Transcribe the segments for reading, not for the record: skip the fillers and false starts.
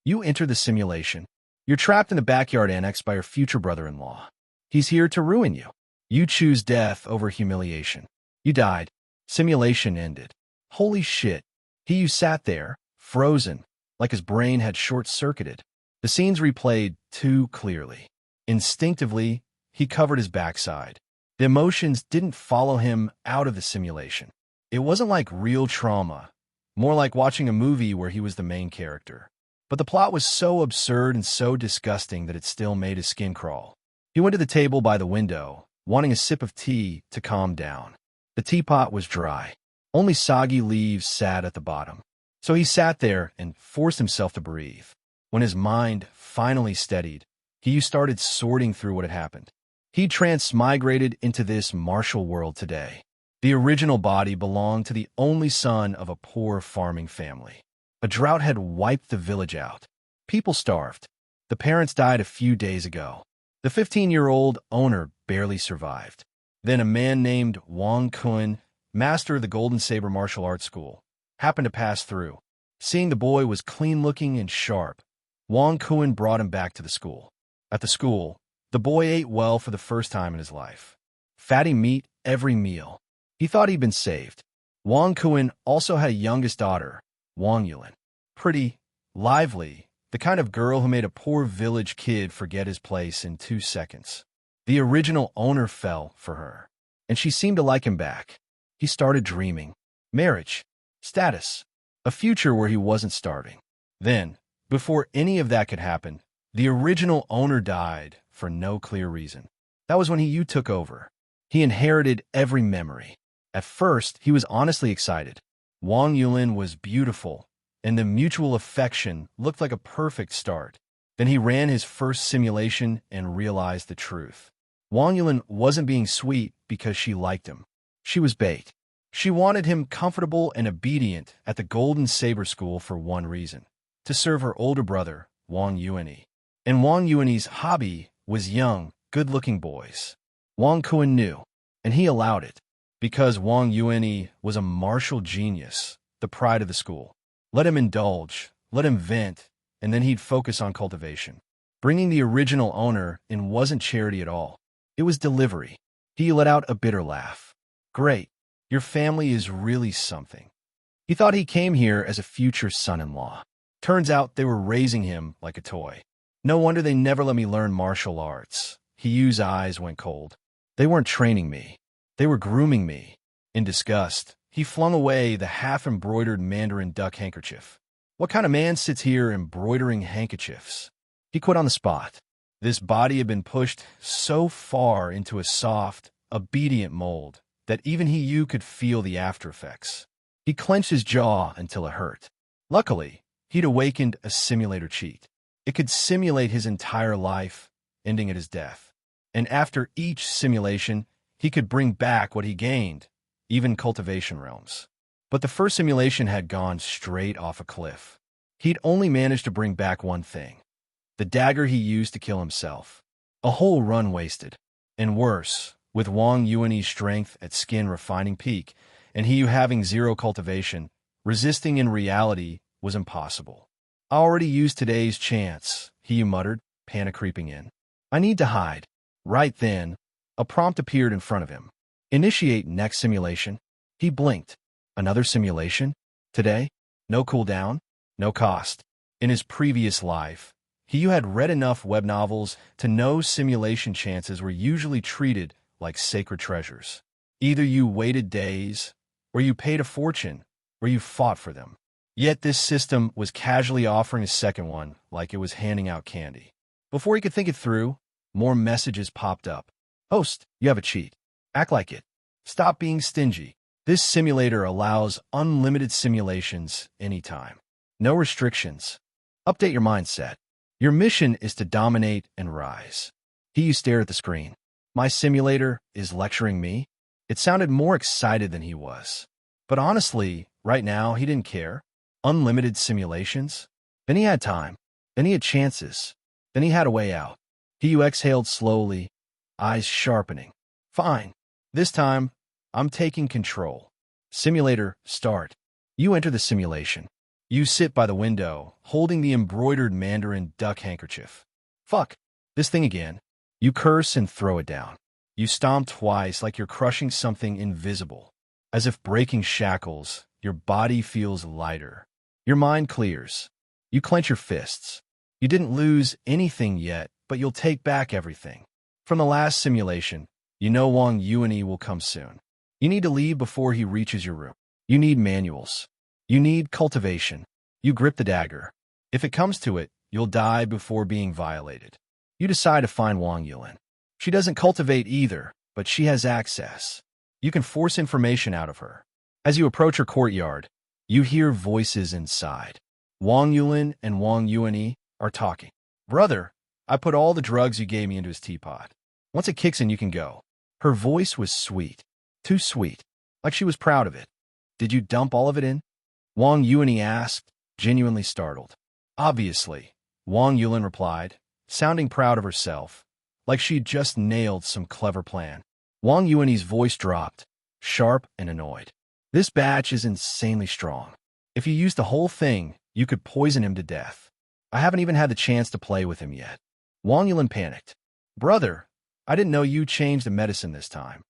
You enter the simulation. You're trapped in the backyard annexed by your future brother-in-law. He's here to ruin you. You choose death over humiliation. You died. Simulation ended. Holy shit. You sat there, frozen, like his brain had short-circuited. The scenes replayed too clearly. Instinctively, he covered his backside. The emotions didn't follow him out of the simulation. It wasn't like real trauma, more like watching a movie where he was the main character. But the plot was so absurd and so disgusting that it still made his skin crawl. He went to the table by the window, wanting a sip of tea to calm down. The teapot was dry. Only soggy leaves sat at the bottom. So he sat there and forced himself to breathe. When his mind finally steadied, he started sorting through what had happened. He transmigrated into this martial world today. The original body belonged to the only son of a poor farming family. A drought had wiped the village out. People starved. The parents died a few days ago. The 15-year-old owner barely survived. Then a man named Wang Kun, master of the Golden Saber Martial Arts School, happened to pass through. Seeing the boy was clean-looking and sharp, Wang Kun brought him back to the school. At the school, the boy ate well for the first time in his life. Fatty meat every meal. He thought he'd been saved. Wang Kun also had a youngest daughter, Wang Yulin. Pretty, lively, the kind of girl who made a poor village kid forget his place in 2 seconds. The original owner fell for her, and she seemed to like him back. He started dreaming. Marriage, status, a future where he wasn't starving. Then, before any of that could happen, the original owner died for no clear reason. That was when you took over. He inherited every memory. At first, he was honestly excited. Wang Yulin was beautiful, and the mutual affection looked like a perfect start. Then he ran his first simulation and realized the truth. Wang Yulin wasn't being sweet because she liked him. She was bait. She wanted him comfortable and obedient at the Golden Saber School for one reason: to serve her older brother, Wang Yuani. And Wang Yuani's hobby was young, good-looking boys. Wang Kun knew, and he allowed it, because Wang Yuani was a martial genius, the pride of the school. Let him indulge, let him vent, and then he'd focus on cultivation. Bringing the original owner in wasn't charity at all. It was delivery. He let out a bitter laugh. Great, your family is really something. He thought he came here as a future son-in-law. Turns out they were raising him like a toy. No wonder they never let me learn martial arts. Yu's eyes went cold. They weren't training me. They were grooming me. In disgust, he flung away the half-embroidered mandarin duck handkerchief. What kind of man sits here embroidering handkerchiefs? He quit on the spot. This body had been pushed so far into a soft, obedient mold that even Yu could feel the after-effects. He clenched his jaw until it hurt. Luckily, he'd awakened a simulator cheat. It could simulate his entire life, ending at his death. And after each simulation, he could bring back what he gained, even cultivation realms. But the first simulation had gone straight off a cliff. He'd only managed to bring back one thing: the dagger he used to kill himself. A whole run wasted. And worse, with Wang Yuani's strength at skin refining peak, and Yu having zero cultivation, resisting in reality was impossible. I already used today's chance, Yu muttered, panic creeping in. I need to hide. Right then, a prompt appeared in front of him. Initiate next simulation. He blinked. Another simulation? Today? No cooldown? No cost. In his previous life, Yu had read enough web novels to know simulation chances were usually treated like sacred treasures. Either you waited days, or you paid a fortune, or you fought for them. Yet this system was casually offering a second one like it was handing out candy. Before he could think it through, more messages popped up. Host, you have a cheat. Act like it. Stop being stingy. This simulator allows unlimited simulations anytime. No restrictions. Update your mindset. Your mission is to dominate and rise. He stared at the screen. My simulator is lecturing me? It sounded more excited than he was. But honestly, right now, he didn't care. Unlimited simulations? Then he had time. Then he had chances. Then he had a way out. He exhaled slowly, eyes sharpening. Fine. This time, I'm taking control. Simulator, start. You enter the simulation. You sit by the window, holding the embroidered mandarin duck handkerchief. Fuck. This thing again. You curse and throw it down. You stomp twice like you're crushing something invisible. As if breaking shackles, your body feels lighter. Your mind clears. You clench your fists. You didn't lose anything yet, but you'll take back everything. From the last simulation, you know Wang Yuani will come soon. You need to leave before he reaches your room. You need manuals. You need cultivation. You grip the dagger. If it comes to it, you'll die before being violated. You decide to find Wang Yuan. She doesn't cultivate either, but she has access. You can force information out of her. As you approach her courtyard, you hear voices inside. Wang Yuan and Wang Yuani are talking. Brother, I put all the drugs you gave me into his teapot. Once it kicks in, you can go. Her voice was sweet. Too sweet. Like she was proud of it. Did you dump all of it in? Wang Yuani asked, genuinely startled. Obviously, Wang Yuan replied, sounding proud of herself, like she'd just nailed some clever plan. Wang Yuani's voice dropped, sharp and annoyed. This batch is insanely strong. If you used the whole thing, you could poison him to death. I haven't even had the chance to play with him yet. Wang Yuan panicked. Brother, I didn't know you changed the medicine this time.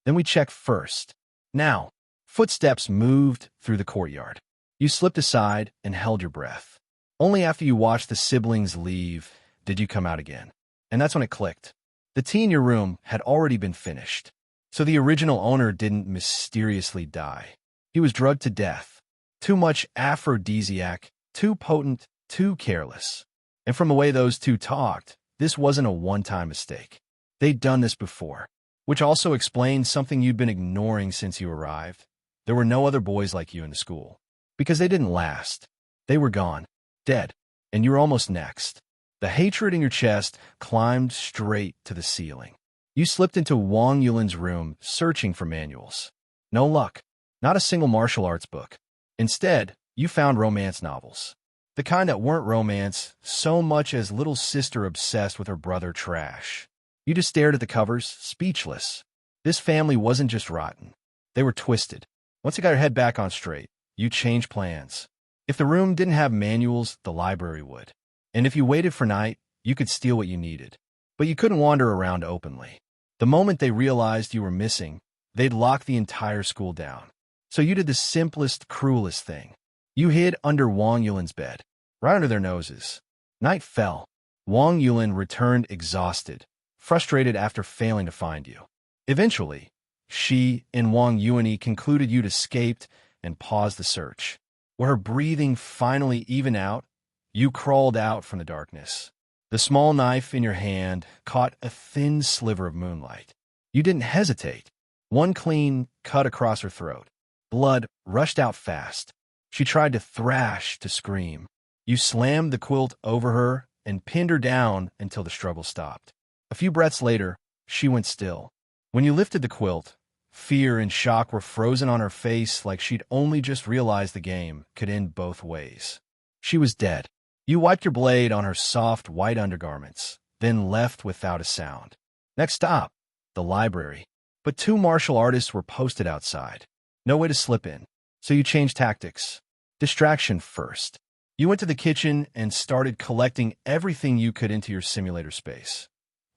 Then we check first. Now, footsteps moved through the courtyard. You slipped aside and held your breath. Only after you watched the siblings leave did you come out again. And that's when it clicked. The tea in your room had already been finished. So the original owner didn't mysteriously die. He was drugged to death. Too much aphrodisiac, too potent, too careless. And from the way those two talked, this wasn't a one-time mistake. They'd done this before. Which also explains something you'd been ignoring since you arrived. There were no other boys like you in the school. Because they didn't last. They were gone. Dead. And you were almost next. The hatred in your chest climbed straight to the ceiling. You slipped into Wang Yuan's room, searching for manuals. No luck. Not a single martial arts book. Instead, you found romance novels. The kind that weren't romance so much as little sister obsessed with her brother trash. You just stared at the covers, speechless. This family wasn't just rotten. They were twisted. Once you got your head back on straight, you changed plans. If the room didn't have manuals, the library would. And if you waited for night, you could steal what you needed. But you couldn't wander around openly. The moment they realized you were missing, they'd lock the entire school down. So you did the simplest, cruelest thing. You hid under Wang Yuan's bed, right under their noses. Night fell. Wang Yuan returned exhausted, frustrated after failing to find you. Eventually, she and Wang Yuani concluded you'd escaped and paused the search. Where her breathing finally evened out, you crawled out from the darkness. The small knife in your hand caught a thin sliver of moonlight. You didn't hesitate. One clean cut across her throat. Blood rushed out fast. She tried to thrash, to scream. You slammed the quilt over her and pinned her down until the struggle stopped. A few breaths later, she went still. When you lifted the quilt, fear and shock were frozen on her face like she'd only just realized the game could end both ways. She was dead. You wiped your blade on her soft, white undergarments, then left without a sound. Next stop, the library. But two martial artists were posted outside. No way to slip in. So you changed tactics. Distraction first. You went to the kitchen and started collecting everything you could into your simulator space.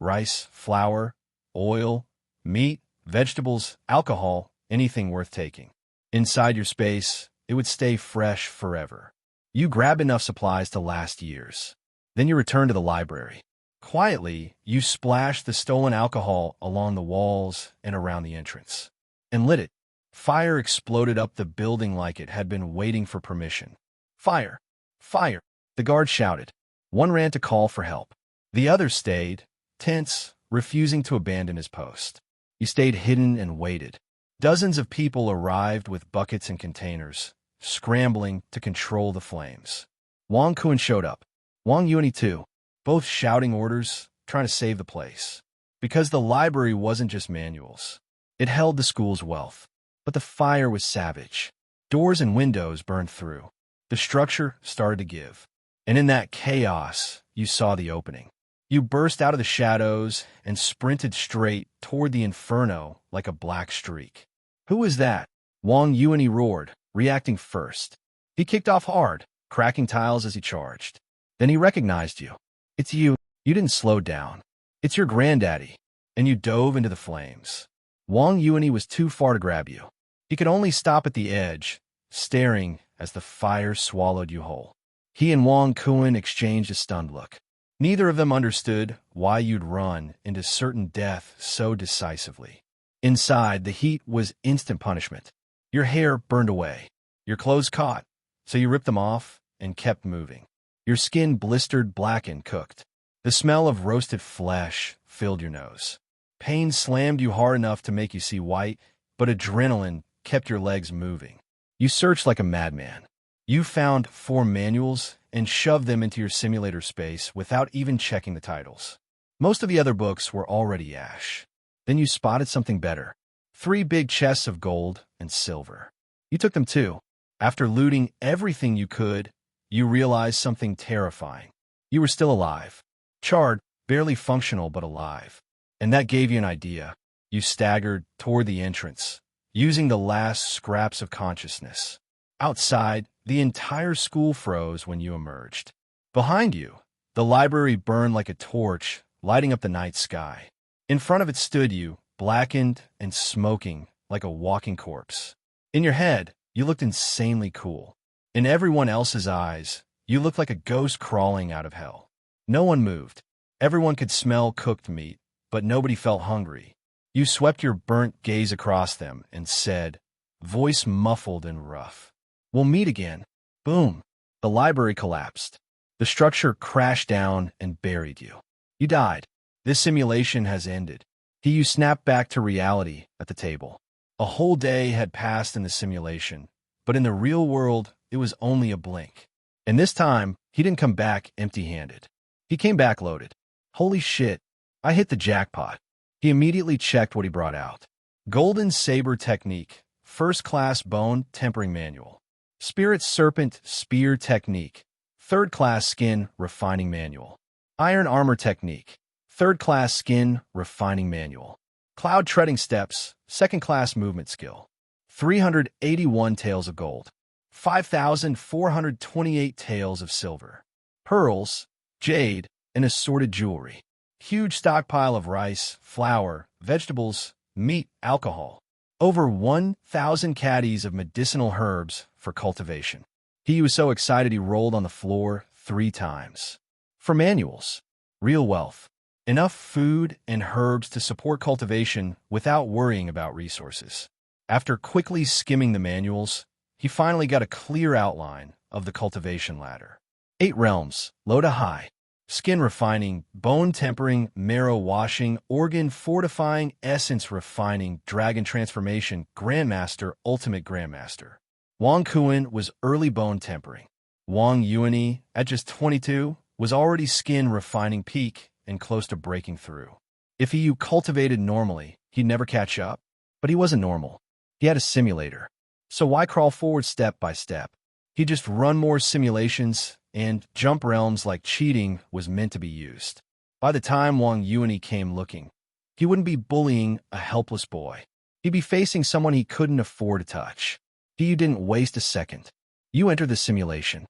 Rice, flour, oil, meat, vegetables, alcohol, anything worth taking. Inside your space, it would stay fresh forever. You grab enough supplies to last years. Then you return to the library. Quietly, you splash the stolen alcohol along the walls and around the entrance. And lit it. Fire exploded up the building like it had been waiting for permission. Fire! Fire! The guard shouted. One ran to call for help. The other stayed, tense, refusing to abandon his post. You stayed hidden and waited. Dozens of people arrived with buckets and containers, scrambling to control the flames. Wang Kun showed up. Wang Yuani too, both shouting orders, trying to save the place. Because the library wasn't just manuals. It held the school's wealth. But the fire was savage. Doors and windows burned through. The structure started to give. And in that chaos, you saw the opening. You burst out of the shadows and sprinted straight toward the inferno like a black streak. Who was that? Wang Yuani roared, reacting first. He kicked off hard, cracking tiles as he charged. Then he recognized you. It's you. You didn't slow down. It's your granddaddy. And you dove into the flames. Wang Yuani was too far to grab you. He could only stop at the edge, staring as the fire swallowed you whole. He and Wang Kuan exchanged a stunned look. Neither of them understood why you'd run into certain death so decisively. Inside, the heat was instant punishment. Your hair burned away. Your clothes caught, so you ripped them off and kept moving. Your skin blistered, blackened, cooked. The smell of roasted flesh filled your nose. Pain slammed you hard enough to make you see white, but adrenaline kept your legs moving. You searched like a madman. You found 4 manuals and shoved them into your simulator space without even checking the titles. Most of the other books were already ash. Then you spotted something better. 3 big chests of gold and silver. You took them too. After looting everything you could, you realized something terrifying. You were still alive. Charred, barely functional but alive. And that gave you an idea. You staggered toward the entrance, using the last scraps of consciousness. Outside, the entire school froze when you emerged. Behind you, the library burned like a torch, lighting up the night sky. In front of it stood you, blackened and smoking like a walking corpse. In your head, you looked insanely cool. In everyone else's eyes, you looked like a ghost crawling out of hell. No one moved. Everyone could smell cooked meat, but nobody felt hungry. You swept your burnt gaze across them and said, voice muffled and rough, "We'll meet again." Boom. The library collapsed. The structure crashed down and buried you. You died. This simulation has ended. You snapped back to reality at the table. A whole day had passed in the simulation, but in the real world, it was only a blink. And this time, he didn't come back empty-handed. He came back loaded. Holy shit, I hit the jackpot. He immediately checked what he brought out. Golden Saber Technique, First-Class Bone Tempering Manual. Spirit Serpent Spear Technique, Third-Class Skin Refining Manual. Iron Armor Technique, Third-Class Skin Refining Manual. Cloud Treading Steps, Second-Class Movement Skill. 381 taels of gold. 5,428 taels of silver. Pearls, jade, and assorted jewelry. Huge stockpile of rice, flour, vegetables, meat, alcohol. Over 1,000 caddies of medicinal herbs for cultivation. He was so excited he rolled on the floor 3 times. For manuals, real wealth. Enough food and herbs to support cultivation without worrying about resources. After quickly skimming the manuals, he finally got a clear outline of the cultivation ladder. 8 realms, low to high. Skin refining, bone tempering, marrow washing, organ fortifying, essence refining, dragon transformation, grandmaster, ultimate grandmaster. Wang Kuan was early bone tempering. Wang Yuani, at just 22, was already skin refining peak and close to breaking through. If he cultivated normally, he'd never catch up. But he wasn't normal. He had a simulator. So why crawl forward step by step? He'd just run more simulations, and jump realms like cheating was meant to be used. By the time Wang Yuani came looking, he wouldn't be bullying a helpless boy. He'd be facing someone he couldn't afford to touch. You didn't waste a second. You entered the simulation.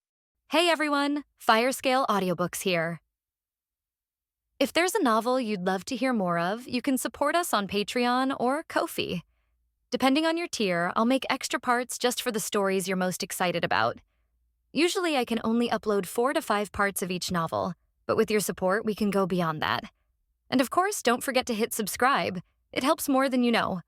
Hey everyone, Firescale Audiobooks here. If there's a novel you'd love to hear more of, you can support us on Patreon or Ko-fi. Depending on your tier, I'll make extra parts just for the stories you're most excited about. Usually I can only upload 4 to 5 parts of each novel, but with your support, we can go beyond that. And of course, don't forget to hit subscribe. It helps more than you know.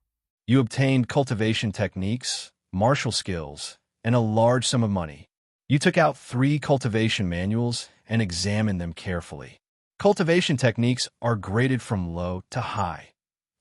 You obtained cultivation techniques, martial skills, and a large sum of money. You took out 3 cultivation manuals and examined them carefully. Cultivation techniques are graded from low to high.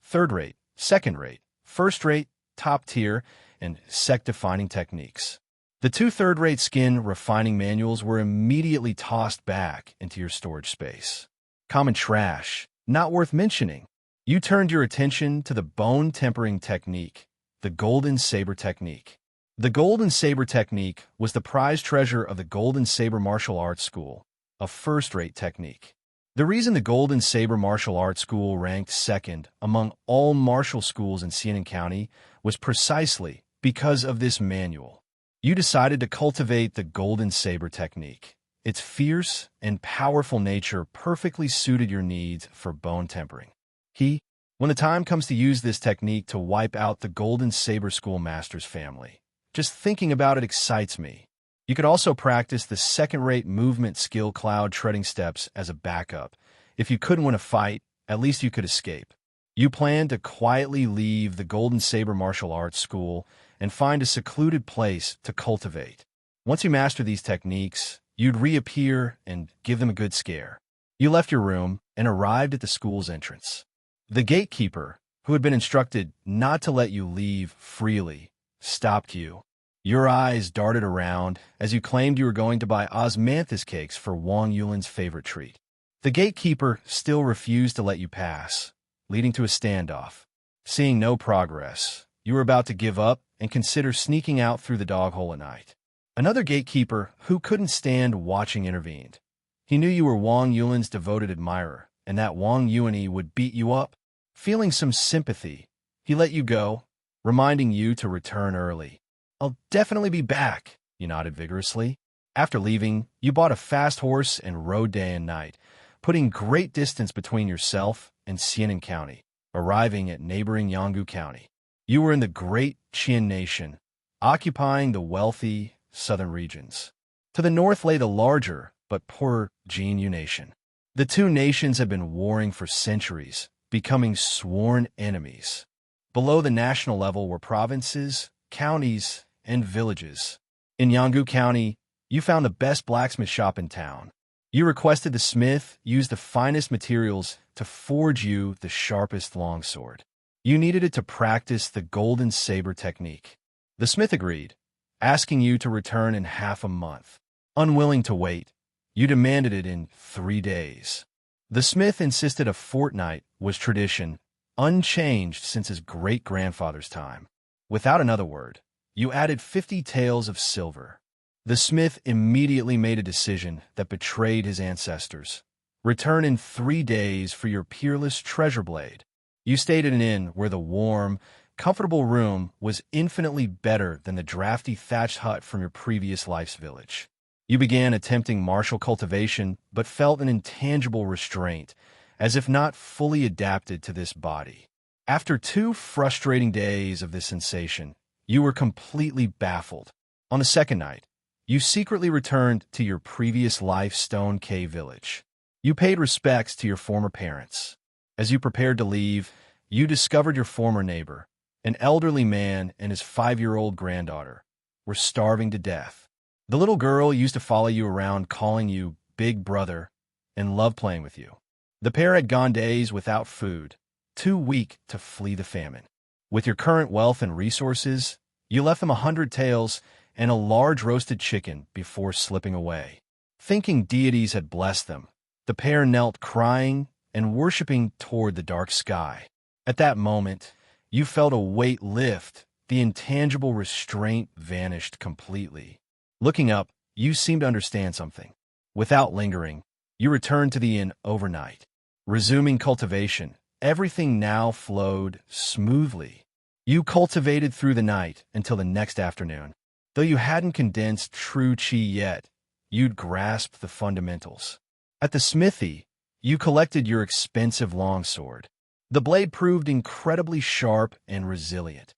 Third rate, second rate, first rate, top tier, and sect-defining techniques. The 2 third-rate skin refining manuals were immediately tossed back into your storage space. Common trash, not worth mentioning. You turned your attention to the bone tempering technique, the Golden Saber Technique. The Golden Saber Technique was the prized treasure of the Golden Saber Martial Arts School, a first-rate technique. The reason the Golden Saber Martial Arts School ranked second among all martial schools in Xianan County was precisely because of this manual. You decided to cultivate the golden saber technique. Its fierce and powerful nature perfectly suited your needs for bone tempering. When the time comes to use this technique to wipe out the golden saber schoolmaster's family, just thinking about it excites me. You could also practice the second-rate movement skill cloud treading steps as a backup. If you couldn't win a fight, at least you could escape. You plan to quietly leave the Golden Saber Martial Arts School and find a secluded place to cultivate. Once you master these techniques, you'd reappear and give them a good scare. You left your room and arrived at the school's entrance. The gatekeeper, who had been instructed not to let you leave freely, stopped you. Your eyes darted around as you claimed you were going to buy osmanthus cakes for Wang Yulin's favorite treat. The gatekeeper still refused to let you pass, leading to a standoff. Seeing no progress, you were about to give up and consider sneaking out through the dog hole at night. Another gatekeeper who couldn't stand watching intervened. He knew you were Wang Yulin's devoted admirer, and that Wang Yuni would beat you up. Feeling some sympathy, he let you go, reminding you to return early. "I'll definitely be back," you nodded vigorously. After leaving, you bought a fast horse and rode day and night, putting great distance between yourself and Xianan County, arriving at neighboring Yanggu County. You were in the Great Qian Nation, occupying the wealthy southern regions. To the north lay the larger but poorer Jinyu Nation. The two nations had been warring for centuries, becoming sworn enemies. Below the national level were provinces, counties, and villages. In Yanggu County, you found the best blacksmith shop in town. You requested the smith use the finest materials to forge you the sharpest longsword. You needed it to practice the golden saber technique. The smith agreed, asking you to return in half a month. Unwilling to wait, you demanded it in 3 days. The smith insisted a fortnight was tradition, unchanged since his great-grandfather's time. Without another word, you added 50 taels of silver. The smith immediately made a decision that betrayed his ancestors. Return in 3 days for your peerless treasure blade. You stayed at an inn where the warm, comfortable room was infinitely better than the drafty thatched hut from your previous life's village. You began attempting martial cultivation, but felt an intangible restraint, as if not fully adapted to this body. After 2 frustrating days of this sensation, you were completely baffled. On the second night, you secretly returned to your previous life Stone Cave village. You paid respects to your former parents. As you prepared to leave, you discovered your former neighbor, an elderly man and his 5-year-old granddaughter, were starving to death. The little girl used to follow you around calling you Big Brother and loved playing with you. The pair had gone days without food, too weak to flee the famine. With your current wealth and resources, you left them 100 taels and a large roasted chicken before slipping away. Thinking deities had blessed them, the pair knelt crying and worshipping toward the dark sky. At that moment, you felt a weight lift. The intangible restraint vanished completely. Looking up, you seemed to understand something. Without lingering, you returned to the inn overnight. Resuming cultivation, everything now flowed smoothly. You cultivated through the night until the next afternoon. Though you hadn't condensed true qi yet, you'd grasped the fundamentals. At the smithy, you collected your expensive longsword. The blade proved incredibly sharp and resilient.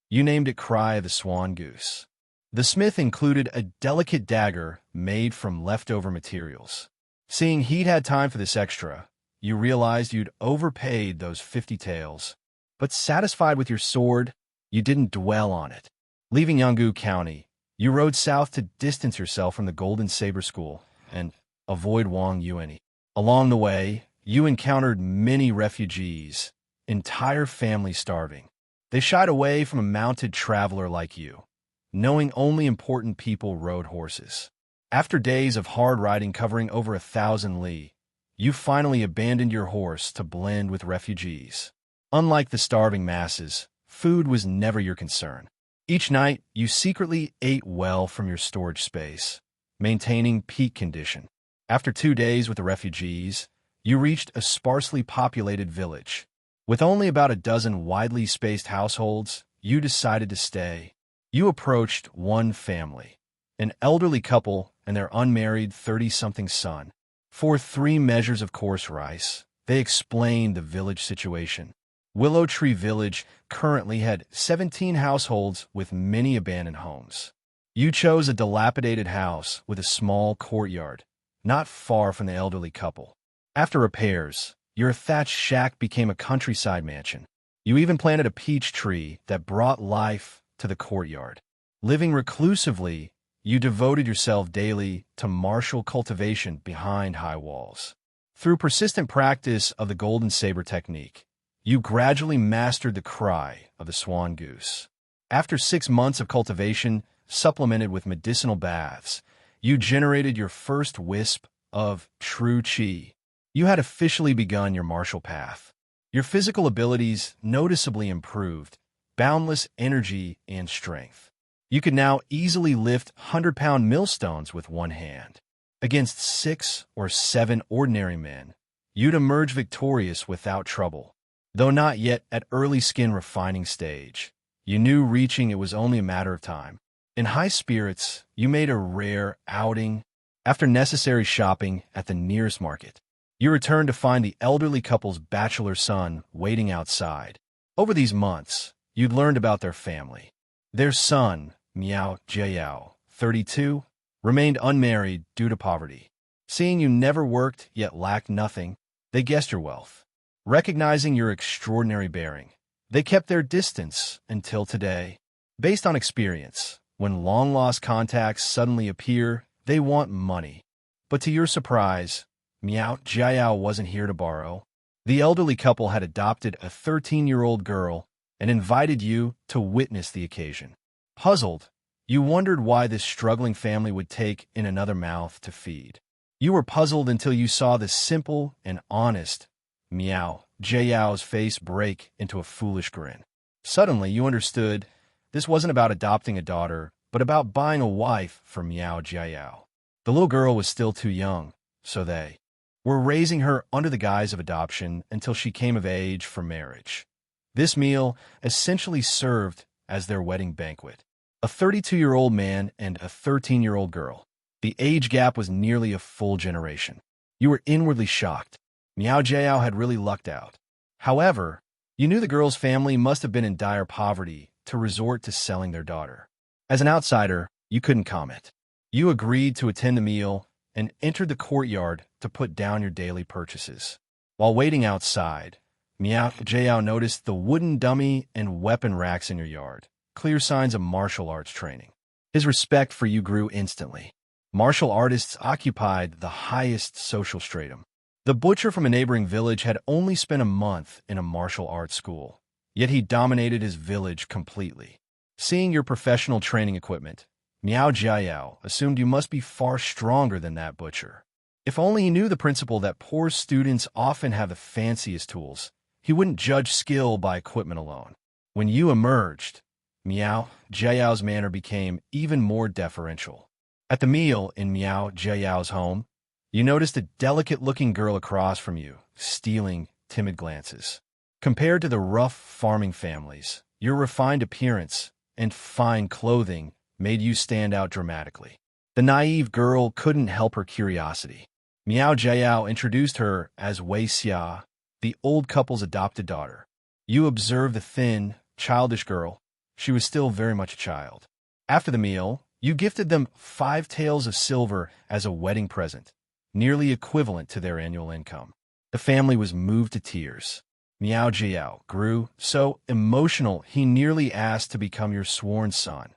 You named it Cry of the Swan Goose. The smith included a delicate dagger made from leftover materials. Seeing he'd had time for this extra, you realized you'd overpaid those 50 taels. But satisfied with your sword, you didn't dwell on it. Leaving Yanggu County, you rode south to distance yourself from the Golden Saber School and avoid Wang Yuni. Along the way, you encountered many refugees, entire families starving. They shied away from a mounted traveler like you, knowing only important people rode horses. After days of hard riding covering over 1,000 li, you finally abandoned your horse to blend with refugees. Unlike the starving masses, food was never your concern. Each night, you secretly ate well from your storage space, maintaining peak condition. After 2 days with the refugees, you reached a sparsely populated village. With only about a dozen widely spaced households, you decided to stay. You approached one family, an elderly couple and their unmarried 30-something son. For 3 measures of coarse rice, they explained the village situation. Willow Tree Village currently had 17 households with many abandoned homes. You chose a dilapidated house with a small courtyard, not far from the elderly couple. After repairs, your thatched shack became a countryside mansion. You even planted a peach tree that brought life to the courtyard. Living reclusively, you devoted yourself daily to martial cultivation behind high walls. Through persistent practice of the golden saber technique, you gradually mastered the cry of the swan goose. After 6 months of cultivation, supplemented with medicinal baths, you generated your first wisp of true chi. You had officially begun your martial path. Your physical abilities noticeably improved, boundless energy and strength. You could now easily lift 100-pound millstones with one hand. Against 6 or 7 ordinary men, you'd emerge victorious without trouble. Though not yet at early skin refining stage, you knew reaching it was only a matter of time. In high spirits, you made a rare outing. After necessary shopping at the nearest market, you returned to find the elderly couple's bachelor son waiting outside. Over these months, you'd learned about their family. Their son, Miao Jiao, 32, remained unmarried due to poverty. Seeing you never worked yet lacked nothing, they guessed your wealth. Recognizing your extraordinary bearing, they kept their distance until today. Based on experience, when long-lost contacts suddenly appear, they want money. But to your surprise, Miao Jiao wasn't here to borrow. The elderly couple had adopted a 13-year-old girl and invited you to witness the occasion. Puzzled, you wondered why this struggling family would take in another mouth to feed. You were puzzled until you saw the simple and honest Miao Jiao's face break into a foolish grin. Suddenly, you understood this wasn't about adopting a daughter, but about buying a wife for Miao Jiao. The little girl was still too young, so they were raising her under the guise of adoption until she came of age for marriage. This meal essentially served as their wedding banquet. A 32-year-old man and a 13-year-old girl. The age gap was nearly a full generation. You were inwardly shocked. Miao Jiao had really lucked out. However, you knew the girl's family must have been in dire poverty to resort to selling their daughter. As an outsider, you couldn't comment. You agreed to attend the meal and entered the courtyard to put down your daily purchases. While waiting outside, Miao Jiao noticed the wooden dummy and weapon racks in your yard, clear signs of martial arts training. His respect for you grew instantly. Martial artists occupied the highest social stratum. The butcher from a neighboring village had only spent a month in a martial arts school, yet he dominated his village completely. Seeing your professional training equipment, Miao Jiao assumed you must be far stronger than that butcher. If only he knew the principle that poor students often have the fanciest tools, he wouldn't judge skill by equipment alone. When you emerged, Miao Jiao's manner became even more deferential. At the meal in Miao Jiao's home, you noticed a delicate-looking girl across from you, stealing timid glances. Compared to the rough farming families, your refined appearance and fine clothing made you stand out dramatically. The naive girl couldn't help her curiosity. Miao Jiao introduced her as Wei Xia, the old couple's adopted daughter. You observed the thin, childish girl. She was still very much a child. After the meal, you gifted them 5 taels of silver as a wedding present, nearly equivalent to their annual income. The family was moved to tears. Miao Jiao grew so emotional he nearly asked to become your sworn son,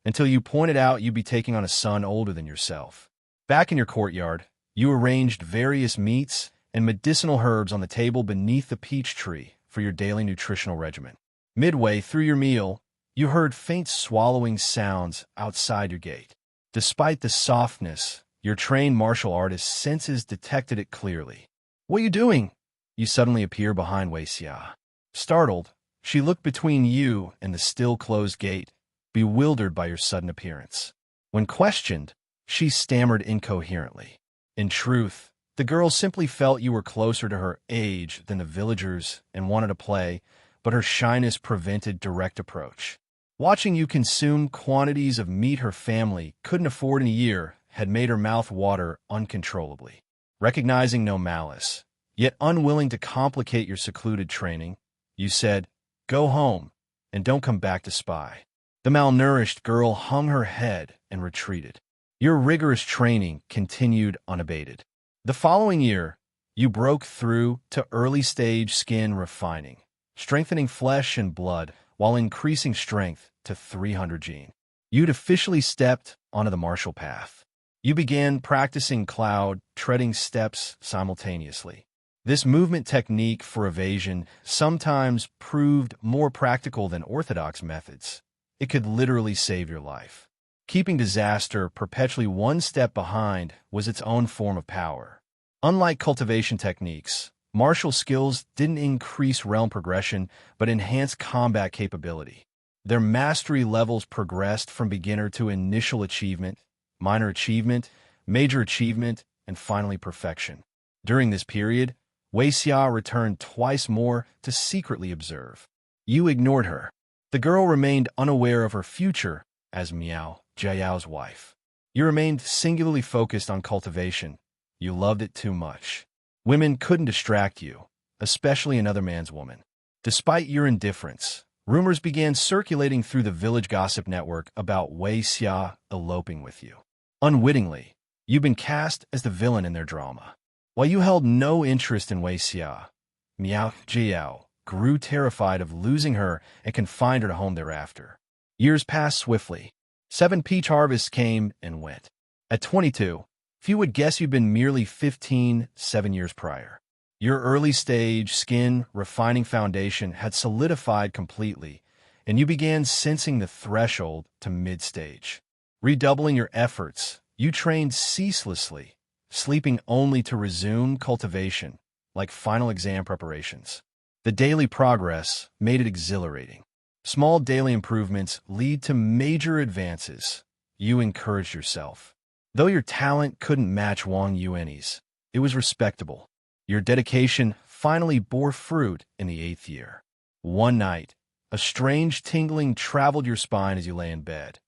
until you pointed out you'd be taking on a son older than yourself. Back in your courtyard, you arranged various meats and medicinal herbs on the table beneath the peach tree for your daily nutritional regimen. Midway through your meal, you heard faint swallowing sounds outside your gate. Despite the softness, your trained martial artist's senses detected it clearly. "What are you doing?" You suddenly appear behind Wei Xia. Startled, she looked between you and the still-closed gate, bewildered by your sudden appearance. When questioned, she stammered incoherently. In truth, the girl simply felt you were closer to her age than the villagers and wanted to play, but her shyness prevented direct approach. Watching you consume quantities of meat her family couldn't afford in a year had made her mouth water uncontrollably. Recognizing no malice, yet unwilling to complicate your secluded training, you said, "Go home, and don't come back to spy." The malnourished girl hung her head and retreated. Your rigorous training continued unabated. The following year, you broke through to early-stage skin refining, strengthening flesh and blood while increasing strength to 300 gene. You'd officially stepped onto the martial path. You began practicing cloud treading steps simultaneously. This movement technique for evasion sometimes proved more practical than orthodox methods. It could literally save your life. Keeping disaster perpetually one step behind was its own form of power. Unlike cultivation techniques, martial skills didn't increase realm progression but enhanced combat capability. Their mastery levels progressed from beginner to initial achievement, minor achievement, major achievement, and finally perfection. During this period, Wei Xia returned twice more to secretly observe. You ignored her. The girl remained unaware of her future as Miao, Jiao's wife. You remained singularly focused on cultivation. You loved it too much. Women couldn't distract you, especially another man's woman. Despite your indifference, rumors began circulating through the village gossip network about Wei Xia eloping with you. Unwittingly, you've been cast as the villain in their drama. While you held no interest in Wei Xia, Miao Jiao grew terrified of losing her and confined her to home thereafter. Years passed swiftly. 7 peach harvests came and went. At 22, few would guess you'd been merely 7 years prior. Your early-stage skin refining foundation had solidified completely, and you began sensing the threshold to mid-stage. Redoubling your efforts, you trained ceaselessly, sleeping only to resume cultivation, like final exam preparations. The daily progress made it exhilarating. Small daily improvements lead to major advances. You encouraged yourself. Though your talent couldn't match Wang Yuan's, it was respectable. Your dedication finally bore fruit in the 8th year. One night, a strange tingling traveled your spine as you lay in bed.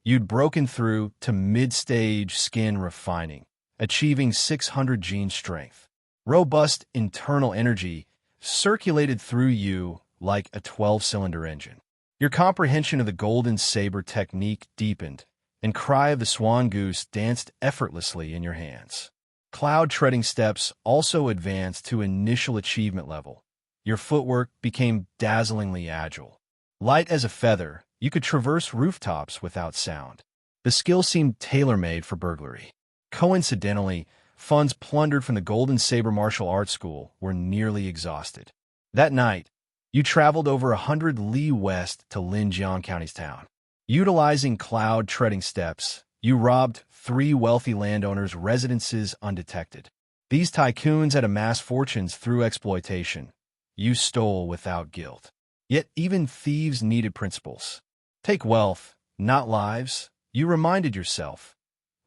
You'd broken through to mid-stage skin refining, achieving 600 gene strength. Robust internal energy circulated through you like a 12-cylinder engine. Your comprehension of the golden saber technique deepened, and Cry of the Swan Goose danced effortlessly in your hands. Cloud treading steps also advanced to initial achievement level. Your footwork became dazzlingly agile. Light as a feather, you could traverse rooftops without sound. The skill seemed tailor-made for burglary. Coincidentally, funds plundered from the Golden Saber Martial Arts School were nearly exhausted. That night, you traveled over 100 li west to Linjiang County's town. Utilizing cloud treading steps, you robbed 3 wealthy landowners' residences undetected. These tycoons had amassed fortunes through exploitation. You stole without guilt. Yet even thieves needed principles. Take wealth, not lives, you reminded yourself.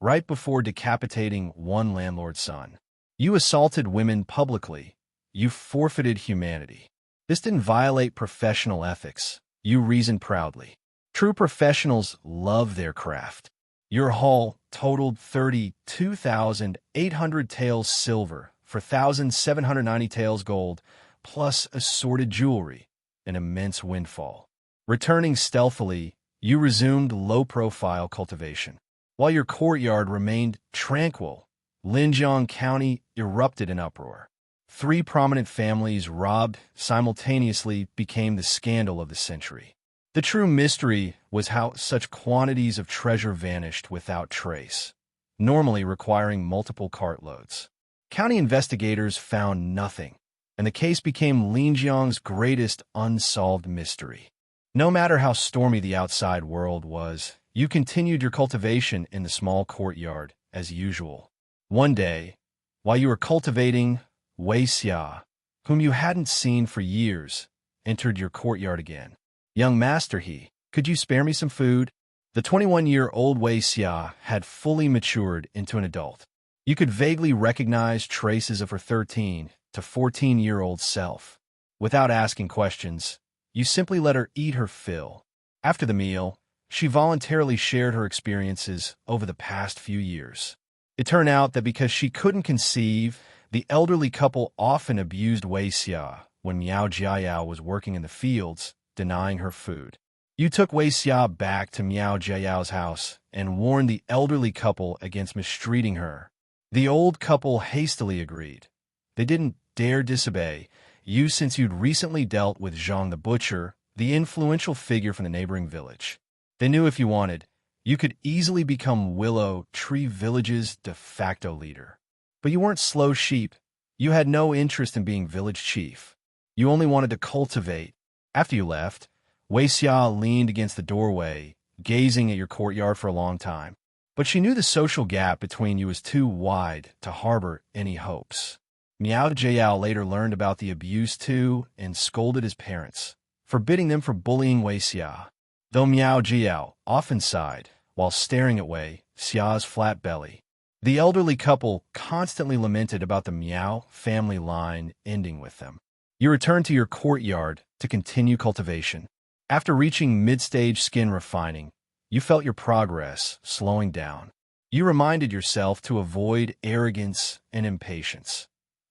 Right before decapitating one landlord's son, you assaulted women publicly. You forfeited humanity. This didn't violate professional ethics. You reasoned proudly. True professionals love their craft. Your haul totaled 32,800 taels silver for 1,790 taels gold, plus assorted jewelry, an immense windfall. Returning stealthily, you resumed low-profile cultivation. While your courtyard remained tranquil, Linjiang County erupted in uproar. 3 prominent families robbed simultaneously became the scandal of the century. The true mystery was how such quantities of treasure vanished without trace, normally requiring multiple cartloads. County investigators found nothing, and the case became Linjiang's greatest unsolved mystery. No matter how stormy the outside world was, you continued your cultivation in the small courtyard as usual. One day, while you were cultivating, Wei Xia, whom you hadn't seen for years, entered your courtyard again. "Young master," could you spare me some food? The 21-year-old Wei Xia had fully matured into an adult. You could vaguely recognize traces of her 13 to 14-year-old self. Without asking questions, you simply let her eat her fill. After the meal, she voluntarily shared her experiences over the past few years. It turned out that because she couldn't conceive, the elderly couple often abused Wei Xia when Miao Jiayao was working in the fields, denying her food. You took Wei Xia back to Miao Jiayao's house and warned the elderly couple against mistreating her. The old couple hastily agreed. They didn't dare disobey you since you'd recently dealt with Zhang the butcher, the influential figure from the neighboring village. They knew if you wanted, you could easily become Willow Tree Village's de facto leader. But you weren't slow sheep. You had no interest in being village chief. You only wanted to cultivate. After you left, Wei Xia leaned against the doorway, gazing at your courtyard for a long time. But she knew the social gap between you was too wide to harbor any hopes. Miao Jiayao later learned about the abuse too and scolded his parents, forbidding them for bullying Wei Xia. Though Miao Jiayao often sighed while staring at Wei Xia's flat belly, the elderly couple constantly lamented about the Miao family line ending with them. You returned to your courtyard to continue cultivation. After reaching mid-stage skin refining, you felt your progress slowing down. You reminded yourself to avoid arrogance and impatience.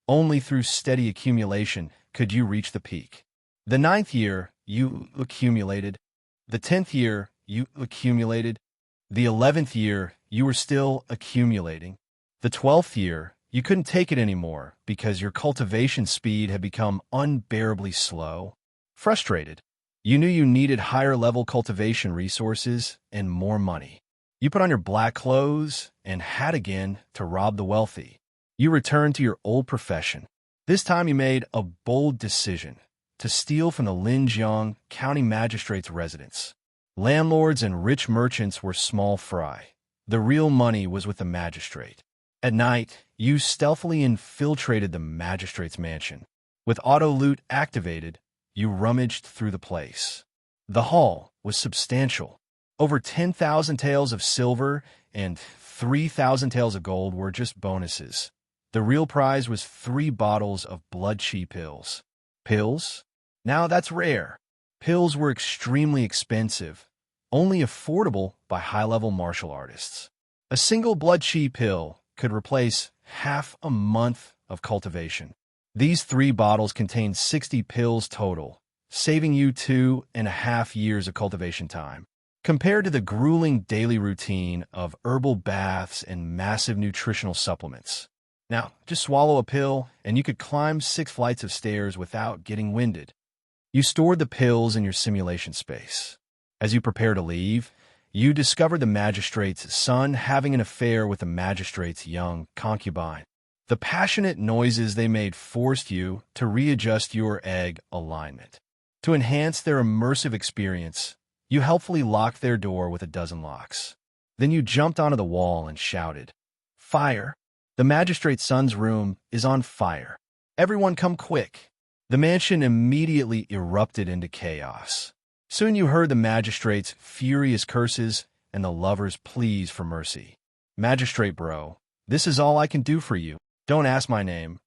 Only through steady accumulation could you reach the peak. The 9th year, you accumulated. The 10th year, you accumulated. The 11th year, you were still accumulating. The 12th year, you couldn't take it anymore because your cultivation speed had become unbearably slow. Frustrated, you knew you needed higher-level cultivation resources and more money. You put on your black clothes and had again to rob the wealthy. You returned to your old profession. This time you made a bold decision to steal from the Linjiang County Magistrate's residence. Landlords and rich merchants were small fry. The real money was with the magistrate. At night, you stealthily infiltrated the magistrate's mansion. With auto-loot activated, you rummaged through the place. The haul was substantial. Over 10,000 taels of silver and 3,000 taels of gold were just bonuses. The real prize was 3 bottles of blood chi pills. Pills? Now that's rare. Pills were extremely expensive, only affordable by high-level martial artists. A single blood chi pill could replace half a month of cultivation. These 3 bottles contained 60 pills total, saving you 2.5 years of cultivation time. Compared to the grueling daily routine of herbal baths and massive nutritional supplements. Now, just swallow a pill, and you could climb 6 flights of stairs without getting winded. You stored the pills in your simulation space. As you prepare to leave, you discovered the magistrate's son having an affair with the magistrate's young concubine. The passionate noises they made forced you to readjust your egg alignment. To enhance their immersive experience, you helpfully locked their door with a dozen locks. Then you jumped onto the wall and shouted, "Fire! The magistrate's son's room is on fire. Everyone come quick." The mansion immediately erupted into chaos. Soon you heard the magistrate's furious curses and the lover's pleas for mercy. "Magistrate bro, this is all I can do for you. Don't ask my name.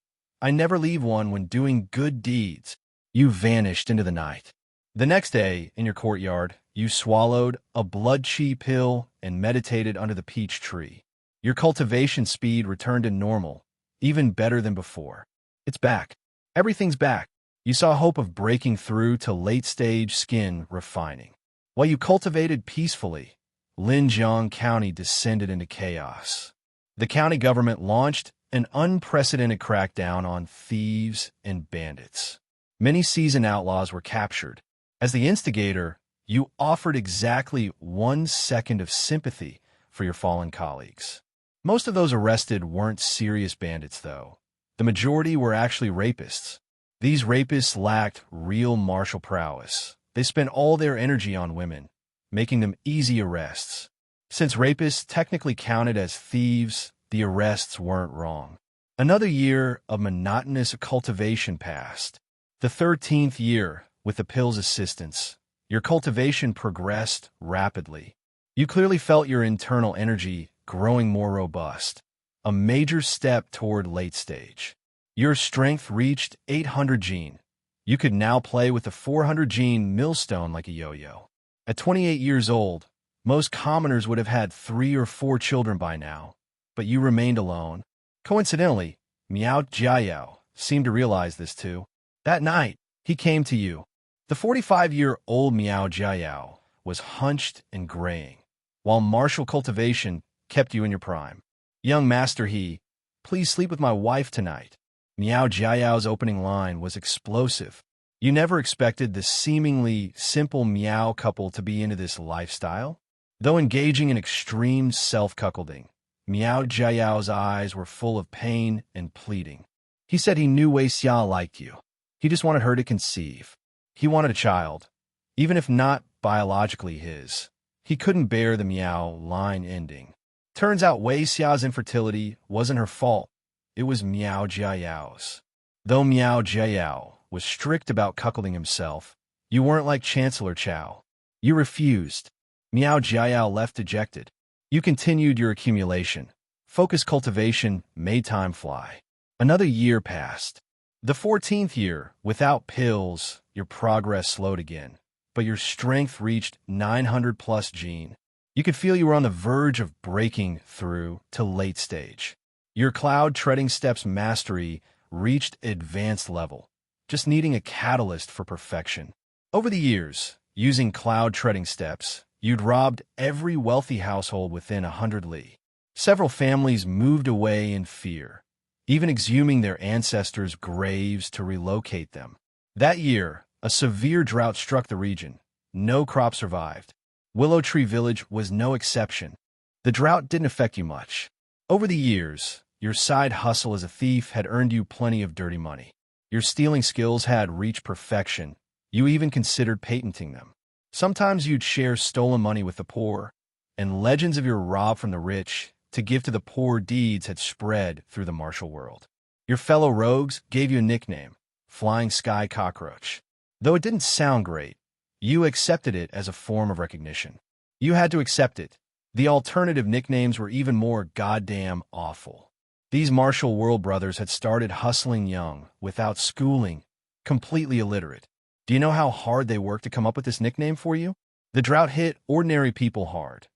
I never leave one when doing good deeds." You vanished into the night. The next day, in your courtyard, you swallowed a blood chi pill and meditated under the peach tree. Your cultivation speed returned to normal, even better than before. It's back. Everything's back. You saw hope of breaking through to late-stage skin refining. While you cultivated peacefully, Linjiang County descended into chaos. The county government launched an unprecedented crackdown on thieves and bandits. Many seasoned outlaws were captured. As the instigator, you offered exactly 1 second of sympathy for your fallen colleagues. Most of those arrested weren't serious bandits, though. The majority were actually rapists. These rapists lacked real martial prowess. They spent all their energy on women, making them easy arrests. Since rapists technically counted as thieves, the arrests weren't wrong. Another year of monotonous cultivation passed. The 13th year, with the pill's assistance, your cultivation progressed rapidly. You clearly felt your internal energy growing more robust, a major step toward late stage. Your strength reached 800 gene. You could now play with the 400 gene millstone like a yo-yo. At 28 years old, most commoners would have had 3 or 4 children by now, but you remained alone. Coincidentally, Miao Jiayao seemed to realize this too. That night, he came to you. The 45-year-old Miao Jiayao was hunched and graying, while martial cultivation kept you in your prime. Young master he, please sleep with my wife tonight. Miao Jiayao's opening line was explosive. You never expected the seemingly simple Miao couple to be into this lifestyle. Though engaging in extreme self-cuckolding, Miao Jiayao's eyes were full of pain and pleading. He said he knew Wei Xia liked you. He just wanted her to conceive. He wanted a child, even if not biologically his. He couldn't bear the Miao line ending. Turns out Wei Xia's infertility wasn't her fault. It was Miao Jiayao's. Though Miao Jiayao was strict about cuckolding himself, you weren't like Chancellor Chao. You refused. Miao Jiayao left dejected. You continued your accumulation. Focused cultivation made time fly. Another year passed. The 14th year, without pills, your progress slowed again, but your strength reached 900+ gene. You could feel you were on the verge of breaking through to late stage. Your cloud treading steps mastery reached advanced level, just needing a catalyst for perfection. Over the years, using cloud treading steps, you'd robbed every wealthy household within 100 li. Several families moved away in fear, even exhuming their ancestors' graves to relocate them. That year, a severe drought struck the region. No crop survived. Willow Tree Village was no exception. The drought didn't affect you much. Over the years, your side hustle as a thief had earned you plenty of dirty money. Your stealing skills had reached perfection. You even considered patenting them. Sometimes you'd share stolen money with the poor, and legends of your rob from the rich to give to the poor deeds had spread through the martial world. Your fellow rogues gave you a nickname, Flying Sky Cockroach. Though it didn't sound great, you accepted it as a form of recognition. You had to accept it. The alternative nicknames were even more goddamn awful. These martial world brothers had started hustling young, without schooling, completely illiterate. Do you know how hard they worked to come up with this nickname for you? The drought hit ordinary people hard.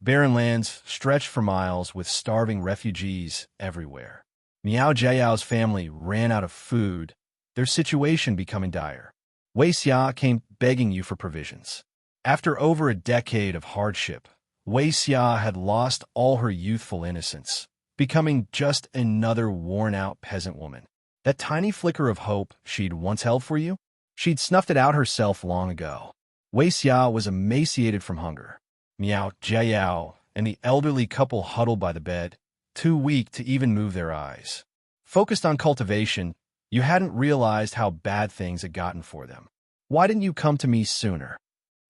Barren lands stretched for miles with starving refugees everywhere. Miao Jiayao's family ran out of food, their situation becoming dire. Wei Xia came begging you for provisions. After over a decade of hardship, Wei Xia had lost all her youthful innocence, becoming just another worn-out peasant woman. That tiny flicker of hope she'd once held for you? She'd snuffed it out herself long ago. Wei Xia was emaciated from hunger. Miao Jiayao and the elderly couple huddled by the bed, too weak to even move their eyes. Focused on cultivation, you hadn't realized how bad things had gotten for them. Why didn't you come to me sooner?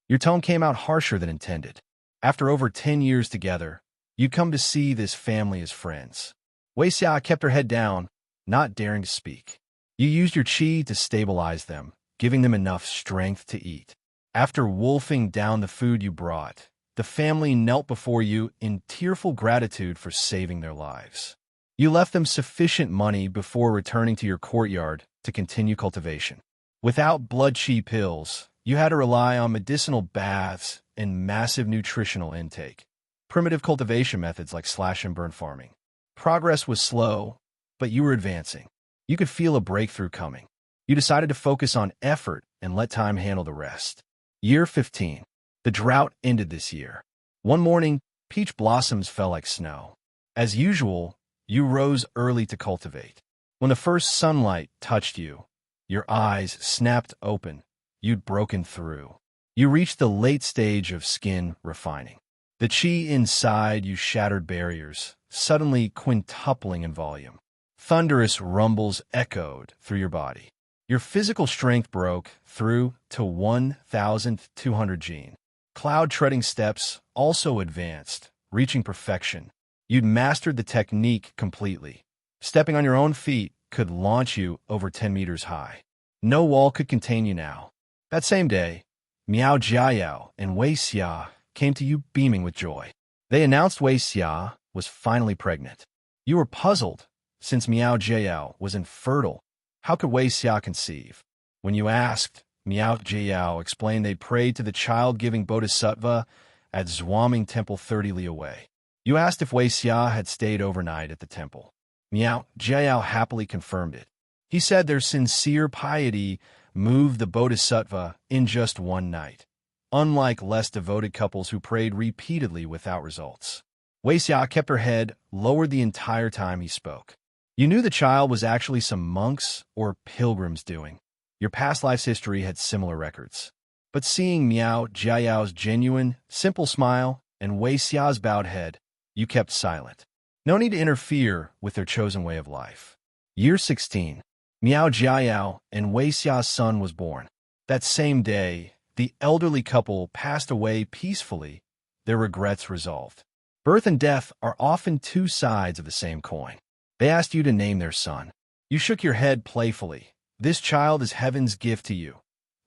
Your tone came out harsher than intended. After over 10 years together, you'd come to see this family as friends. Wei Xia kept her head down, not daring to speak. You used your qi to stabilize them, giving them enough strength to eat. After wolfing down the food you brought, the family knelt before you in tearful gratitude for saving their lives. You left them sufficient money before returning to your courtyard to continue cultivation. Without blood qi pills, you had to rely on medicinal baths and massive nutritional intake. Primitive cultivation methods like slash-and-burn farming. Progress was slow, but you were advancing. You could feel a breakthrough coming. You decided to focus on effort and let time handle the rest. Year 15. The drought ended this year. One morning, peach blossoms fell like snow. As usual, you rose early to cultivate. When the first sunlight touched you, your eyes snapped open. You'd broken through. You reached the late stage of skin refining. The qi inside you shattered barriers, suddenly quintupling in volume. Thunderous rumbles echoed through your body. Your physical strength broke through to 1,200 gene. Cloud treading steps also advanced, reaching perfection. You'd mastered the technique completely. Stepping on your own feet could launch you over 10 meters high. No wall could contain you now. That same day, Miao Jiayao and Wei Xia came to you beaming with joy. They announced Wei Xia was finally pregnant. You were puzzled, since Miao Jiayao was infertile. How could Wei Xia conceive? When you asked, Miao Jiao explained they prayed to the child-giving bodhisattva at Zhuaming Temple 30 li away. You asked if Wei Xia had stayed overnight at the temple. Miao Jiao happily confirmed it. He said their sincere piety moved the bodhisattva in just one night, unlike less devoted couples who prayed repeatedly without results. Wei Xia kept her head lowered the entire time he spoke. You knew the child was actually some monks or pilgrims doing. Your past life's history had similar records. But seeing Miao Jiao's genuine, simple smile and Wei Xia's bowed head, you kept silent. No need to interfere with their chosen way of life. Year 16. Miao Jiao and Wei Xia's son was born. That same day, the elderly couple passed away peacefully, their regrets resolved. Birth and death are often two sides of the same coin. They asked you to name their son. You shook your head playfully. This child is heaven's gift to you.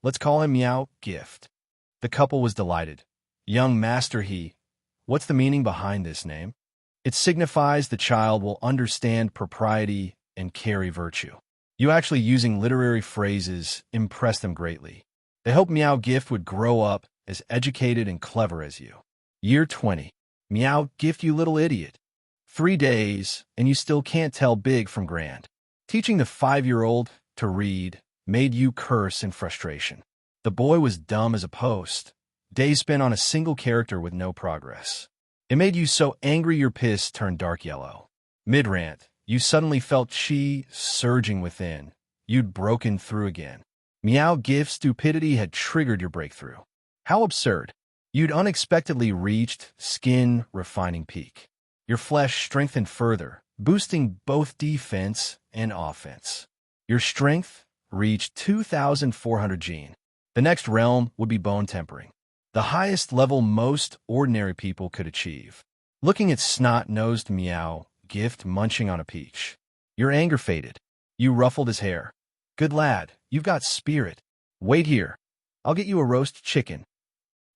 Let's call him Miao Gift. The couple was delighted. Young master he. What's the meaning behind this name? It signifies the child will understand propriety and carry virtue. You actually using literary phrases impressed them greatly. They hoped Miao Gift would grow up as educated and clever as you. Year 20. Miao Gift, you little idiot. 3 days, and you still can't tell big from grand. Teaching the 5-year-old to read made you curse in frustration. The boy was dumb as a post. Days spent on a single character with no progress. It made you so angry your piss turned dark yellow. Mid-rant, you suddenly felt chi surging within. You'd broken through again. Miao Gift's stupidity had triggered your breakthrough. How absurd. You'd unexpectedly reached skin-refining peak. Your flesh strengthened further, boosting both defense and offense. Your strength reached 2,400 gene. The next realm would be bone tempering, the highest level most ordinary people could achieve. Looking at snot-nosed Miao Gift munching on a peach. Your anger faded. You ruffled his hair. Good lad, you've got spirit. Wait here. I'll get you a roast chicken.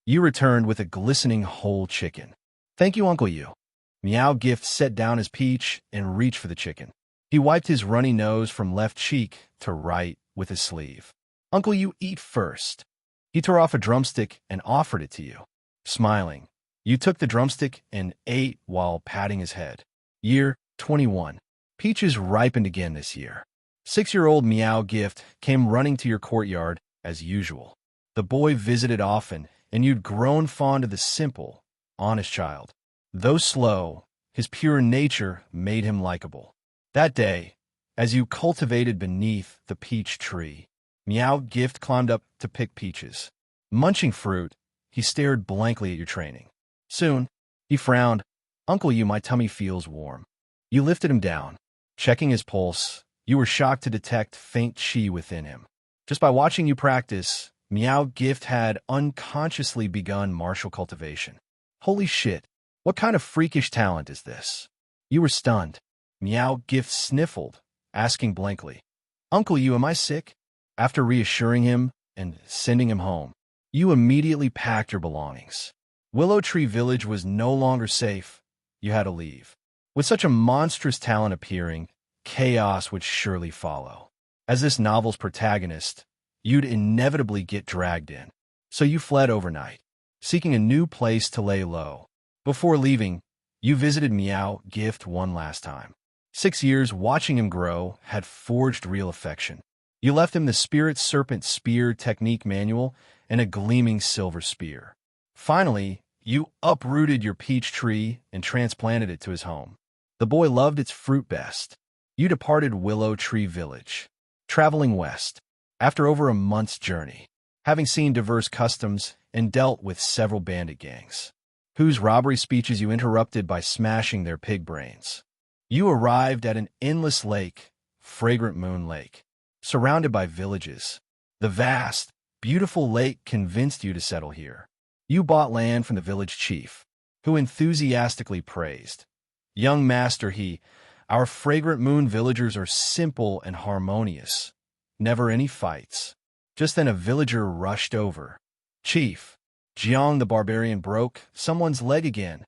You returned with a glistening whole chicken. Thank you, Uncle You. Miao Gift set down his peach and reached for the chicken. He wiped his runny nose from left cheek to right with his sleeve. Uncle You, eat first. He tore off a drumstick and offered it to you. Smiling, you took the drumstick and ate while patting his head. Year 21. Peaches ripened again this year. 6-year-old Miao Gift came running to your courtyard as usual. The boy visited often, and you'd grown fond of the simple, honest child. Though slow, his pure nature made him likable. That day, as you cultivated beneath the peach tree, Miao Gift climbed up to pick peaches. Munching fruit, he stared blankly at your training. Soon, he frowned. Uncle You, my tummy feels warm. You lifted him down. Checking his pulse, you were shocked to detect faint chi within him. Just by watching you practice, Miao Gift had unconsciously begun martial cultivation. Holy shit, what kind of freakish talent is this? You were stunned. Miao Gift sniffled, asking blankly, Uncle You, am I sick? After reassuring him and sending him home, you immediately packed your belongings. Willow Tree Village was no longer safe. You had to leave. With such a monstrous talent appearing, chaos would surely follow. As this novel's protagonist, you'd inevitably get dragged in. So you fled overnight, seeking a new place to lay low. Before leaving, you visited Miao Gift one last time. 6 years watching him grow had forged real affection. You left him the Spirit Serpent Spear Technique Manual and a gleaming silver spear. Finally, you uprooted your peach tree and transplanted it to his home. The boy loved its fruit best. You departed Willow Tree Village, traveling west, after over a month's journey, having seen diverse customs and dealt with several bandit gangs, whose robbery speeches you interrupted by smashing their pig brains. You arrived at an endless lake, Fragrant Moon Lake, surrounded by villages. The vast, beautiful lake convinced you to settle here. You bought land from the village chief, who enthusiastically praised. Young master our Fragrant Moon villagers are simple and harmonious. Never any fights. Just then a villager rushed over. Chief, Jiang the barbarian broke someone's leg again.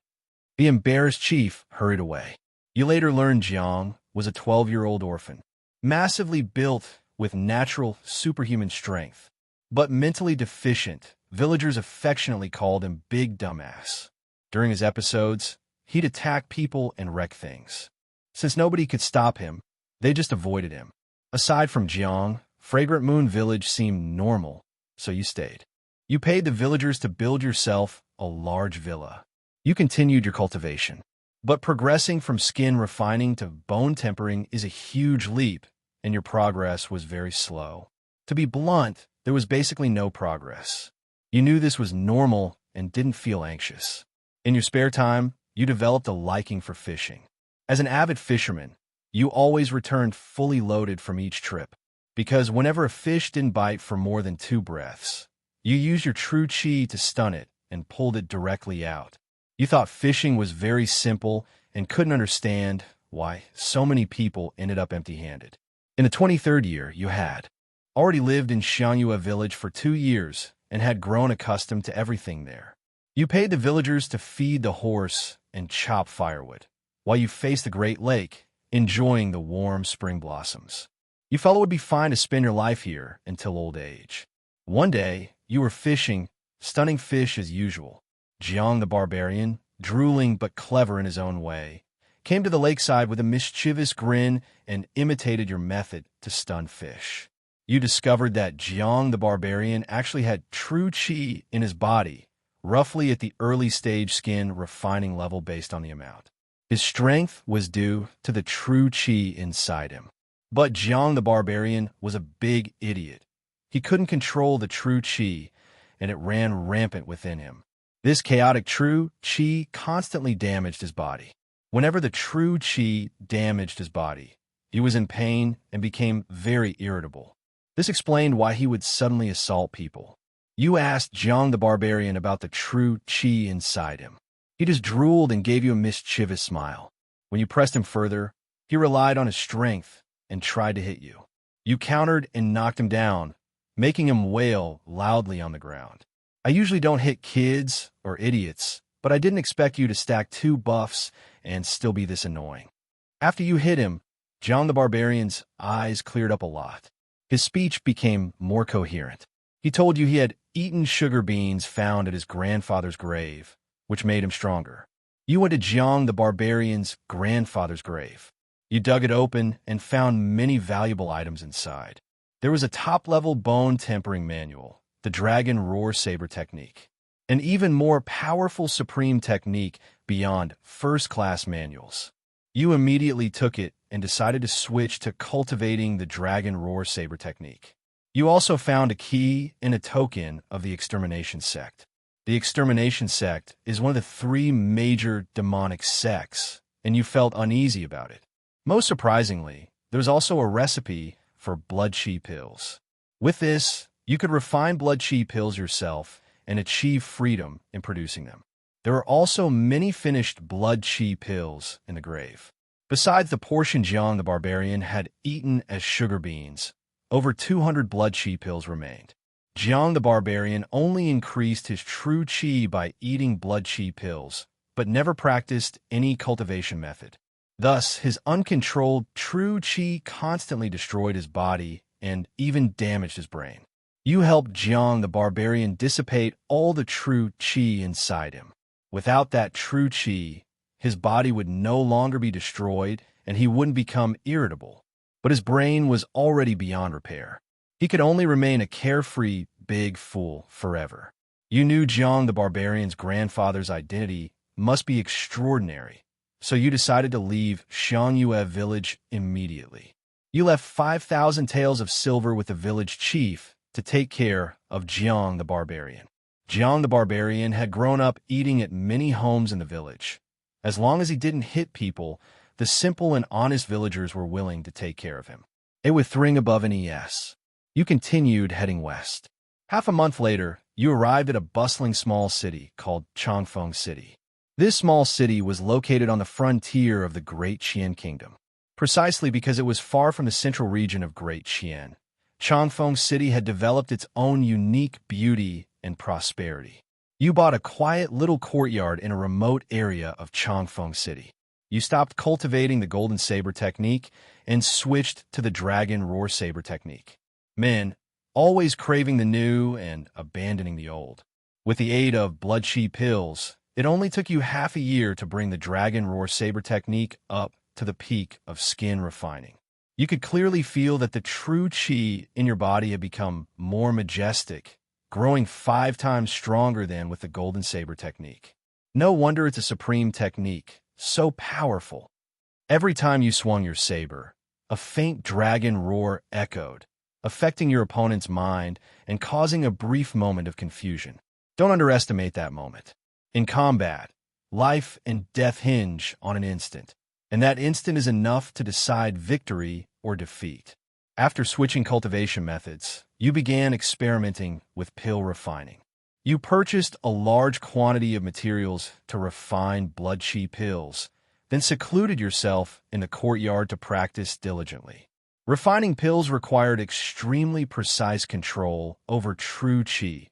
The embarrassed chief hurried away. You later learned Jiang was a 12-year-old orphan, massively built with natural superhuman strength. but mentally deficient. Villagers affectionately called him Big Dumbass. During his episodes, he'd attack people and wreck things. Since nobody could stop him, they just avoided him. Aside from Jiang, Fragrant Moon Village seemed normal, so you stayed. You paid the villagers to build yourself a large villa. You continued your cultivation. But progressing from skin refining to bone tempering is a huge leap, and your progress was very slow. To be blunt, there was basically no progress. You knew this was normal and didn't feel anxious. In your spare time, you developed a liking for fishing. As an avid fisherman, you always returned fully loaded from each trip, because whenever a fish didn't bite for more than 2 breaths, you used your true chi to stun it and pulled it directly out. You thought fishing was very simple and couldn't understand why so many people ended up empty-handed. In the 23rd year, you had already lived in Xiangyue village for 2 years and had grown accustomed to everything there. You paid the villagers to feed the horse and chop firewood, while you faced the Great Lake, enjoying the warm spring blossoms. You felt it would be fine to spend your life here until old age. One day, you were fishing, stunning fish as usual. Jiang the barbarian, drooling but clever in his own way, came to the lakeside with a mischievous grin and imitated your method to stun fish. You discovered that Jiang the barbarian actually had true chi in his body, roughly at the early stage skin refining level based on the amount. His strength was due to the true chi inside him. But Jiang the barbarian was a big idiot. He couldn't control the true chi, and it ran rampant within him. This chaotic true chi constantly damaged his body. Whenever the true chi damaged his body, he was in pain and became very irritable. This explained why he would suddenly assault people. You asked Jiang the barbarian about the true chi inside him. He just drooled and gave you a mischievous smile. When you pressed him further, he relied on his strength and tried to hit you. You countered and knocked him down, making him wail loudly on the ground. I usually don't hit kids or idiots, but I didn't expect you to stack 2 buffs and still be this annoying. After you hit him, Jiang the barbarian's eyes cleared up a lot. His speech became more coherent. He told you he had eaten sugar beans found at his grandfather's grave, which made him stronger. You went to Jiang the barbarian's grandfather's grave. You dug it open and found many valuable items inside. There was a top-level bone tempering manual, the Dragon Roar Saber technique, an even more powerful supreme technique beyond first-class manuals. You immediately took it and decided to switch to cultivating the Dragon Roar Saber technique. You also found a key and a token of the Extermination Sect. The Extermination Sect is one of the 3 major demonic sects, and you felt uneasy about it. Most surprisingly, there's also a recipe for blood chi pills. With this, you could refine blood chi pills yourself and achieve freedom in producing them. There are also many finished blood chi pills in the grave. Besides the portion Jiang the barbarian had eaten as sugar beans, over 200 blood chi pills remained. Jiang the barbarian only increased his true chi by eating blood chi pills, but never practiced any cultivation method. Thus, his uncontrolled true chi constantly destroyed his body and even damaged his brain. You helped Jiang the barbarian dissipate all the true chi inside him. Without that true chi, his body would no longer be destroyed and he wouldn't become irritable. But his brain was already beyond repair. He could only remain a carefree, big fool forever. You knew Jiang the barbarian's grandfather's identity must be extraordinary, so you decided to leave Xiangyue village immediately. You left 5,000 taels of silver with the village chief to take care of Jiang the barbarian. Jiang the barbarian had grown up eating at many homes in the village. As long as he didn't hit people, the simple and honest villagers were willing to take care of him. It would ring above an ES. You continued heading west. Half a month later, you arrived at a bustling small city called Changfeng City. This small city was located on the frontier of the Great Qian Kingdom. Precisely because it was far from the central region of Great Qian, Changfeng City had developed its own unique beauty and prosperity. You bought a quiet little courtyard in a remote area of Changfeng City. You stopped cultivating the Golden Saber technique and switched to the Dragon Roar Saber technique. Men, always craving the new and abandoning the old. With the aid of blood chi pills, it only took you half a year to bring the Dragon Roar Saber technique up to the peak of skin refining. You could clearly feel that the true chi in your body had become more majestic, growing 5 times stronger than with the Golden Saber technique. No wonder it's a supreme technique, so powerful. Every time you swung your saber, a faint dragon roar echoed, affecting your opponent's mind and causing a brief moment of confusion. Don't underestimate that moment. In combat, life and death hinge on an instant, and that instant is enough to decide victory or defeat. After switching cultivation methods, you began experimenting with pill refining. You purchased a large quantity of materials to refine blood chi pills, then secluded yourself in the courtyard to practice diligently. Refining pills required extremely precise control over true chi.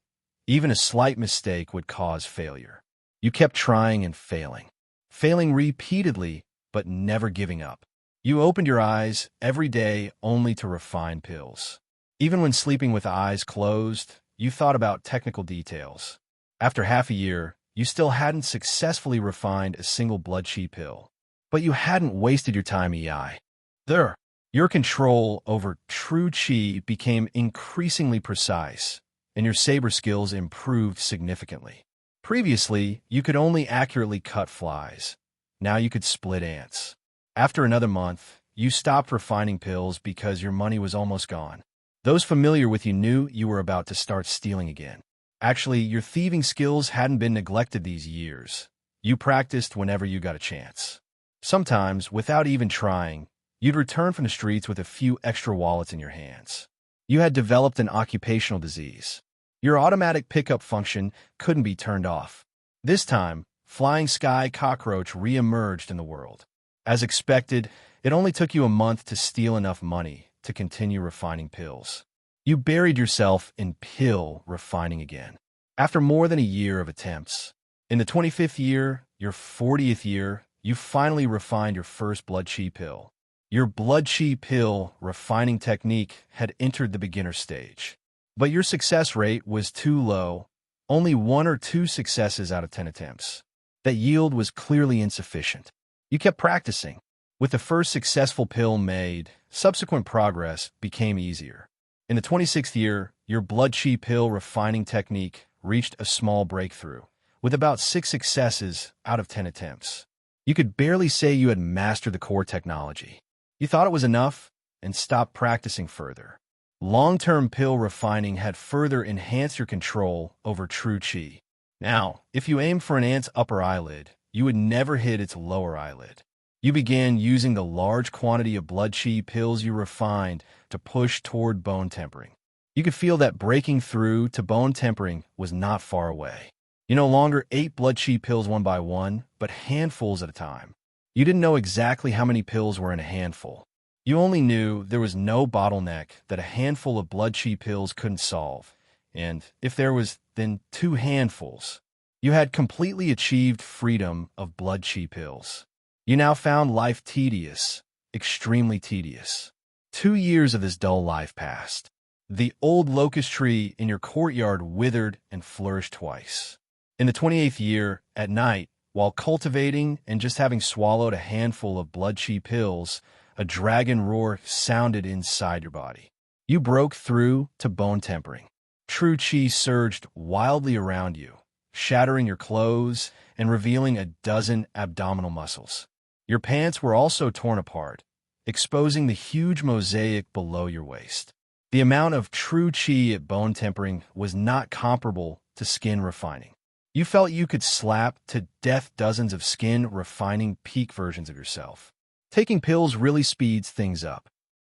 Even a slight mistake would cause failure. You kept trying and failing repeatedly, but never giving up. You opened your eyes every day only to refine pills. Even when sleeping with eyes closed, you thought about technical details. After half a year, you still hadn't successfully refined a single blood chi pill. But you hadn't wasted your time either. Your control over true chi became increasingly precise, and your saber skills improved significantly. Previously, you could only accurately cut flies. Now you could split ants. After another month, you stopped refining pills because your money was almost gone. Those familiar with you knew you were about to start stealing again. Actually, your thieving skills hadn't been neglected these years. You practiced whenever you got a chance. Sometimes, without even trying, you'd return from the streets with a few extra wallets in your hands. You had developed an occupational disease. Your automatic pickup function couldn't be turned off. This time, Flying Sky Cockroach re-emerged in the world. As expected, it only took you a month to steal enough money to continue refining pills. You buried yourself in pill refining again. After more than a year of attempts, in the 25th year, your 40th year, you finally refined your first blood chi pill. Your blood chi pill refining technique had entered the beginner stage. But your success rate was too low, only 1 or 2 successes out of 10 attempts. That yield was clearly insufficient. You kept practicing. With the first successful pill made, subsequent progress became easier. In the 26th year, your blood chi pill refining technique reached a small breakthrough, with about 6 successes out of 10 attempts. You could barely say you had mastered the core technology. You thought it was enough and stopped practicing further. Long-term pill refining had further enhanced your control over true chi. Now, if you aimed for an ant's upper eyelid, you would never hit its lower eyelid. You began using the large quantity of blood chi pills you refined to push toward bone tempering. You could feel that breaking through to bone tempering was not far away. You no longer ate blood chi pills one by one, but handfuls at a time. You didn't know exactly how many pills were in a handful. You only knew there was no bottleneck that a handful of blood chi pills couldn't solve, and if there was, then 2 handfuls. You had completely achieved freedom of blood chi pills. You now found life tedious, extremely tedious. 2 years of this dull life passed. The old locust tree in your courtyard withered and flourished twice. In the 28th year, at night, while cultivating and just having swallowed a handful of blood chi pills, a dragon roar sounded inside your body. You broke through to bone tempering. True chi surged wildly around you, shattering your clothes and revealing a dozen abdominal muscles. Your pants were also torn apart, exposing the huge mosaic below your waist. The amount of true chi at bone tempering was not comparable to skin refining. You felt you could slap to death dozens of skin refining peak versions of yourself. Taking pills really speeds things up.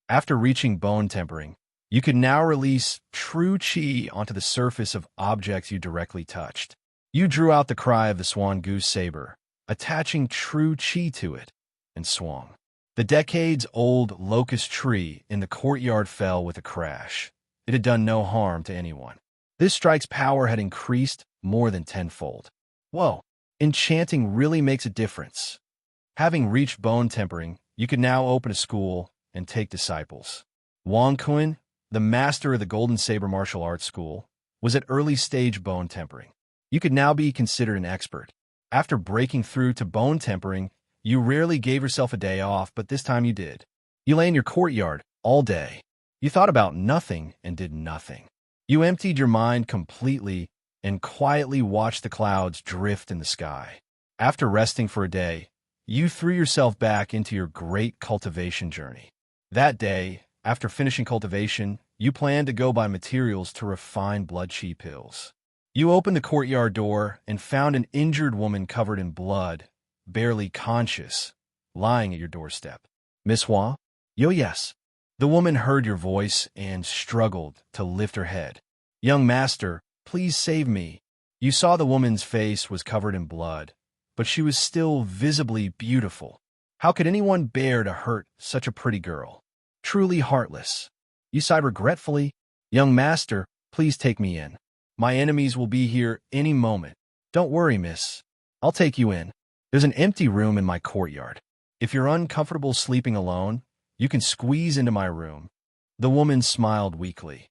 After reaching bone tempering, you could now release true chi onto the surface of objects you directly touched. You drew out the cry of the swan goose saber, attaching true chi to it, and swung. The decades-old locust tree in the courtyard fell with a crash. It had done no harm to anyone. This strike's power had increased more than tenfold. Whoa, enchanting really makes a difference. Having reached bone tempering, you could now open a school and take disciples. Wang Kun, the master of the Golden Saber Martial Arts School, was at early stage bone tempering. You could now be considered an expert. After breaking through to bone tempering, you rarely gave yourself a day off, but this time you did. You lay in your courtyard all day. You thought about nothing and did nothing. You emptied your mind completely and quietly watched the clouds drift in the sky. After resting for a day, you threw yourself back into your great cultivation journey. That day, after finishing cultivation, you planned to go buy materials to refine blood chi pills. You opened the courtyard door and found an injured woman covered in blood, barely conscious, lying at your doorstep. Miss Hua? Yo, yes. The woman heard your voice and struggled to lift her head. Young master, please save me. You saw the woman's face was covered in blood, but she was still visibly beautiful. How could anyone bear to hurt such a pretty girl? Truly heartless. You sighed regretfully. Young master, please take me in. My enemies will be here any moment. Don't worry, miss. I'll take you in. There's an empty room in my courtyard. If you're uncomfortable sleeping alone, you can squeeze into my room. The woman smiled weakly.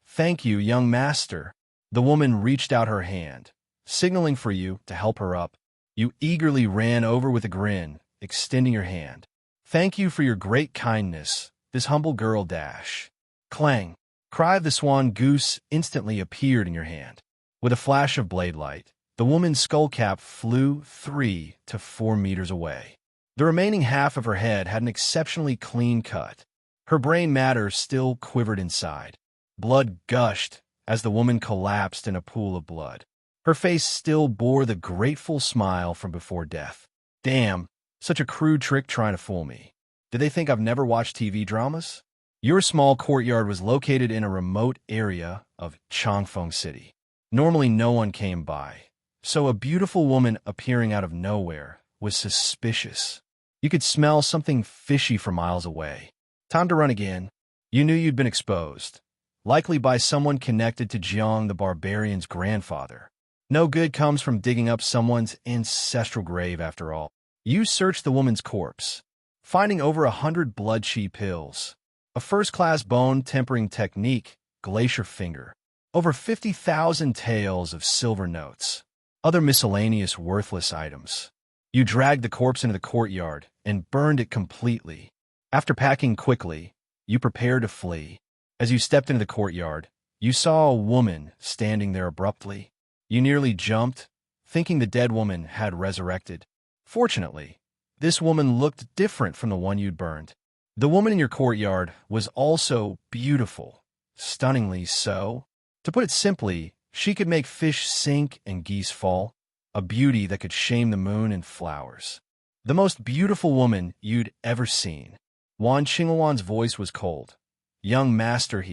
Thank you, young master. The woman reached out her hand, signaling for you to help her up. You eagerly ran over with a grin, extending your hand. Thank you for your great kindness, this humble girl dash. Clang! Cry of the swan goose instantly appeared in your hand. With a flash of blade light, the woman's skull cap flew 3 to 4 meters away. The remaining half of her head had an exceptionally clean cut. Her brain matter still quivered inside. Blood gushed as the woman collapsed in a pool of blood. Her face still bore the grateful smile from before death. Damn, such a crude trick trying to fool me. Did they think I've never watched TV dramas? Your small courtyard was located in a remote area of Changfeng City. Normally no one came by, so a beautiful woman appearing out of nowhere was suspicious. You could smell something fishy from miles away. Time to run again. You knew you'd been exposed, likely by someone connected to Jiang the barbarian's grandfather. No good comes from digging up someone's ancestral grave, after all. You searched the woman's corpse, finding over 100 blood chi pills, a first-class bone tempering technique, glacier finger, over 50,000 taels of silver notes, other miscellaneous worthless items. You dragged the corpse into the courtyard and burned it completely. After packing quickly, you prepared to flee. As you stepped into the courtyard, you saw a woman standing there abruptly. You nearly jumped, thinking the dead woman had resurrected. Fortunately, this woman looked different from the one you'd burned. The woman in your courtyard was also beautiful, stunningly so. To put it simply, she could make fish sink and geese fall, a beauty that could shame the moon and flowers. The most beautiful woman you'd ever seen. Wan Qingluan's voice was cold. Young master,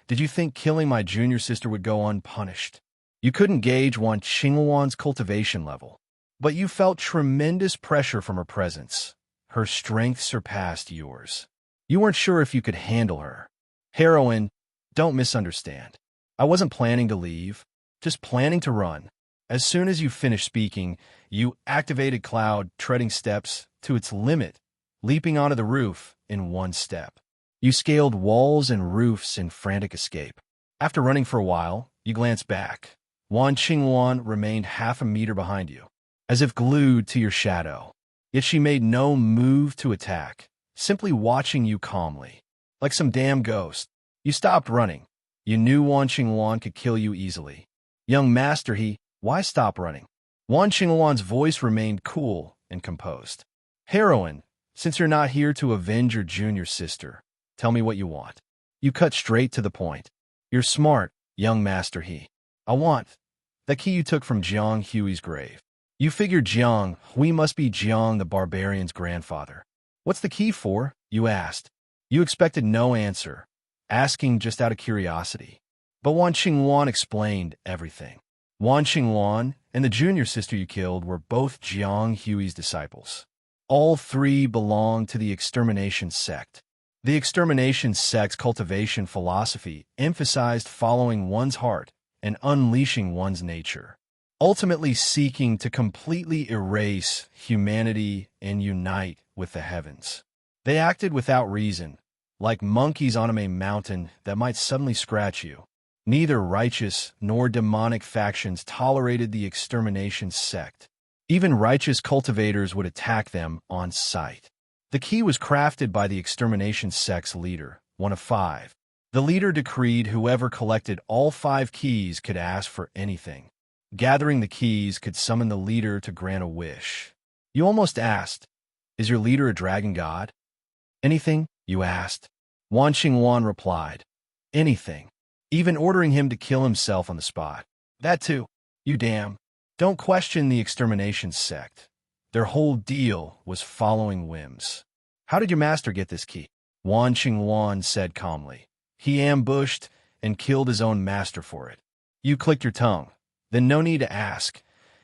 did you think killing my junior sister would go unpunished? You couldn't gauge Wan Qingluan's cultivation level, but you felt tremendous pressure from her presence. Her strength surpassed yours. You weren't sure if you could handle her. Heroine, don't misunderstand. I wasn't planning to leave, just planning to run. As soon as you finished speaking, you activated Cloud, treading steps to its limit, leaping onto the roof in one step. You scaled walls and roofs in frantic escape. After running for a while, you glanced back. Wan Qingluan remained half a meter behind you, as if glued to your shadow. Yet she made no move to attack, simply watching you calmly. Like some damn ghost, you stopped running. You knew Wan Qingluan could kill you easily. Young master, why stop running? Wan Qingluan's voice remained cool and composed. Heroine, since you're not here to avenge your junior sister, tell me what you want. You cut straight to the point. You're smart, young master, I want the key you took from Jiang Hui's grave. You figured Jiang Hui must be Jiang the barbarian's grandfather. What's the key for? You asked. You expected no answer, asking just out of curiosity. But Wan Qingluan explained everything. Wan Qingluan and the junior sister you killed were both Jiang Hui's disciples. All three belonged to the extermination sect. The extermination sect's cultivation philosophy emphasized following one's heart and unleashing one's nature, ultimately seeking to completely erase humanity and unite with the heavens. They acted without reason, like monkeys on a mountain that might suddenly scratch you. Neither righteous nor demonic factions tolerated the extermination sect. Even righteous cultivators would attack them on sight. The key was crafted by the extermination sect's leader, one of 5. The leader decreed whoever collected all 5 keys could ask for anything. Gathering the keys could summon the leader to grant a wish. You almost asked, "Is your leader a dragon god?" "Anything?" you asked. Wan Xingwan replied, "Anything. Even ordering him to kill himself on the spot." "That too." "You damn." Don't question the extermination sect. Their whole deal was following whims. "How did your master get this key?" Wan Xingwan said calmly. "He ambushed and killed his own master for it." You clicked your tongue. Then no need to ask.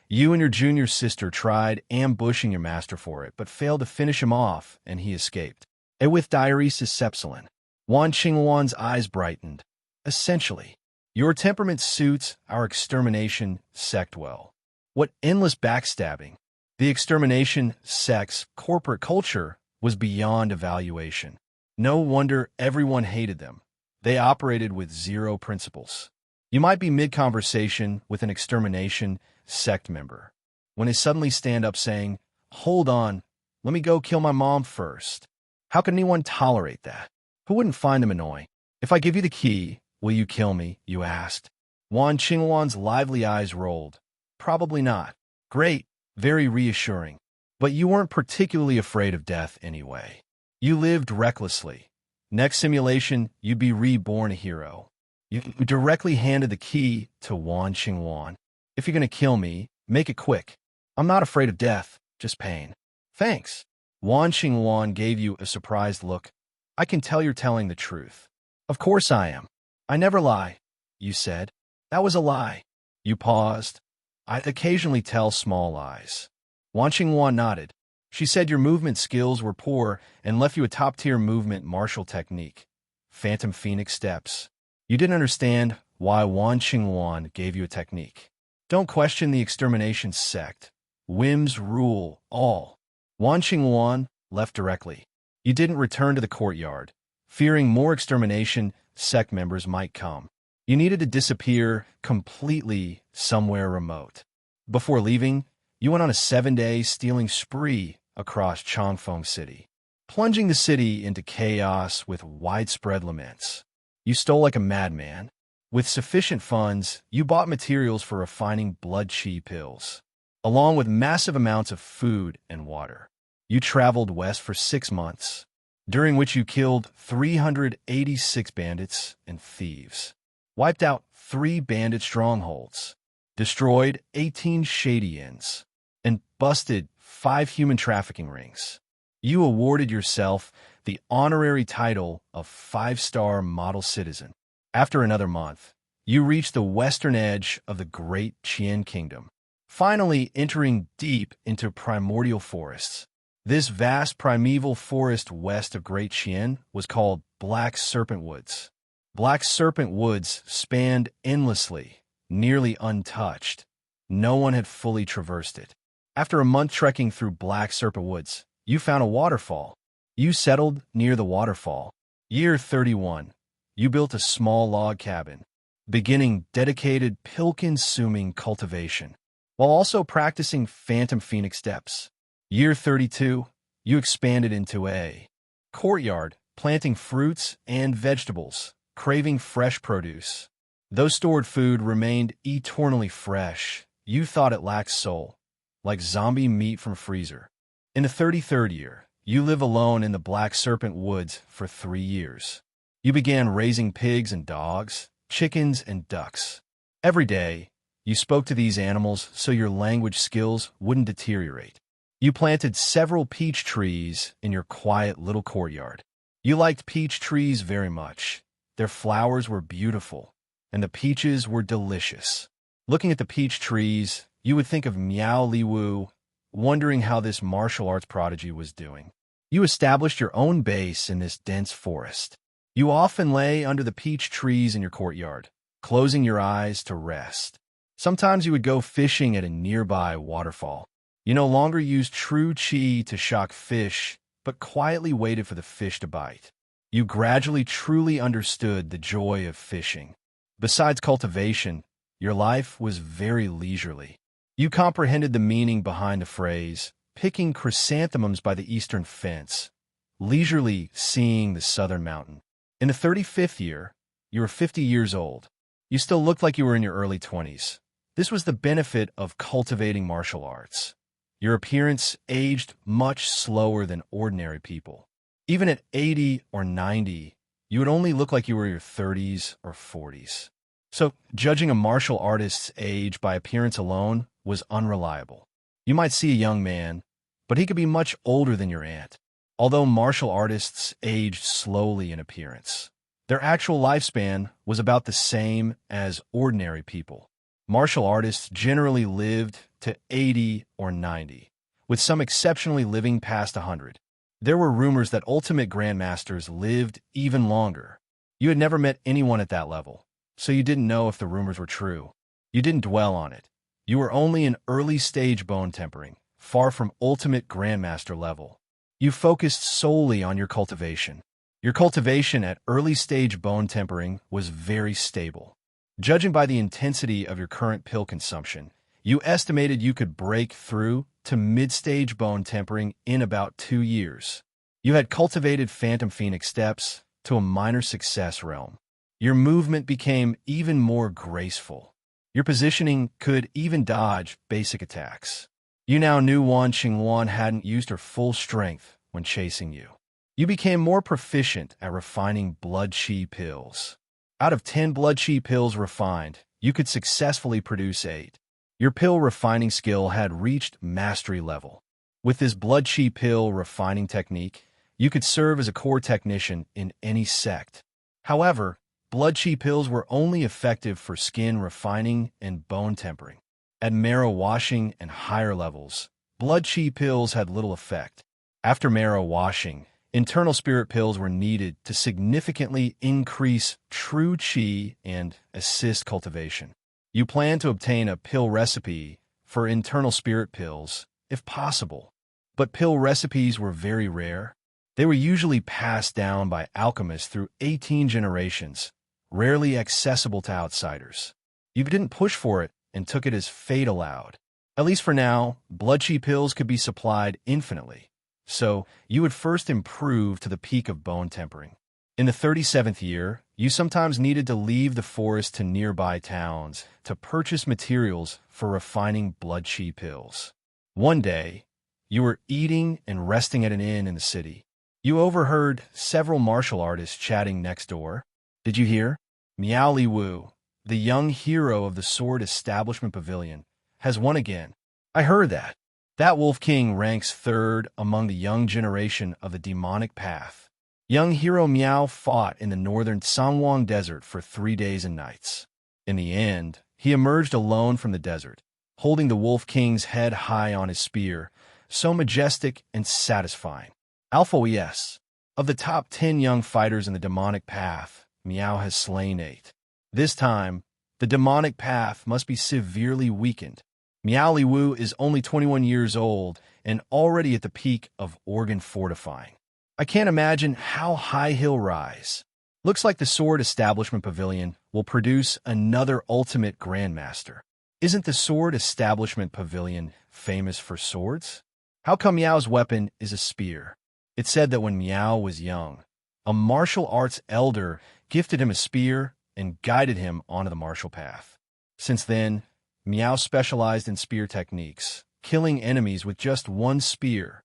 You and your junior sister tried ambushing your master for it, but failed to finish him off, and he escaped. And with diuresis sepsilin. Wan Xingwan's eyes brightened. "Essentially, your temperament suits our extermination sect well." What endless backstabbing! The extermination sect's corporate culture was beyond evaluation. No wonder everyone hated them. They operated with 0 principles. You might be mid-conversation with an extermination sect member, when they suddenly stand up saying, "Hold on, let me go kill my mom first." How could anyone tolerate that? Who wouldn't find them annoying? "If I give you the key, will you kill me?" you asked. Wan Xingwan's lively eyes rolled. "Probably not." "Great, very reassuring. But you weren't particularly afraid of death anyway. You lived recklessly. Next simulation, you'd be reborn a hero." You directly handed the key to Wan Xingwan. "If you're going to kill me, make it quick. I'm not afraid of death, just pain." "Thanks." Wan Xingwan gave you a surprised look. "I can tell you're telling the truth." "Of course I am. I never lie," you said. "That was a lie." You paused. "I occasionally tell small lies." Wan Xingwan nodded. "She said your movement skills were poor and left you a top-tier movement martial technique. Phantom Phoenix steps." You didn't understand why Wan Xingwan gave you a technique. Don't question the extermination sect. Whims rule all. Wan Xingwan left directly. You didn't return to the courtyard, fearing more extermination sect members might come. You needed to disappear completely somewhere remote. Before leaving, you went on a 7-day stealing spree across Chongfeng City, plunging the city into chaos with widespread laments. You stole like a madman. With sufficient funds, you bought materials for refining blood qi pills, along with massive amounts of food and water. You traveled west for 6 months, during which you killed 386 bandits and thieves, wiped out 3 bandit strongholds, destroyed 18 shady inns, and busted 5 human trafficking rings. You awarded yourself the honorary title of 5-star model citizen. After another month, you reached the western edge of the Great Qian Kingdom, finally entering deep into primordial forests. This vast primeval forest west of Great Qian was called Black Serpent Woods. Black Serpent Woods spanned endlessly, nearly untouched. No one had fully traversed it. After a month trekking through Black Serpent Woods, you found a waterfall. You settled near the waterfall. Year 31. You built a small log cabin, beginning dedicated pill-consuming cultivation, while also practicing Phantom Phoenix steps. Year 32. You expanded into a courtyard, planting fruits and vegetables, craving fresh produce. Though stored food remained eternally fresh, you thought it lacked soul, like zombie meat from freezer. In the 33rd year, you live alone in the Black Serpent Woods for 3 years. You began raising pigs and dogs, chickens and ducks. Every day, you spoke to these animals so your language skills wouldn't deteriorate. You planted several peach trees in your quiet little courtyard. You liked peach trees very much. Their flowers were beautiful, and the peaches were delicious. Looking at the peach trees, you would think of Miao Liwu, wondering how this martial arts prodigy was doing. You established your own base in this dense forest. You often lay under the peach trees in your courtyard, closing your eyes to rest. Sometimes you would go fishing at a nearby waterfall. You no longer used true qi to shock fish, but quietly waited for the fish to bite. You gradually truly understood the joy of fishing. Besides cultivation, your life was very leisurely. You comprehended the meaning behind the phrase, picking chrysanthemums by the eastern fence, leisurely seeing the southern mountain. In the 35th year, you were 50 years old. You still looked like you were in your early 20s. This was the benefit of cultivating martial arts. Your appearance aged much slower than ordinary people. Even at 80 or 90, you would only look like you were in your 30s or 40s. So, judging a martial artist's age by appearance alone was unreliable. You might see a young man, but he could be much older than your aunt. Although martial artists aged slowly in appearance, their actual lifespan was about the same as ordinary people. Martial artists generally lived to 80 or 90, with some exceptionally living past 100. There were rumors that ultimate grandmasters lived even longer. You had never met anyone at that level, so you didn't know if the rumors were true. You didn't dwell on it. You were only in early-stage bone tempering, far from ultimate grandmaster level. You focused solely on your cultivation. Your cultivation at early-stage bone tempering was very stable. Judging by the intensity of your current pill consumption, you estimated you could break through to mid-stage bone tempering in about 2 years. You had cultivated Phantom Phoenix steps to a minor success realm. Your movement became even more graceful. Your positioning could even dodge basic attacks. You now knew Wan Qingwan hadn't used her full strength when chasing you. You became more proficient at refining blood qi pills. Out of 10 blood qi pills refined, you could successfully produce 8. Your pill refining skill had reached mastery level. With this blood qi pill refining technique, you could serve as a core technician in any sect. However, blood qi pills were only effective for skin refining and bone tempering. At marrow washing and higher levels, blood qi pills had little effect. After marrow washing, internal spirit pills were needed to significantly increase true qi and assist cultivation. You plan to obtain a pill recipe for internal spirit pills, if possible. But pill recipes were very rare. They were usually passed down by alchemists through 18 generations, rarely accessible to outsiders. You didn't push for it and took it as fate allowed. At least for now, blood qi pills could be supplied infinitely. So, you would first improve to the peak of bone tempering. In the 37th year, you sometimes needed to leave the forest to nearby towns to purchase materials for refining blood qi pills. One day, you were eating and resting at an inn in the city. You overheard several martial artists chatting next door. Did you hear? Miao Li Wu, the young hero of the Sword Establishment Pavilion, has won again. I heard that. That Wolf King ranks third among the young generation of the demonic path. Young hero Miao fought in the northern Sangwang Desert for 3 days and nights. In the end, he emerged alone from the desert, holding the Wolf King's head high on his spear, so majestic and satisfying. Alpha ES. Of the top 10 young fighters in the demonic path, Miao has slain 8. This time, the demonic path must be severely weakened. Miao Li Wu is only 21 years old and already at the peak of organ fortifying. I can't imagine how high he'll rise. Looks like the Sword Establishment Pavilion will produce another ultimate grandmaster. Isn't the Sword Establishment Pavilion famous for swords? How come Miao's weapon is a spear? It's said that when Miao was young, a martial arts elder gifted him a spear and guided him onto the martial path. Since then, Miao specialized in spear techniques, killing enemies with just one spear.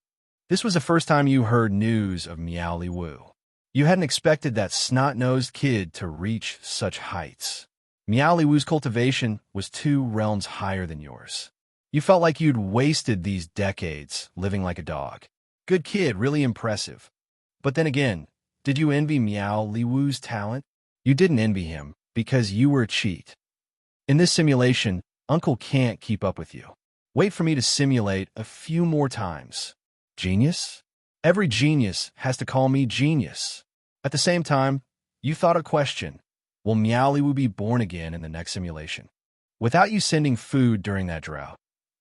This was the first time you heard news of Miao Li Wu. You hadn't expected that snot-nosed kid to reach such heights. Miao Li Wu's cultivation was 2 realms higher than yours. You felt like you'd wasted these decades living like a dog. Good kid, really impressive. But then again, did you envy Miao Li Wu's talent? You didn't envy him because you were a cheat. In this simulation, Uncle can't keep up with you. Wait for me to simulate a few more times. Genius? Every genius has to call me genius. At the same time, you thought a question. Will Miao Li Wu be born again in the next simulation? Without you sending food during that drought,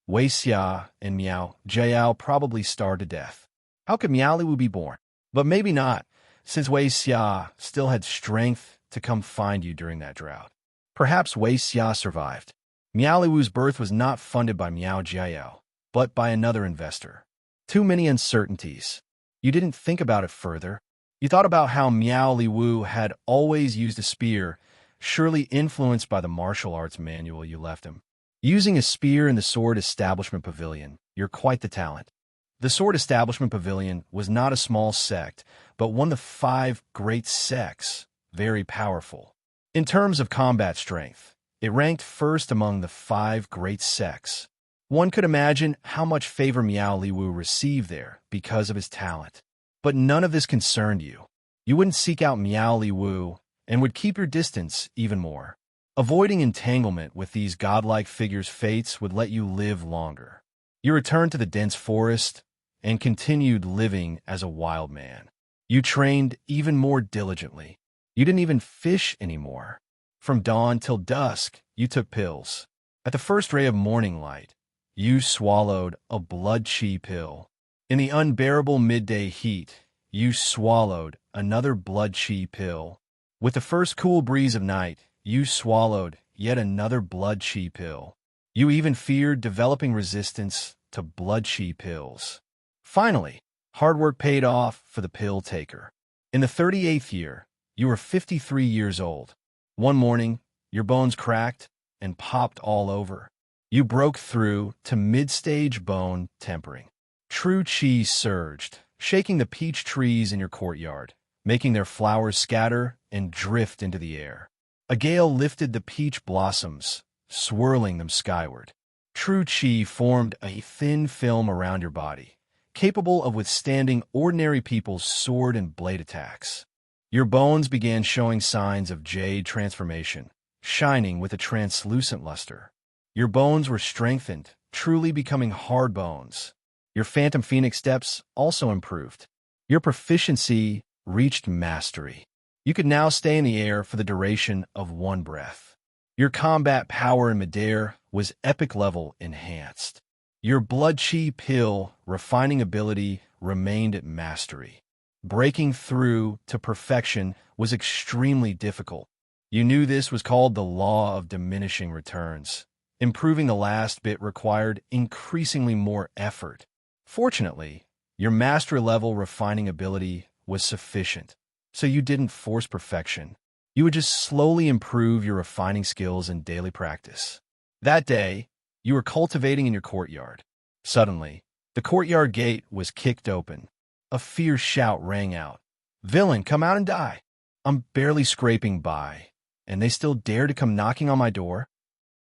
Wei Xia and Miao Jiao probably starved to death. How could Miao Li Wu be born? But maybe not. since Wei Xia still had strength to come find you during that drought. Perhaps Wei Xia survived. Miao Liwu's birth was not funded by Miao Jiayao, but by another investor. Too many uncertainties. You didn't think about it further. You thought about how Miao Liwu had always used a spear, surely influenced by the martial arts manual you left him. Using a spear in the Sword Establishment Pavilion, you're quite the talent. The Sword Establishment Pavilion was not a small sect, but one of the 5 great sects, very powerful. In terms of combat strength, it ranked first among the 5 great sects. One could imagine how much favor Miao Liwu received there because of his talent. But none of this concerned you. You wouldn't seek out Miao Liwu and would keep your distance even more. Avoiding entanglement with these godlike figures' fates would let you live longer. You returned to the dense forest and continued living as a wild man. You trained even more diligently. You didn't even fish anymore. From dawn till dusk, you took pills. At the first ray of morning light, you swallowed a blood qi pill. In the unbearable midday heat, you swallowed another blood qi pill. With the first cool breeze of night, you swallowed yet another blood qi pill. You even feared developing resistance to blood qi pills. Finally, hard work paid off for the pill taker. In the 38th year, you were 53 years old. One morning, your bones cracked and popped all over. You broke through to mid-stage bone tempering. True qi surged, shaking the peach trees in your courtyard, making their flowers scatter and drift into the air. A gale lifted the peach blossoms, swirling them skyward. True qi formed a thin film around your body, capable of withstanding ordinary people's sword and blade attacks. Your bones began showing signs of jade transformation, shining with a translucent luster. Your bones were strengthened, truly becoming hard bones. Your phantom phoenix steps also improved. Your proficiency reached mastery. You could now stay in the air for the duration of one breath. Your combat power in midair was epic level enhanced. Your blood qi pill refining ability remained at mastery. Breaking through to perfection was extremely difficult. You knew this was called the law of diminishing returns. Improving the last bit required increasingly more effort. Fortunately, your mastery level refining ability was sufficient, so you didn't force perfection. You would just slowly improve your refining skills in daily practice. That day, you were cultivating in your courtyard. Suddenly, the courtyard gate was kicked open. A fierce shout rang out. "Villain, come out and die! I'm barely scraping by, and they still dare to come knocking on my door?"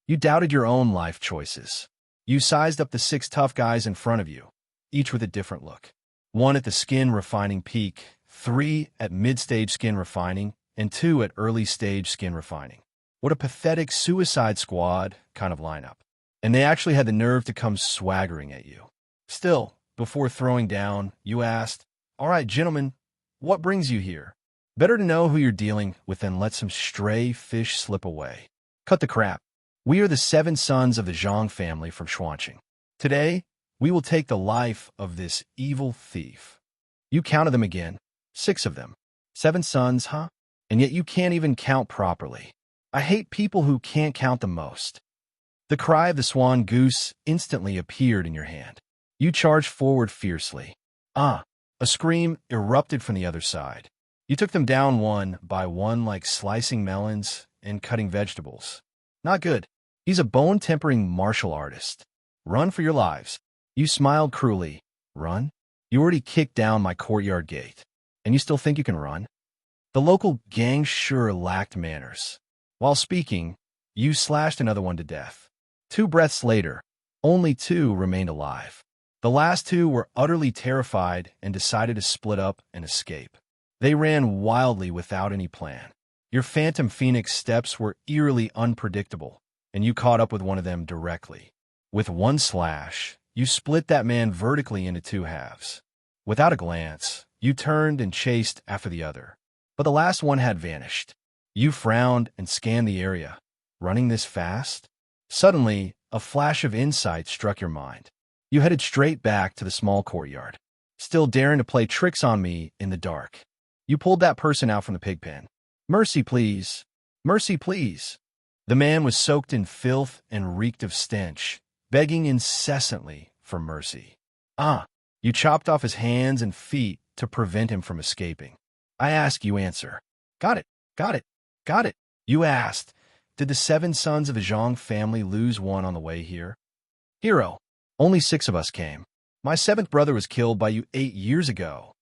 You doubted your own life choices. You sized up the 6 tough guys in front of you, each with a different look. 1 at the skin refining peak, 3 at mid-stage skin refining, and 2 at early-stage skin refining. What a pathetic Suicide Squad kind of lineup. And they actually had the nerve to come swaggering at you. Still, before throwing down, you asked, "All right, gentlemen, what brings you here? Better to know who you're dealing with than let some stray fish slip away. Cut the crap. We are the 7 sons of the Zhang family from Xuanqing. Today, we will take the life of this evil thief." You counted them again. 6 of them. 7 sons, huh? And yet you can't even count properly. I hate people who can't count the most. The cry of the swan goose instantly appeared in your hand. You charged forward fiercely. A scream erupted from the other side. You took them down one by one like slicing melons and cutting vegetables. Not good. He's a bone-tempering martial artist. Run for your lives. You smiled cruelly. Run? You already kicked down my courtyard gate, and you still think you can run? The local gang sure lacked manners. While speaking, you slashed another one to death. 2 breaths later, only 2 remained alive. The last 2 were utterly terrified and decided to split up and escape. They ran wildly without any plan. Your phantom phoenix steps were eerily unpredictable, and you caught up with one of them directly. With one slash, you split that man vertically into 2 halves. Without a glance, you turned and chased after the other. But the last one had vanished. You frowned and scanned the area. Running this fast? Suddenly, a flash of insight struck your mind. You headed straight back to the small courtyard, still daring to play tricks on me in the dark. You pulled that person out from the pig pen. Mercy, please. Mercy, please. The man was soaked in filth and reeked of stench, begging incessantly for mercy. You chopped off his hands and feet to prevent him from escaping. I ask, you answer. Got it, got it, got it. You asked, did the 7 sons of the Zhang family lose one on the way here? Hero, only 6 of us came. My 7th brother was killed by you 8 years ago.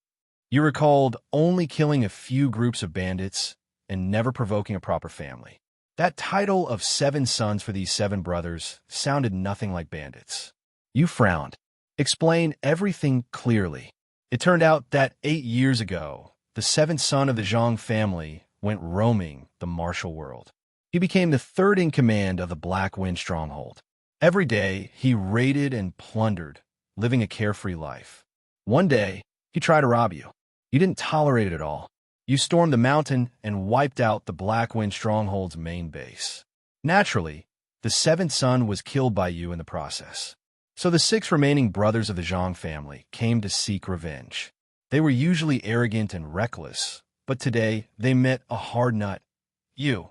You recalled only killing a few groups of bandits and never provoking a proper family. That title of 7 sons for these 7 brothers sounded nothing like bandits. You frowned. Explain everything clearly. It turned out that 8 years ago, the 7th son of the Zhang family went roaming the martial world. He became the 3rd in command of the Black Wind stronghold. Every day, he raided and plundered, living a carefree life. One day, he tried to rob you. You didn't tolerate it at all. You stormed the mountain and wiped out the Black Wind stronghold's main base. Naturally, the 7th son was killed by you in the process. So the 6 remaining brothers of the Zhang family came to seek revenge. They were usually arrogant and reckless, but today they met a hard nut, you,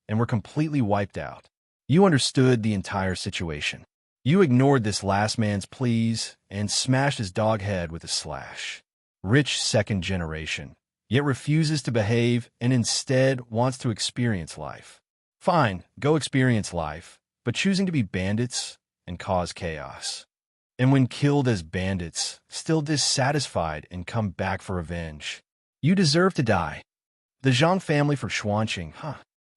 and were completely wiped out. You understood the entire situation. You ignored this last man's pleas and smashed his dog head with a slash. Rich 2nd generation, yet refuses to behave and instead wants to experience life. Fine, go experience life, but choosing to be bandits and cause chaos. And when killed as bandits, still dissatisfied and come back for revenge. You deserve to die. The Zhang family for Xuanqing,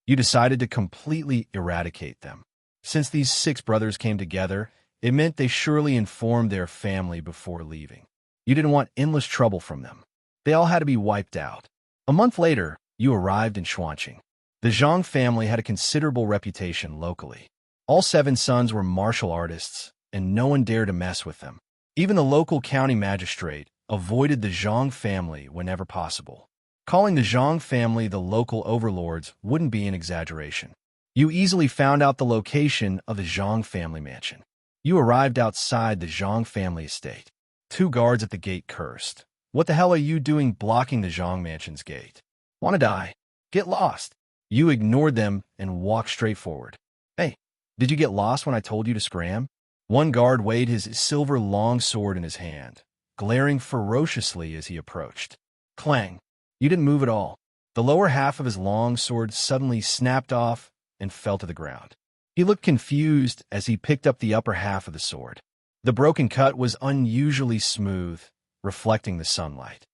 You decided to completely eradicate them. Since these 6 brothers came together, it meant they surely informed their family before leaving. You didn't want endless trouble from them. They all had to be wiped out. A month later, you arrived in Xuanqing. The Zhang family had a considerable reputation locally. All 7 sons were martial artists, and no one dared to mess with them. Even the local county magistrate avoided the Zhang family whenever possible. Calling the Zhang family the local overlords wouldn't be an exaggeration. You easily found out the location of the Zhang family mansion. You arrived outside the Zhang family estate. 2 guards at the gate cursed. What the hell are you doing blocking the Zhang mansion's gate? Want to die? Get lost. You ignored them and walked straight forward. Hey, did you get lost when I told you to scram? One guard waved his silver long sword in his hand, glaring ferociously as he approached. Clang. You didn't move at all. The lower half of his long sword suddenly snapped off and fell to the ground. He looked confused as he picked up the upper half of the sword. The broken cut was unusually smooth, reflecting the sunlight.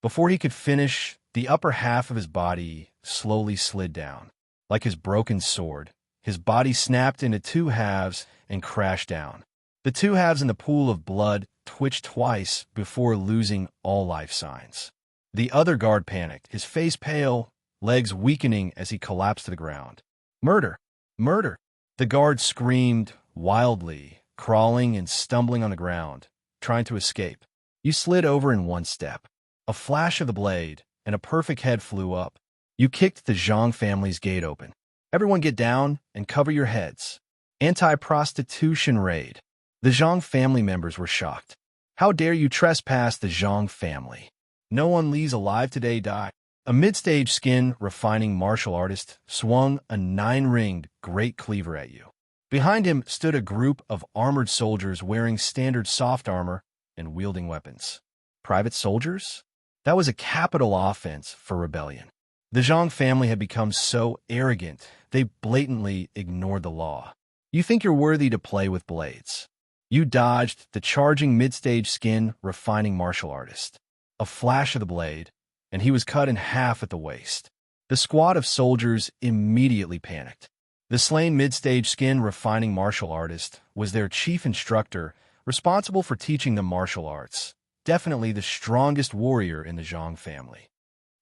Before he could finish, the upper half of his body slowly slid down. Like his broken sword, his body snapped into 2 halves and crashed down. The 2 halves in the pool of blood twitched twice before losing all life signs. The other guard panicked, his face pale, legs weakening as he collapsed to the ground. Murder! Murder! The guard screamed wildly, crawling and stumbling on the ground, trying to escape. You slid over in 1 step. A flash of the blade, and a perfect head flew up. You kicked the Zhang family's gate open. Everyone get down and cover your heads. Anti-prostitution raid. The Zhang family members were shocked. How dare you trespass the Zhang family? No one leaves alive today, die. A mid-stage skin refining martial artist swung a 9-ringed great cleaver at you. Behind him stood a group of armored soldiers wearing standard soft armor and wielding weapons. Private soldiers? That was a capital offense for rebellion. The Zhang family had become so arrogant, they blatantly ignored the law. You think you're worthy to play with blades. You dodged the charging mid-stage skin refining martial artist. A flash of the blade, and he was cut in half at the waist. The squad of soldiers immediately panicked. The slain mid-stage skin refining martial artist was their chief instructor, responsible for teaching them martial arts, definitely the strongest warrior in the Zhang family.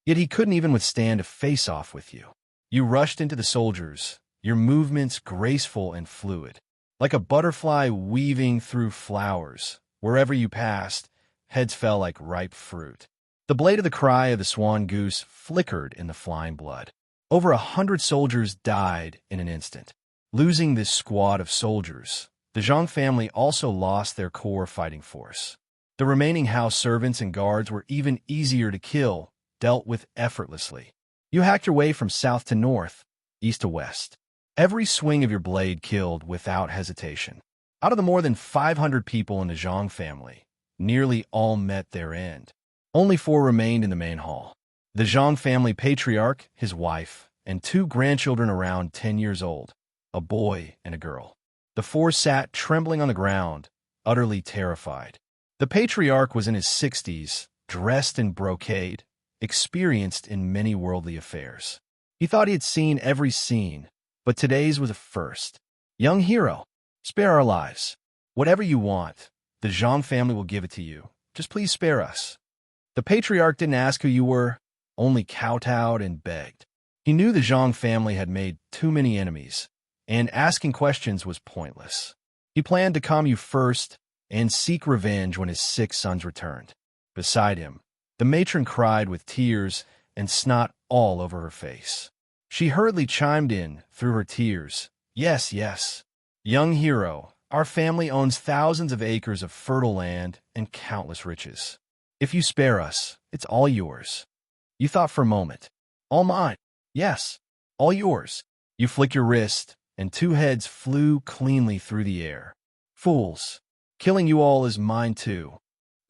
Yet he couldn't even withstand a face-off with you. You rushed into the soldiers, your movements graceful and fluid. Like a butterfly weaving through flowers, wherever you passed, heads fell like ripe fruit. The blade of the cry of the swan goose flickered in the flying blood. Over 100 soldiers died in an instant. Losing this squad of soldiers, the Zhang family also lost their core fighting force. The remaining house servants and guards were even easier to kill dealt with effortlessly. You hacked your way from south to north, east to west. Every swing of your blade killed without hesitation. Out of the more than 500 people in the Zhang family, nearly all met their end. Only 4 remained in the main hall. The Zhang family patriarch, his wife, and 2 grandchildren around 10 years old, a boy and a girl. The 4 sat trembling on the ground, utterly terrified. The patriarch was in his 60s, dressed in brocade, experienced in many worldly affairs. He thought he had seen every scene, but today's was a first. Young hero, spare our lives. Whatever you want, the Zhang family will give it to you. Just please spare us. The patriarch didn't ask who you were, only kowtowed and begged. He knew the Zhang family had made too many enemies, and asking questions was pointless. He planned to calm you first and seek revenge when his 6 sons returned. Beside him, the matron cried with tears and snot all over her face. She hurriedly chimed in through her tears. Yes, yes. Young hero, our family owns thousands of acres of fertile land and countless riches. If you spare us, it's all yours. You thought for a moment. All mine. Yes, all yours. You flick your wrist, and 2 heads flew cleanly through the air. Fools, killing you all is mine too.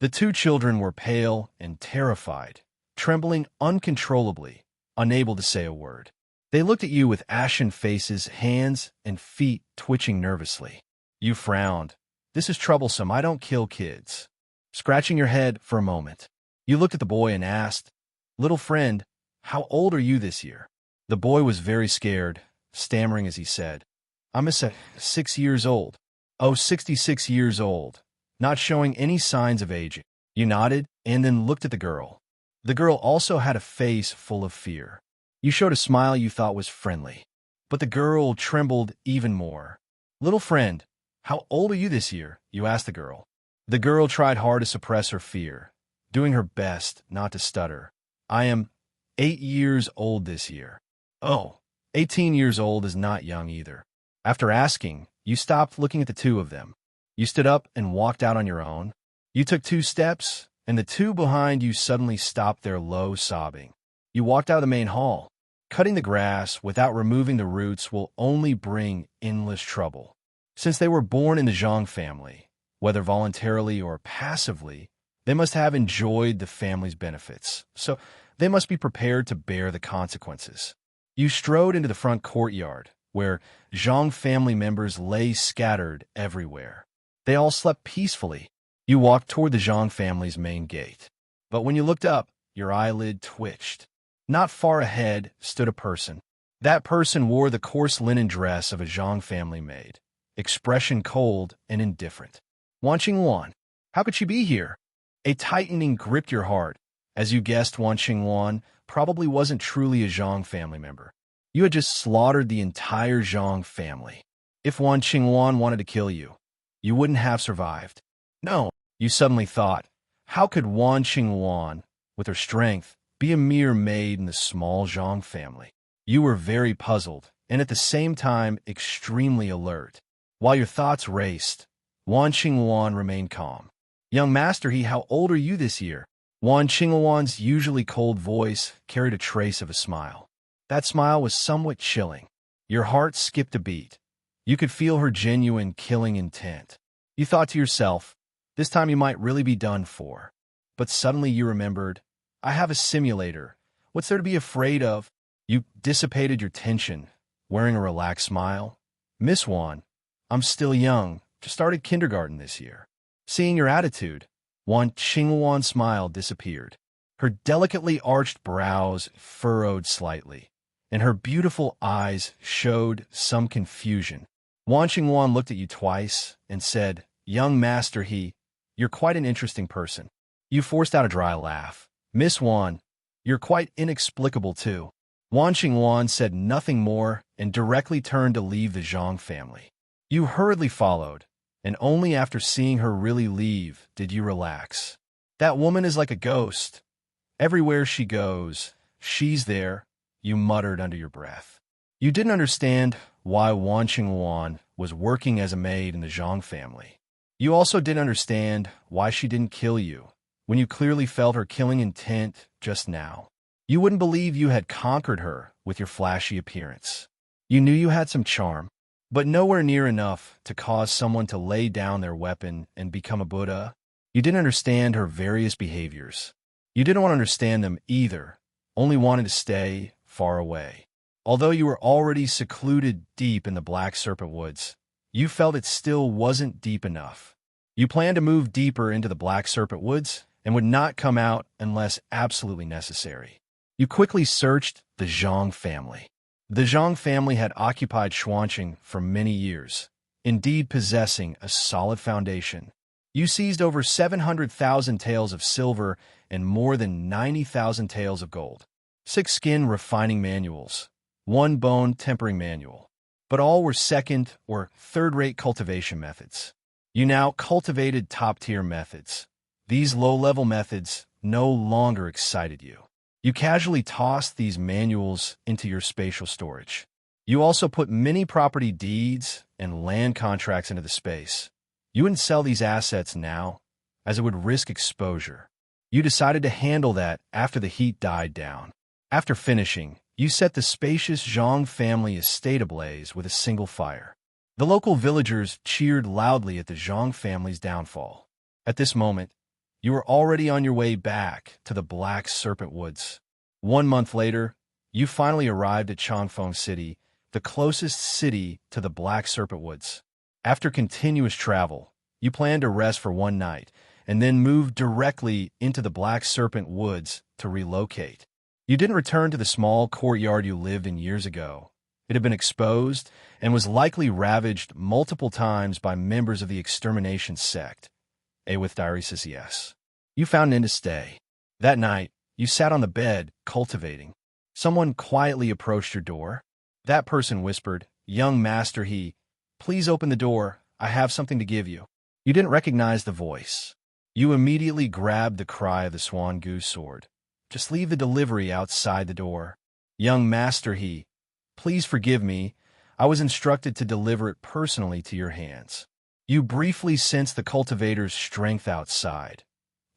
The 2 children were pale and terrified, trembling uncontrollably, unable to say a word. They looked at you with ashen faces, hands and feet twitching nervously. You frowned. This is troublesome. I don't kill kids. Scratching your head for a moment, you looked at the boy and asked, Little friend, how old are you this year? The boy was very scared, stammering as he said, I'm 6 years old. Oh, 66 years old, not showing any signs of aging. You nodded and then looked at the girl. The girl also had a face full of fear. You showed a smile you thought was friendly, but the girl trembled even more. Little friend, how old are you this year? You asked the girl. The girl tried hard to suppress her fear, doing her best not to stutter. I am 8 years old this year. Oh, 18 years old is not young either. After asking, you stopped looking at the 2 of them. You stood up and walked out on your own. You took 2 steps, and the 2 behind you suddenly stopped their low sobbing. You walked out of the main hall. Cutting the grass without removing the roots will only bring endless trouble. Since they were born in the Zhang family, whether voluntarily or passively, they must have enjoyed the family's benefits, so they must be prepared to bear the consequences. You strode into the front courtyard, where Zhang family members lay scattered everywhere. They all slept peacefully. You walked toward the Zhang family's main gate. But when you looked up, your eyelid twitched. Not far ahead stood a person. That person wore the coarse linen dress of a Zhang family maid, expression cold and indifferent. Wan Qingwan, how could she be here? A tightening gripped your heart. As you guessed, Wan Qingwan probably wasn't truly a Zhang family member. You had just slaughtered the entire Zhang family. If Wan Qingwan wanted to kill you, you wouldn't have survived. No, you suddenly thought, how could Wan Qingwan, with her strength, be a mere maid in the small Zhang family? You were very puzzled, and at the same time extremely alert. While your thoughts raced, Wan Qingwan remained calm. Young master, how old are you this year? Wan Qingwan's usually cold voice carried a trace of a smile. That smile was somewhat chilling. Your heart skipped a beat. You could feel her genuine killing intent. You thought to yourself, this time you might really be done for. But suddenly you remembered, I have a simulator. What's there to be afraid of? You dissipated your tension, wearing a relaxed smile. Miss Wan, I'm still young, just started kindergarten this year. Seeing your attitude, Wan Qingwan's smile disappeared. Her delicately arched brows furrowed slightly, and her beautiful eyes showed some confusion. Wan Qingwan looked at you twice and said, Young master, you're quite an interesting person. You forced out a dry laugh. Miss Wan, you're quite inexplicable too. Wan Qingwan said nothing more and directly turned to leave the Zhang family. You hurriedly followed, and only after seeing her really leave did you relax. That woman is like a ghost. Everywhere she goes, she's there, you muttered under your breath. You didn't understand why Wan Qingwan was working as a maid in the Zhang family. You also didn't understand why she didn't kill you, when you clearly felt her killing intent just now. You wouldn't believe you had conquered her with your flashy appearance. You knew you had some charm, but nowhere near enough to cause someone to lay down their weapon and become a Buddha. You didn't understand her various behaviors. You didn't want to understand them either, only wanted to stay far away. Although you were already secluded deep in the Black Serpent Woods, you felt it still wasn't deep enough. You planned to move deeper into the Black Serpent Woods and would not come out unless absolutely necessary. You quickly searched the Zhang family. The Zhang family had occupied Xuanqing for many years, indeed possessing a solid foundation. You seized over 700,000 taels of silver and more than 90,000 taels of gold, 6 skin refining manuals, 1 bone tempering manual, but all were second or third-rate cultivation methods. You now cultivated top-tier methods. These low-level methods no longer excited you. You casually tossed these manuals into your spatial storage. You also put many property deeds and land contracts into the space. You wouldn't sell these assets now, as it would risk exposure. You decided to handle that after the heat died down. After finishing, you set the spacious Zhang family estate ablaze with a single fire. The local villagers cheered loudly at the Zhang family's downfall. At this moment, you were already on your way back to the Black Serpent Woods. 1 month later, you finally arrived at Changfeng City, the closest city to the Black Serpent Woods. After continuous travel, you planned to rest for 1 night and then moved directly into the Black Serpent Woods to relocate. You didn't return to the small courtyard you lived in years ago. It had been exposed and was likely ravaged multiple times by members of the extermination sect. A with Diary says yes. You found an inn to stay. That night, you sat on the bed, cultivating. Someone quietly approached your door. That person whispered, "Young master he, please open the door, I have something to give you." You didn't recognize the voice. You immediately grabbed the cry of the Swan Goose sword. "Just leave the delivery outside the door." "Young master he, please forgive me, I was instructed to deliver it personally to your hands." You briefly sensed the cultivator's strength outside.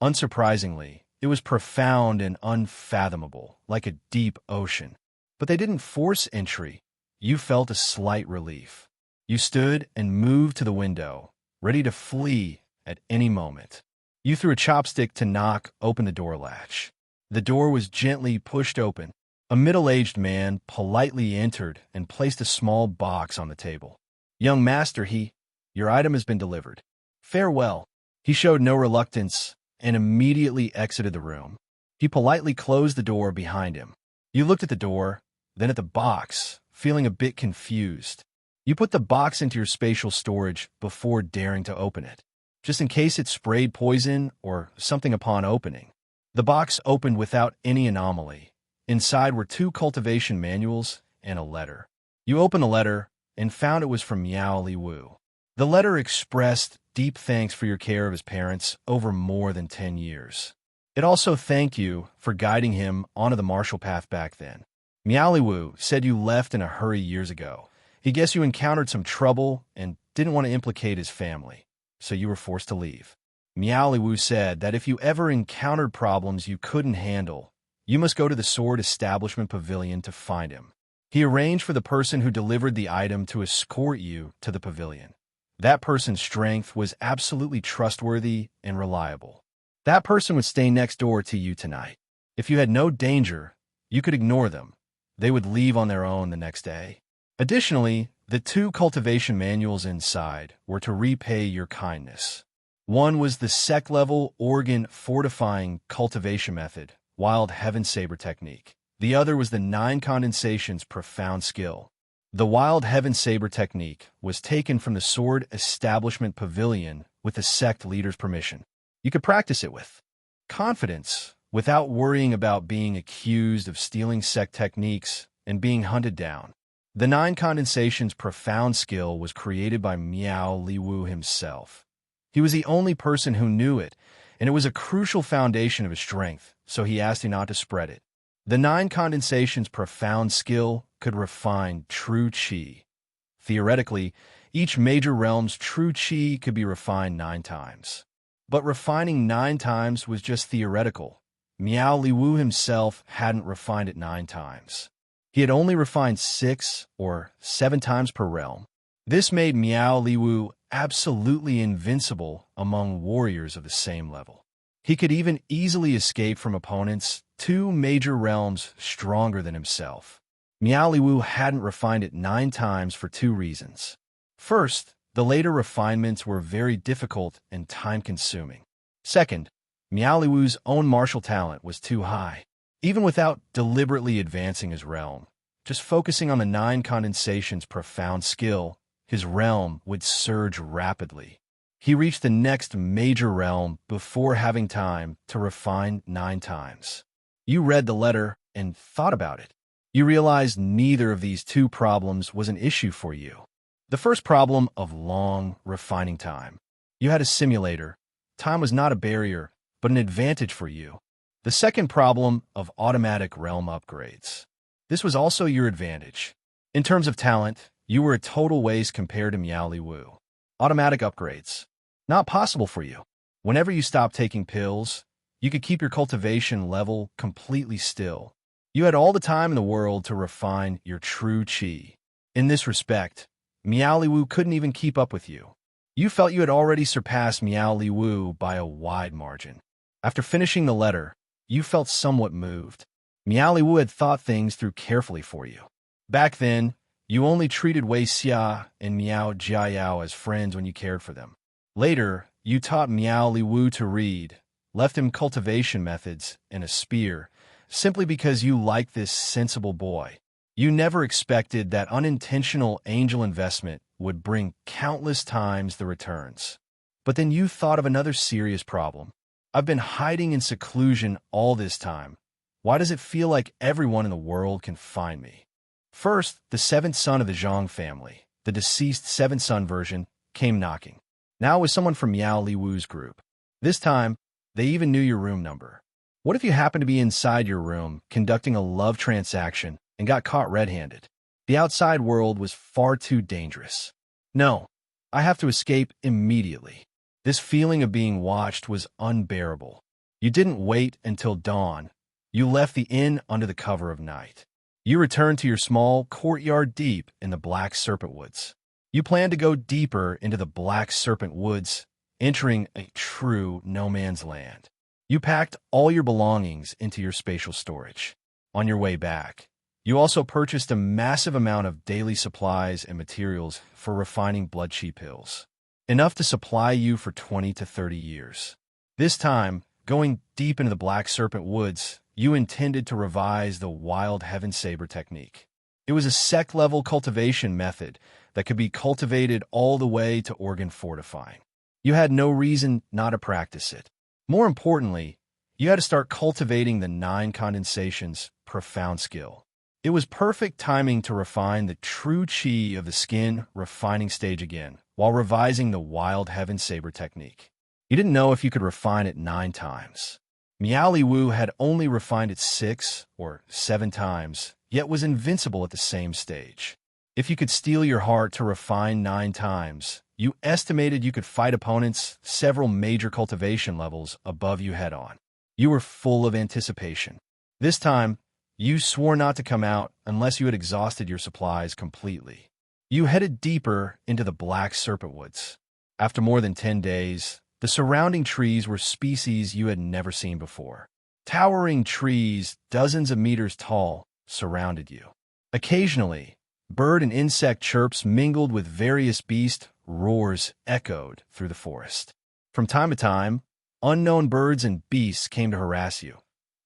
Unsurprisingly, it was profound and unfathomable, like a deep ocean. But they didn't force entry. You felt a slight relief. You stood and moved to the window, ready to flee at any moment. You threw a chopstick to knock open the door latch. The door was gently pushed open. A middle-aged man politely entered and placed a small box on the table. "Young master he, your item has been delivered. Farewell." He showed no reluctance and immediately exited the room. He politely closed the door behind him. You looked at the door, then at the box, feeling a bit confused. You put the box into your spatial storage before daring to open it, just in case it sprayed poison or something upon opening. The box opened without any anomaly. Inside were 2 cultivation manuals and a letter. You opened the letter and found it was from Miao Li Wu. The letter expressed deep thanks for your care of his parents over more than 10 years. It also thanked you for guiding him onto the martial path back then. Miao Li Wu said you left in a hurry years ago. He guessed you encountered some trouble and didn't want to implicate his family, so you were forced to leave. Miao Li Wu said that if you ever encountered problems you couldn't handle, you must go to the Sword Establishment Pavilion to find him. He arranged for the person who delivered the item to escort you to the pavilion. That person's strength was absolutely trustworthy and reliable. That person would stay next door to you tonight. If you had no danger, you could ignore them. They would leave on their own the next day. Additionally, the 2 cultivation manuals inside were to repay your kindness. One was the sec-level organ fortifying cultivation method, Wild Heaven Saber technique. The other was the 9 condensations profound skill. The Wild Heaven Saber technique was taken from the Sword Establishment Pavilion with the sect leader's permission. You could practice it with confidence without worrying about being accused of stealing sect techniques and being hunted down. The 9 condensations profound skill was created by Miao Li Wu himself. He was the only person who knew it, and it was a crucial foundation of his strength, so he asked you not to spread it. The 9 condensations profound skill could refine true qi. Theoretically, each major realm's true qi could be refined 9 times. But refining 9 times was just theoretical. Miao Liwu himself hadn't refined it 9 times. He had only refined 6 or 7 times per realm. This made Miao Liwu absolutely invincible among warriors of the same level. He could even easily escape from opponents 2 major realms stronger than himself. Miao Liwu hadn't refined it 9 times for 2 reasons. First, the later refinements were very difficult and time-consuming. Second, Miao Liwu's own martial talent was too high. Even without deliberately advancing his realm, just focusing on the 9 condensation's profound skill, his realm would surge rapidly. He reached the next major realm before having time to refine 9 times. You read the letter and thought about it. You realized neither of these 2 problems was an issue for you. The first problem of long refining time. You had a simulator. Time was not a barrier, but an advantage for you. The second problem of automatic realm upgrades. This was also your advantage. In terms of talent, you were a total waste compared to Miao Liwu. Automatic upgrades. Not possible for you. Whenever you stopped taking pills, you could keep your cultivation level completely still. You had all the time in the world to refine your true qi. In this respect, Miao Liwu couldn't even keep up with you. You felt you had already surpassed Miao Liwu by a wide margin. After finishing the letter, you felt somewhat moved. Miao Liwu had thought things through carefully for you. Back then, you only treated Wei Xia and Miao Jiayao as friends when you cared for them. Later, you taught Miao Liwu to read, left him cultivation methods and a spear, simply because you liked this sensible boy. You never expected that unintentional angel investment would bring countless times the returns. But then you thought of another serious problem. I've been hiding in seclusion all this time. Why does it feel like everyone in the world can find me? First, the 7th son of the Zhang family, the deceased 7th son version, came knocking. Now it was someone from Miao Liwu's group. This time, they even knew your room number. What if you happened to be inside your room conducting a love transaction and got caught red-handed? The outside world was far too dangerous. No, I have to escape immediately. This feeling of being watched was unbearable. You didn't wait until dawn. You left the inn under the cover of night. You returned to your small courtyard deep in the Black Serpent Woods. You planned to go deeper into the Black Serpent Woods, entering a true no-man's land. You packed all your belongings into your spatial storage. On your way back, you also purchased a massive amount of daily supplies and materials for refining blood qi pills, enough to supply you for 20 to 30 years. This time, going deep into the Black Serpent Woods, you intended to revise the Wild Heaven Saber technique. It was a sect-level cultivation method that could be cultivated all the way to organ fortifying. You had no reason not to practice it. More importantly, you had to start cultivating the 9 condensation's profound skill. It was perfect timing to refine the true qi of the skin refining stage again, while revising the Wild Heaven Saber technique. You didn't know if you could refine it 9 times. Miao Liwu had only refined it 6 or 7 times, yet was invincible at the same stage. If you could steel your heart to refine 9 times, you estimated you could fight opponents several major cultivation levels above you head-on. You were full of anticipation. This time, you swore not to come out unless you had exhausted your supplies completely. You headed deeper into the Black Serpent Woods. After more than 10 days, the surrounding trees were species you had never seen before. Towering trees, dozens of meters tall, surrounded you. Occasionally, bird and insect chirps mingled with various beast roars echoed through the forest. From time to time, unknown birds and beasts came to harass you,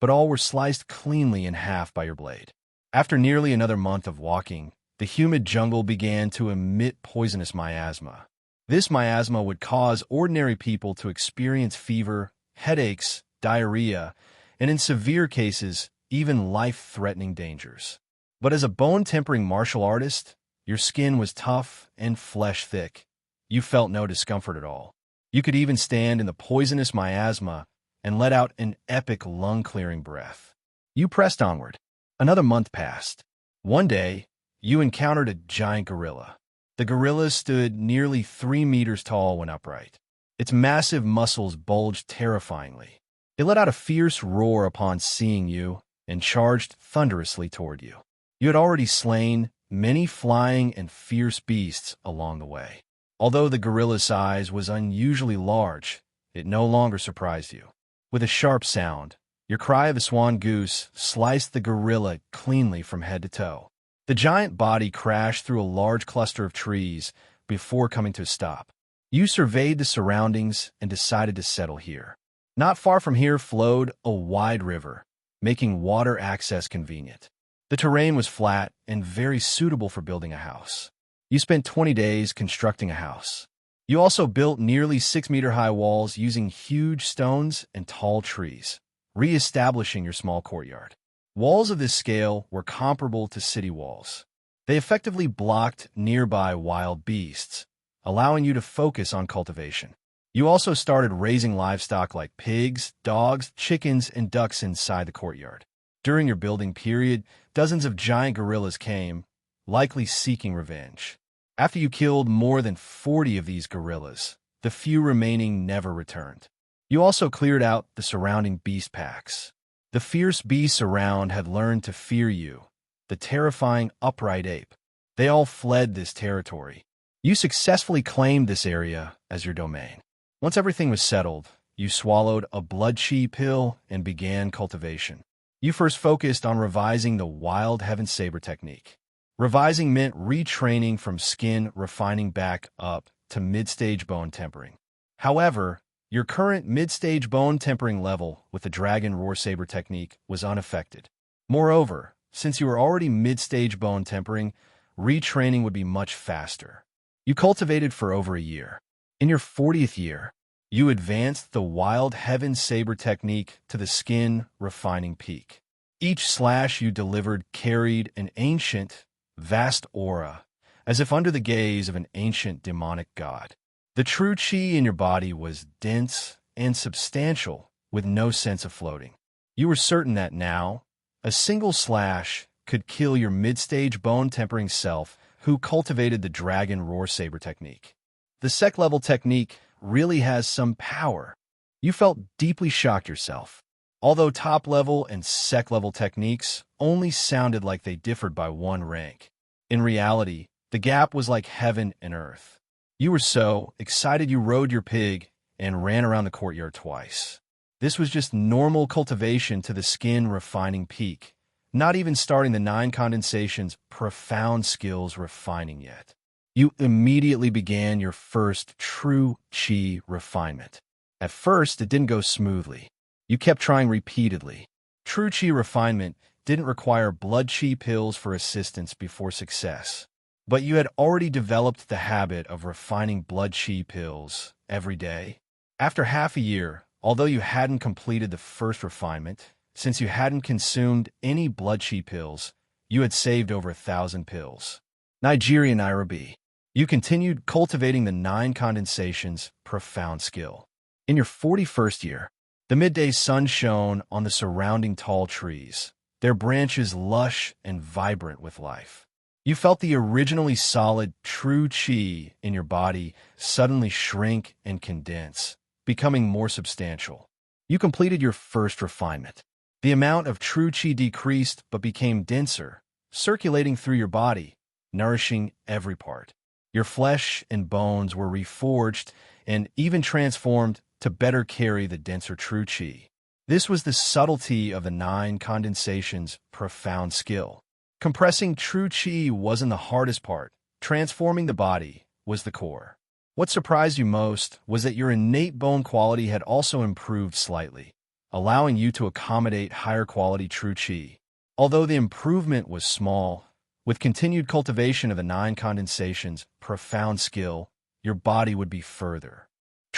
but all were sliced cleanly in half by your blade. After nearly another month of walking, the humid jungle began to emit poisonous miasma. This miasma would cause ordinary people to experience fever, headaches, diarrhea, and in severe cases, even life-threatening dangers. But as a bone-tempering martial artist, your skin was tough and flesh-thick. You felt no discomfort at all. You could even stand in the poisonous miasma and let out an epic lung-clearing breath. You pressed onward. Another month passed. One day, you encountered a giant gorilla. The gorilla stood nearly 3 meters tall when upright. Its massive muscles bulged terrifyingly. They let out a fierce roar upon seeing you and charged thunderously toward you. You had already slain many flying and fierce beasts along the way. Although the gorilla's size was unusually large, it no longer surprised you. With a sharp sound, your cry of a swan goose sliced the gorilla cleanly from head to toe. The giant body crashed through a large cluster of trees before coming to a stop. You surveyed the surroundings and decided to settle here. Not far from here flowed a wide river, making water access convenient. The terrain was flat and very suitable for building a house. You spent 20 days constructing a house. You also built nearly 6-meter-high walls using huge stones and tall trees, re-establishing your small courtyard. Walls of this scale were comparable to city walls. They effectively blocked nearby wild beasts, allowing you to focus on cultivation. You also started raising livestock like pigs, dogs, chickens, and ducks inside the courtyard. During your building period, dozens of giant gorillas came, likely seeking revenge. After you killed more than 40 of these gorillas, the few remaining never returned. You also cleared out the surrounding beast packs. The fierce beasts around had learned to fear you, the terrifying upright ape. They all fled this territory. You successfully claimed this area as your domain. Once everything was settled, you swallowed a blood chi pill and began cultivation. You first focused on revising the wild heaven saber technique. Revising meant retraining from skin refining back up to mid-stage bone tempering. However, your current mid-stage bone tempering level with the dragon roar saber technique was unaffected. Moreover, since you were already mid-stage bone tempering, retraining would be much faster. You cultivated for over a year. In your 40th year, you advanced the wild heaven saber technique to the skin refining peak. Each slash you delivered carried an ancient, vast aura, as if under the gaze of an ancient demonic god. The true chi in your body was dense and substantial, with no sense of floating. You were certain that now, a single slash could kill your mid-stage bone tempering self who cultivated the dragon roar saber technique. The sec-level technique really has some power. You felt deeply shocked yourself. Although top-level and sec-level techniques only sounded like they differed by one rank. In reality, the gap was like heaven and earth. You were so excited you rode your pig and ran around the courtyard twice. This was just normal cultivation to the skin refining peak, not even starting the 9 condensation's profound skills refining yet. You immediately began your first true chi refinement. At first, it didn't go smoothly. You kept trying repeatedly. True chi refinement didn't require blood chi pills for assistance before success. But you had already developed the habit of refining blood chi pills every day. After half a year, although you hadn't completed the first refinement, since you hadn't consumed any blood chi pills, you had saved over 1,000 pills. Nigeria Nairobi. You continued cultivating the 9 condensation's profound skill. In your 41st year, the midday sun shone on the surrounding tall trees, their branches lush and vibrant with life. You felt the originally solid true chi in your body suddenly shrink and condense, becoming more substantial. You completed your first refinement. The amount of true chi decreased but became denser, circulating through your body, nourishing every part. Your flesh and bones were reforged and even transformed to better carry the denser true chi. This was the subtlety of the 9 condensation's profound skill. Compressing true chi wasn't the hardest part. Transforming the body was the core. What surprised you most was that your innate bone quality had also improved slightly, allowing you to accommodate higher quality true chi. Although the improvement was small, with continued cultivation of the 9 condensation's profound skill, your body would be further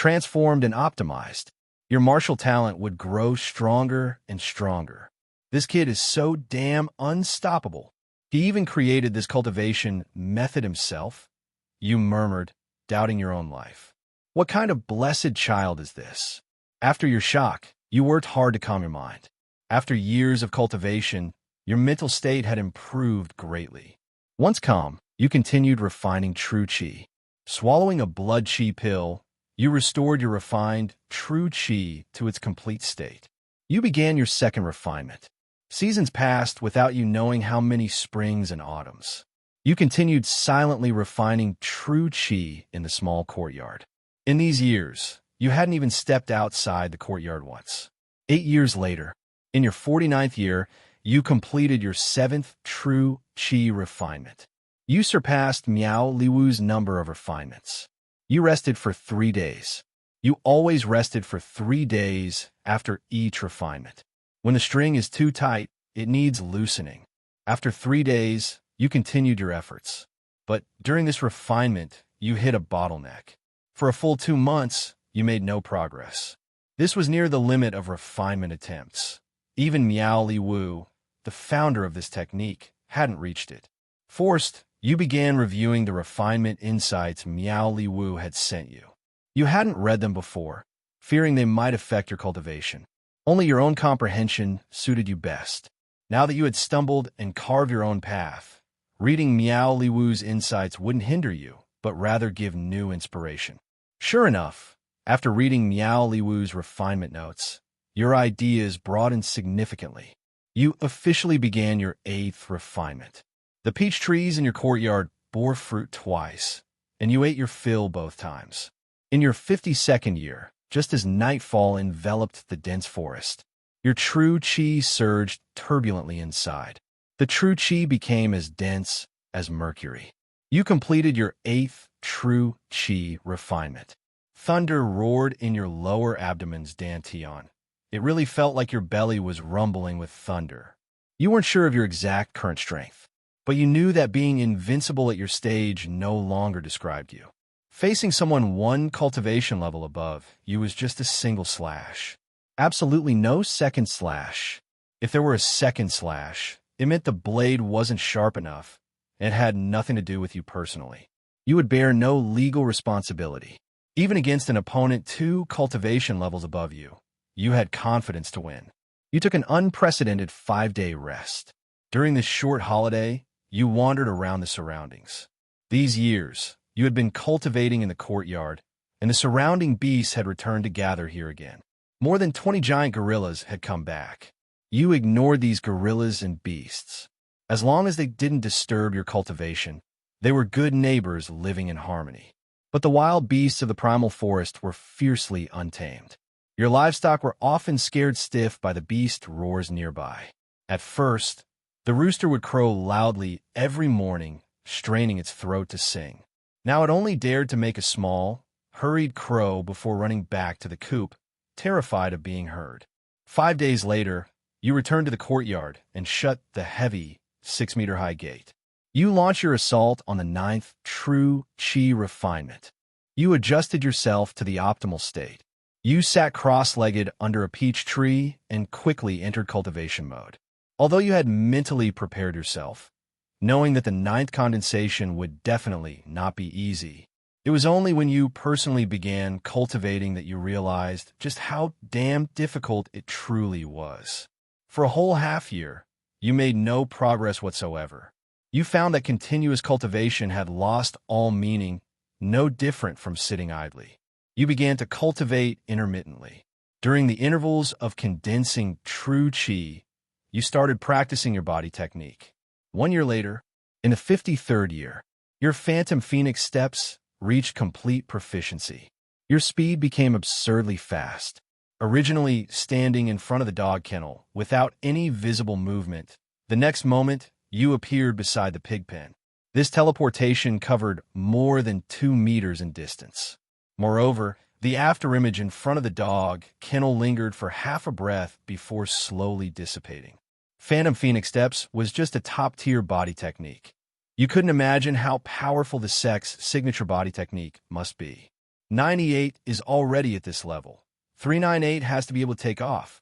transformed and optimized. Your martial talent would grow stronger and stronger. This kid is so damn unstoppable. He even created this cultivation method himself. You murmured, doubting your own life. What kind of blessed child is this? After your shock, you worked hard to calm your mind. After years of cultivation, your mental state had improved greatly. Once calm, you continued refining true chi. Swallowing a blood chi pill, you restored your refined true chi to its complete state. You began your second refinement. Seasons passed without you knowing how many springs and autumns. You continued silently refining true qi in the small courtyard. In these years, you hadn't even stepped outside the courtyard once. 8 years later, in your 49th year, you completed your 7th true qi refinement. You surpassed Miao Liwu's number of refinements. You rested for 3 days. You always rested for 3 days after each refinement. When the string is too tight, it needs loosening. After 3 days, you continued your efforts. But during this refinement, you hit a bottleneck. For a full 2 months, you made no progress. This was near the limit of refinement attempts. Even Miao Liwu, the founder of this technique, hadn't reached it. Forced, you began reviewing the refinement insights Miao Liwu had sent you. You hadn't read them before, fearing they might affect your cultivation. Only your own comprehension suited you best. Now that you had stumbled and carved your own path, reading Miao Liwu's insights wouldn't hinder you, but rather give new inspiration. Sure enough, after reading Miao Liwu's refinement notes, your ideas broadened significantly. You officially began your 8th refinement. The peach trees in your courtyard bore fruit twice, and you ate your fill both times. In your 52nd year, just as nightfall enveloped the dense forest, your true qi surged turbulently inside. The true qi became as dense as mercury. You completed your 8th true qi refinement. Thunder roared in your lower abdomen's dantian. It really felt like your belly was rumbling with thunder. You weren't sure of your exact current strength, but you knew that being invincible at your stage no longer described you. Facing someone one cultivation level above you was just a single slash. Absolutely no second slash. If there were a second slash, it meant the blade wasn't sharp enough, and it had nothing to do with you personally. You would bear no legal responsibility. Even against an opponent 2 cultivation levels above you, you had confidence to win. You took an unprecedented 5-day rest. During this short holiday, you wandered around the surroundings. These years, you had been cultivating in the courtyard, and the surrounding beasts had returned to gather here again. More than 20 giant gorillas had come back. You ignored these gorillas and beasts. As long as they didn't disturb your cultivation, they were good neighbors living in harmony. But the wild beasts of the primal forest were fiercely untamed. Your livestock were often scared stiff by the beast roars nearby. At first, the rooster would crow loudly every morning, straining its throat to sing. Now it only dared to make a small, hurried crow before running back to the coop, terrified of being heard. 5 days later, you returned to the courtyard and shut the heavy 6-meter-high gate. You launched your assault on the 9th true qi refinement. You adjusted yourself to the optimal state. You sat cross-legged under a peach tree and quickly entered cultivation mode. Although you had mentally prepared yourself, knowing that the 9th condensation would definitely not be easy, it was only when you personally began cultivating that you realized just how damn difficult it truly was. For a whole half year, you made no progress whatsoever. You found that continuous cultivation had lost all meaning, no different from sitting idly. You began to cultivate intermittently. During the intervals of condensing true qi, you started practicing your body technique. 1 year later, in the 53rd year, your phantom phoenix steps reached complete proficiency. Your speed became absurdly fast. Originally standing in front of the dog kennel without any visible movement, the next moment, you appeared beside the pig pen. This teleportation covered more than 2 meters in distance. Moreover, the afterimage in front of the dog kennel lingered for half a breath before slowly dissipating. Phantom Phoenix Steps was just a top-tier body technique. You couldn't imagine how powerful the Sex signature body technique must be. 98 is already at this level. 398 has to be able to take off.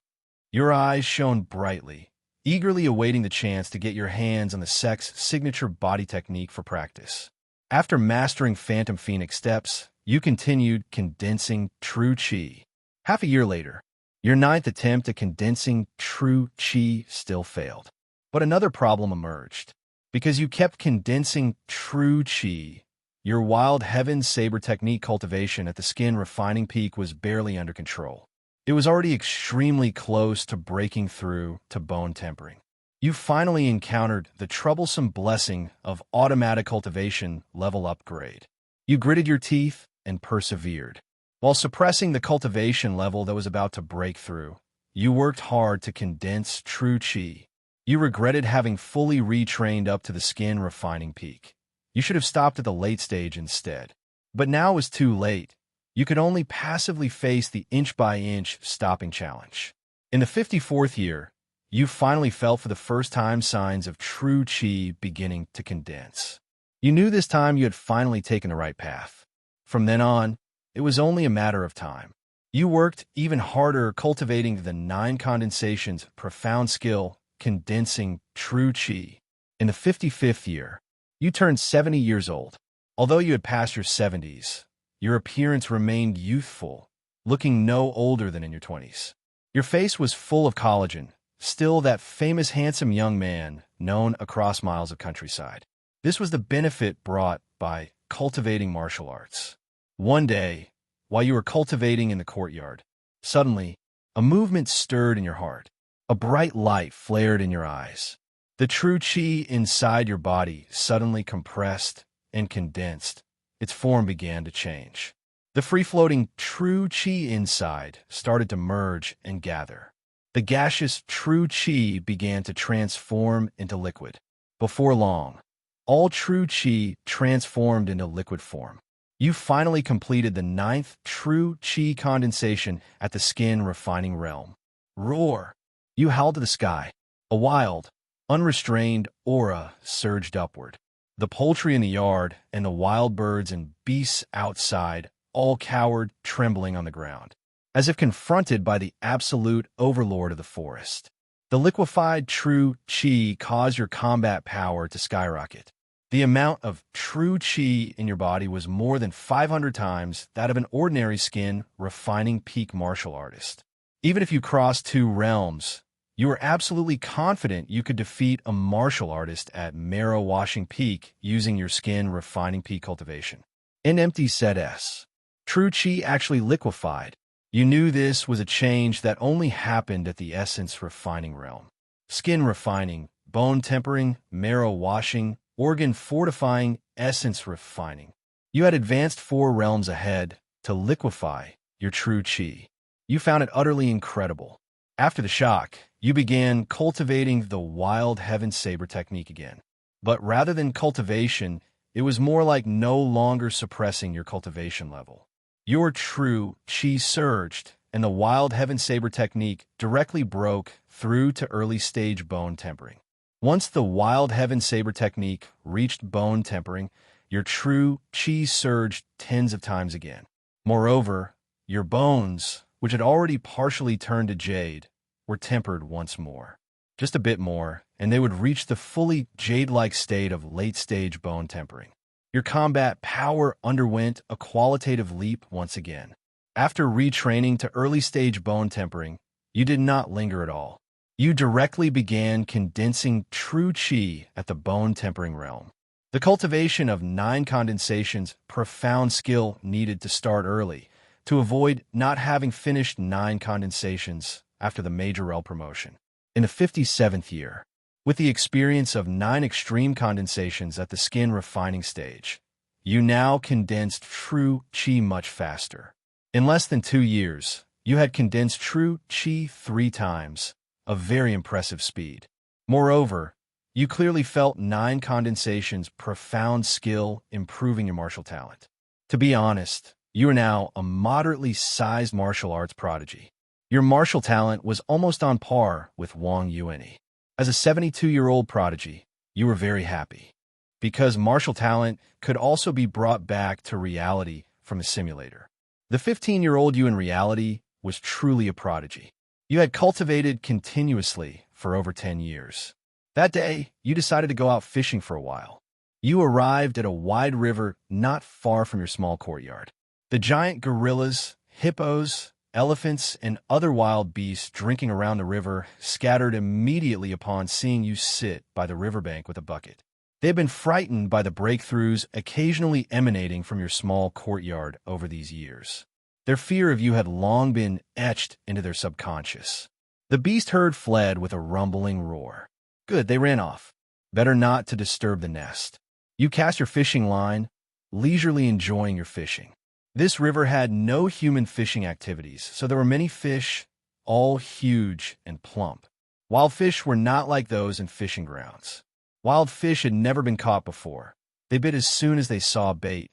Your eyes shone brightly, eagerly awaiting the chance to get your hands on the Sex signature body technique for practice. After mastering Phantom Phoenix Steps, you continued condensing true qi. Half a year later, your 9th attempt at condensing true qi still failed. But another problem emerged. Because you kept condensing true qi, your wild heaven saber technique cultivation at the skin refining peak was barely under control. It was already extremely close to breaking through to bone tempering. You finally encountered the troublesome blessing of automatic cultivation level upgrade. You gritted your teeth and persevered. While suppressing the cultivation level that was about to break through, you worked hard to condense true chi. You regretted having fully retrained up to the skin refining peak. You should have stopped at the late stage instead. But now it was too late. You could only passively face the inch-by-inch stopping challenge. In the 54th year, you finally felt for the first time signs of true chi beginning to condense. You knew this time you had finally taken the right path. From then on, it was only a matter of time. You worked even harder cultivating the 9 condensations profound skill, condensing true chi. In the 55th year, you turned 70 years old. Although you had passed your 70s, your appearance remained youthful, looking no older than in your 20s. Your face was full of collagen, still that famous handsome young man known across miles of countryside. This was the benefit brought by cultivating martial arts. One day, while you were cultivating in the courtyard, suddenly, a movement stirred in your heart. A bright light flared in your eyes. The true chi inside your body suddenly compressed and condensed. Its form began to change. The free-floating true chi inside started to merge and gather. The gaseous true chi began to transform into liquid. Before long, all true chi transformed into liquid form. You finally completed the 9th true chi condensation at the skin refining realm. Roar! You howled to the sky. A wild, unrestrained aura surged upward. The poultry in the yard and the wild birds and beasts outside all cowered, trembling on the ground, as if confronted by the absolute overlord of the forest. The liquefied true chi caused your combat power to skyrocket. The amount of true chi in your body was more than 500 times that of an ordinary skin refining peak martial artist. Even if you crossed 2 realms, you were absolutely confident you could defeat a martial artist at marrow washing peak using your skin refining peak cultivation. An empty said S. True chi actually liquefied. You knew this was a change that only happened at the essence refining realm. Skin refining, bone tempering, marrow washing, organ fortifying, essence refining. You had advanced 4 realms ahead to liquefy your true chi. You found it utterly incredible. After the shock, you began cultivating the wild heaven saber technique again. But rather than cultivation, it was more like no longer suppressing your cultivation level. Your true chi surged, and the wild heaven saber technique directly broke through to early stage bone tempering. Once the wild heaven saber technique reached bone tempering, your true chi surged tens of times again. Moreover, your bones, which had already partially turned to jade, were tempered once more. Just a bit more, and they would reach the fully jade-like state of late-stage bone tempering. Your combat power underwent a qualitative leap once again. After retraining to early-stage bone tempering, you did not linger at all. You directly began condensing true chi at the bone tempering realm. The cultivation of 9 condensations, profound skill needed to start early, to avoid not having finished 9 condensations after the major rel promotion. In the 57th year, with the experience of 9 extreme condensations at the skin refining stage, you now condensed true chi much faster. In less than 2 years, you had condensed true chi 3 times, a very impressive speed. Moreover, you clearly felt 9 condensations profound skill improving your martial talent. To be honest, you are now a moderately sized martial arts prodigy. Your martial talent was almost on par with Wang Yuanyi. As a 72-year-old prodigy, you were very happy, because martial talent could also be brought back to reality from a simulator. The 15-year-old you in reality was truly a prodigy. You had cultivated continuously for over 10 years. That day, you decided to go out fishing for a while. You arrived at a wide river not far from your small courtyard. The giant gorillas, hippos, elephants, and other wild beasts drinking around the river scattered immediately upon seeing you sit by the riverbank with a bucket. They had been frightened by the breakthroughs occasionally emanating from your small courtyard over these years. Their fear of you had long been etched into their subconscious. The beast herd fled with a rumbling roar. Good, they ran off. Better not to disturb the nest. You cast your fishing line, leisurely enjoying your fishing. This river had no human fishing activities, so there were many fish, all huge and plump. Wild fish were not like those in fishing grounds. Wild fish had never been caught before. They bit as soon as they saw bait,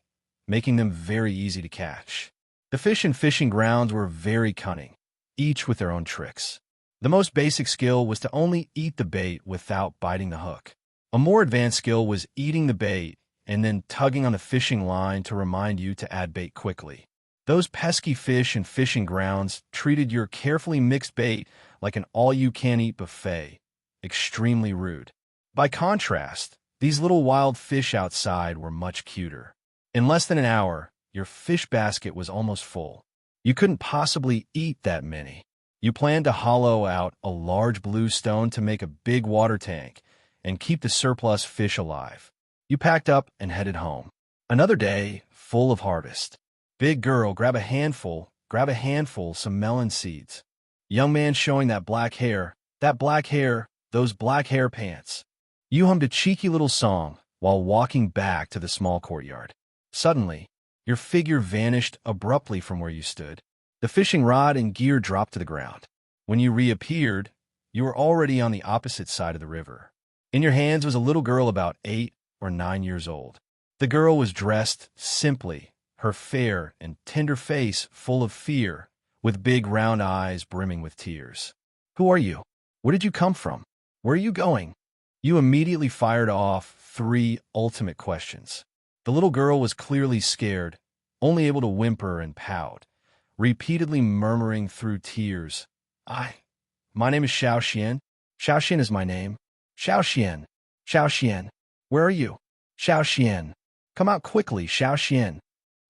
making them very easy to catch. The fish in fishing grounds were very cunning, each with their own tricks. The most basic skill was to only eat the bait without biting the hook. A more advanced skill was eating the bait and then tugging on the fishing line to remind you to add bait quickly. Those pesky fish in fishing grounds treated your carefully mixed bait like an all-you-can-eat buffet. Extremely rude. By contrast, these little wild fish outside were much cuter. In less than an hour, your fish basket was almost full. You couldn't possibly eat that many. You planned to hollow out a large blue stone to make a big water tank and keep the surplus fish alive. You packed up and headed home. Another day, full of harvest. Big girl, grab a handful, some melon seeds. Young man showing that black hair, those black hair pants. You hummed a cheeky little song while walking back to the small courtyard. Suddenly, your figure vanished abruptly from where you stood. The fishing rod and gear dropped to the ground. When you reappeared, you were already on the opposite side of the river. In your hands was a little girl about 8 or 9 years old. The girl was dressed simply, her fair and tender face full of fear, with big round eyes brimming with tears. Who are you? Where did you come from? Where are you going? You immediately fired off 3 ultimate questions. The little girl was clearly scared, only able to whimper and pout, repeatedly murmuring through tears, My name is Xiao Xian. Xiao Xian is my name. Xiao Xian. Xiao Xian. Where are you? Xiao Xian. Come out quickly, Xiao Xian.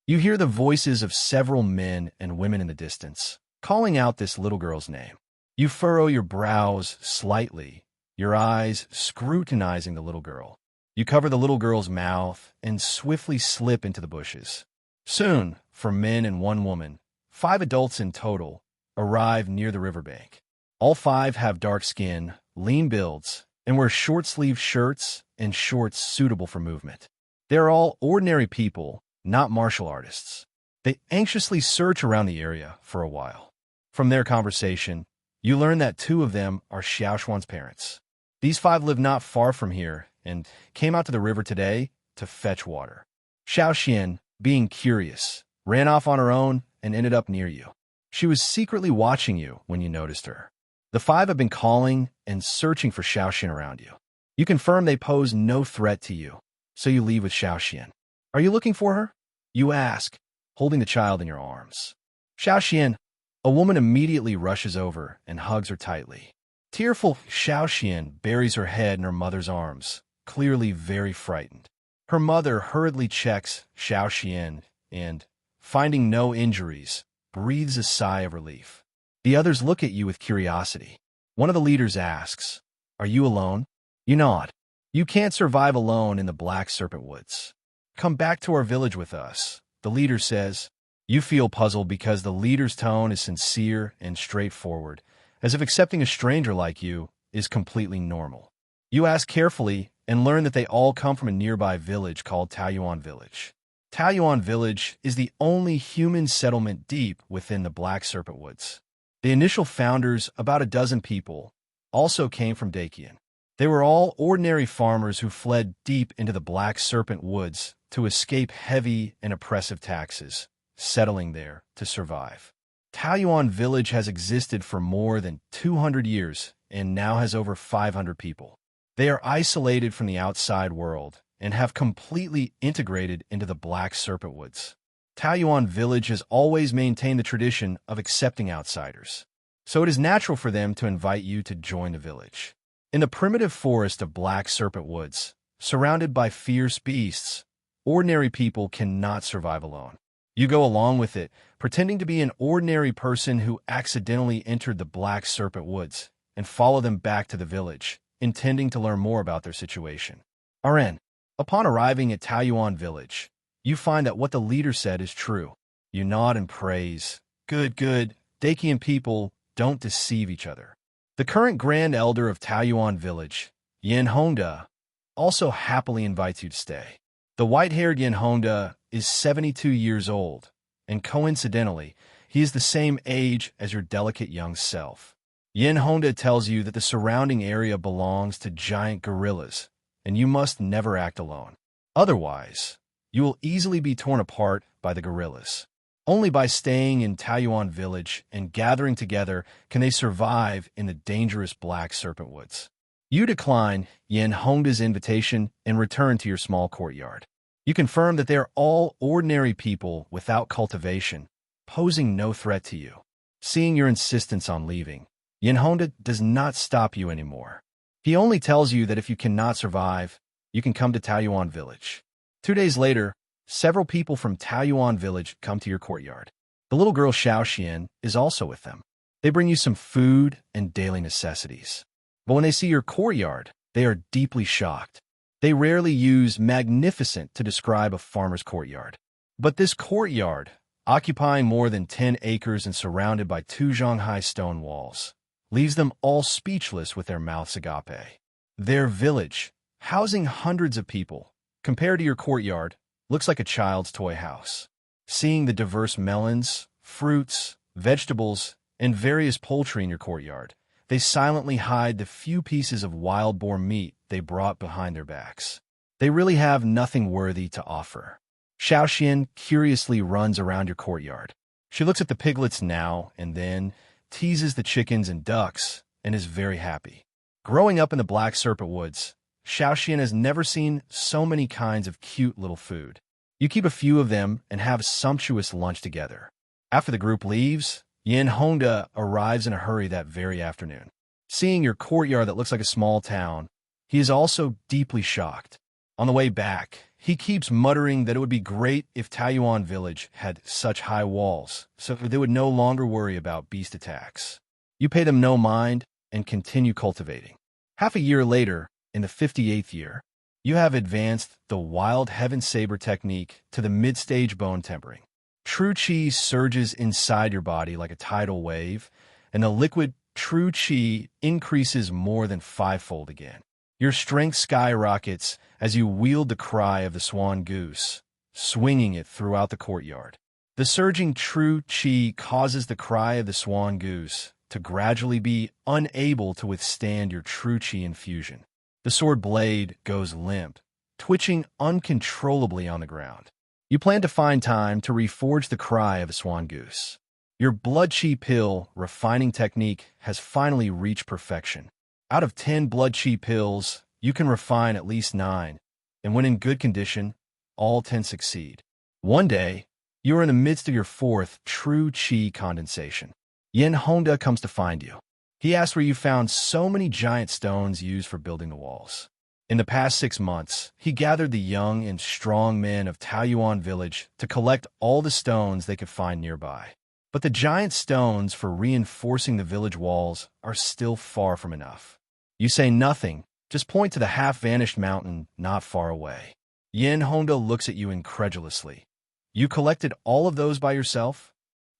You hear the voices of several men and women in the distance, calling out this little girl's name. You furrow your brows slightly, your eyes scrutinizing the little girl. You cover the little girl's mouth and swiftly slip into the bushes. Soon, 4 men and 1 woman, 5 adults in total, arrive near the riverbank. All 5 have dark skin, lean builds, and wear short-sleeved shirts and shorts suitable for movement. They are all ordinary people, not martial artists. They anxiously search around the area for a while. From their conversation, you learn that 2 of them are Xiao Xuan's parents. These 5 live not far from here and came out to the river today to fetch water. Xiao Xian, being curious, ran off on her own and ended up near you. She was secretly watching you when you noticed her. The 5 have been calling and searching for Xiao Xian around you. You confirm they pose no threat to you, so you leave with Xiao Xian. Are you looking for her? You ask, holding the child in your arms. Xiao Xian, a woman immediately rushes over and hugs her tightly. Tearful, Xiao Xian buries her head in her mother's arms, clearly very frightened. Her mother hurriedly checks Xiao Xian and, finding no injuries, breathes a sigh of relief. The others look at you with curiosity. One of the leaders asks, Are you alone? You nod. You can't survive alone in the Black Serpent Woods. Come back to our village with us, the leader says. You feel puzzled because the leader's tone is sincere and straightforward, as if accepting a stranger like you is completely normal. You ask carefully and learn that they all come from a nearby village called Taoyuan Village. Taoyuan Village is the only human settlement deep within the Black Serpent Woods. The initial founders, about a dozen people, also came from Dakian. They were all ordinary farmers who fled deep into the Black Serpent Woods to escape heavy and oppressive taxes, settling there to survive. Taoyuan Village has existed for more than 200 years and now has over 500 people. They are isolated from the outside world and have completely integrated into the Black Serpent Woods. Taoyuan Village has always maintained the tradition of accepting outsiders, so it is natural for them to invite you to join the village. In the primitive forest of Black Serpent Woods, surrounded by fierce beasts, ordinary people cannot survive alone. You go along with it, pretending to be an ordinary person who accidentally entered the Black Serpent Woods, and follow them back to the village, intending to learn more about their situation. RN. Upon arriving at Taoyuan Village, you find that what the leader said is true. You nod and praise. Good, good. Dakian people don't deceive each other. The current Grand Elder of Taoyuan Village, Yin Hongda, also happily invites you to stay. The white-haired Yin Hongda is 72 years old, and coincidentally, he is the same age as your delicate young self. Yin Hongda tells you that the surrounding area belongs to giant gorillas, and you must never act alone. Otherwise, you will easily be torn apart by the gorillas. Only by staying in Taoyuan Village and gathering together can they survive in the dangerous Black Serpent Woods. You decline Yin Hongda's invitation and return to your small courtyard. You confirm that they are all ordinary people without cultivation, posing no threat to you. Seeing your insistence on leaving, Yin Hongda does not stop you anymore. He only tells you that if you cannot survive, you can come to Taoyuan Village. 2 days later, several people from Taoyuan Village come to your courtyard. The little girl Xiaoxian is also with them. They bring you some food and daily necessities. But when they see your courtyard, they are deeply shocked. They rarely use magnificent to describe a farmer's courtyard. But this courtyard, occupying more than 10 acres and surrounded by 2 Zhanghai stone walls, leaves them all speechless with their mouths agape. Their village, housing hundreds of people, compared to your courtyard, looks like a child's toy house. Seeing the diverse melons, fruits, vegetables, and various poultry in your courtyard, they silently hide the few pieces of wild boar meat they brought behind their backs. They really have nothing worthy to offer. Xiaoxian curiously runs around your courtyard. She looks at the piglets now and then, teases the chickens and ducks, and is very happy. Growing up in the Black Serpent Woods, Xiaoxian has never seen so many kinds of cute little food. You keep a few of them and have a sumptuous lunch together. After the group leaves, Yin Hongda arrives in a hurry that very afternoon. Seeing your courtyard that looks like a small town, he is also deeply shocked. On the way back, he keeps muttering that it would be great if Taoyuan Village had such high walls, so they would no longer worry about beast attacks. You pay them no mind and continue cultivating. Half a year later, in the 58th year, you have advanced the wild heaven saber technique to the mid-stage bone tempering. True Qi surges inside your body like a tidal wave, and the liquid True Qi increases more than 5-fold again. Your strength skyrockets as you wield the cry of the swan goose, swinging it throughout the courtyard. The surging True Qi causes the cry of the swan goose to gradually be unable to withstand your True Qi infusion. The sword blade goes limp, twitching uncontrollably on the ground. You plan to find time to reforge the cry of a swan goose. Your blood chi pill refining technique has finally reached perfection. Out of 10 blood chi pills, you can refine at least 9, and when in good condition, all 10 succeed. One day, you are in the midst of your 4th True Qi condensation. Yin Hongda comes to find you. He asks where you found so many giant stones used for building the walls. In the past 6 months, he gathered the young and strong men of Taoyuan Village to collect all the stones they could find nearby. But the giant stones for reinforcing the village walls are still far from enough. You say nothing, just point to the half-vanished mountain not far away. Yin Hongda looks at you incredulously. You collected all of those by yourself?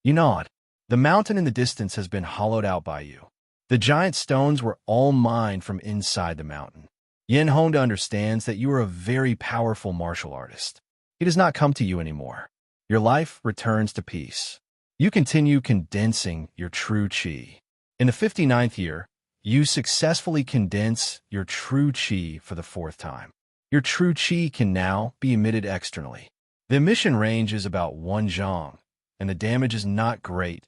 You nod. The mountain in the distance has been hollowed out by you. The giant stones were all mined from inside the mountain. Yin Hongda understands that you are a very powerful martial artist. He does not come to you anymore. Your life returns to peace. You continue condensing your True Qi. In the 59th year, you successfully condense your True Qi for the 4th time. Your True Qi can now be emitted externally. The emission range is about 1 zhang, and the damage is not great,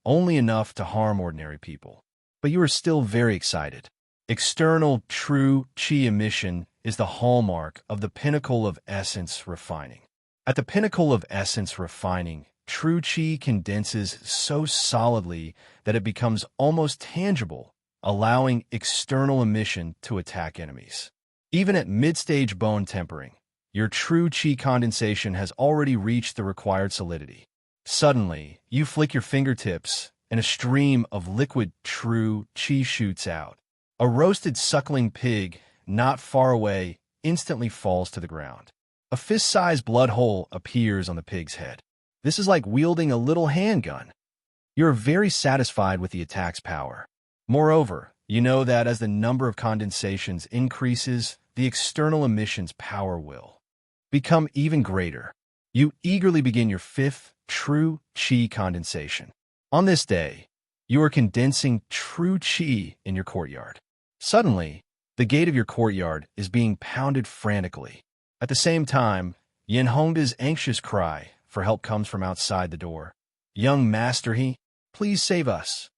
only enough to harm ordinary people. But you are still very excited. External True Qi emission is the hallmark of the pinnacle of essence refining. At the pinnacle of essence refining, True Qi condenses so solidly that it becomes almost tangible, allowing external emission to attack enemies. Even at mid-stage bone tempering, your True Qi condensation has already reached the required solidity. Suddenly, you flick your fingertips, and a stream of liquid True Qi shoots out. A roasted suckling pig, not far away, instantly falls to the ground. A fist-sized blood hole appears on the pig's head. This is like wielding a little handgun. You're very satisfied with the attack's power. Moreover, you know that as the number of condensations increases, the external emission's power will become even greater. You eagerly begin your fifth true qi condensation. On this day, you are condensing true qi in your courtyard. Suddenly, the gate of your courtyard is being pounded frantically. At the same time, Yin Hongda's anxious cry for help comes from outside the door. Young Master He, please save us.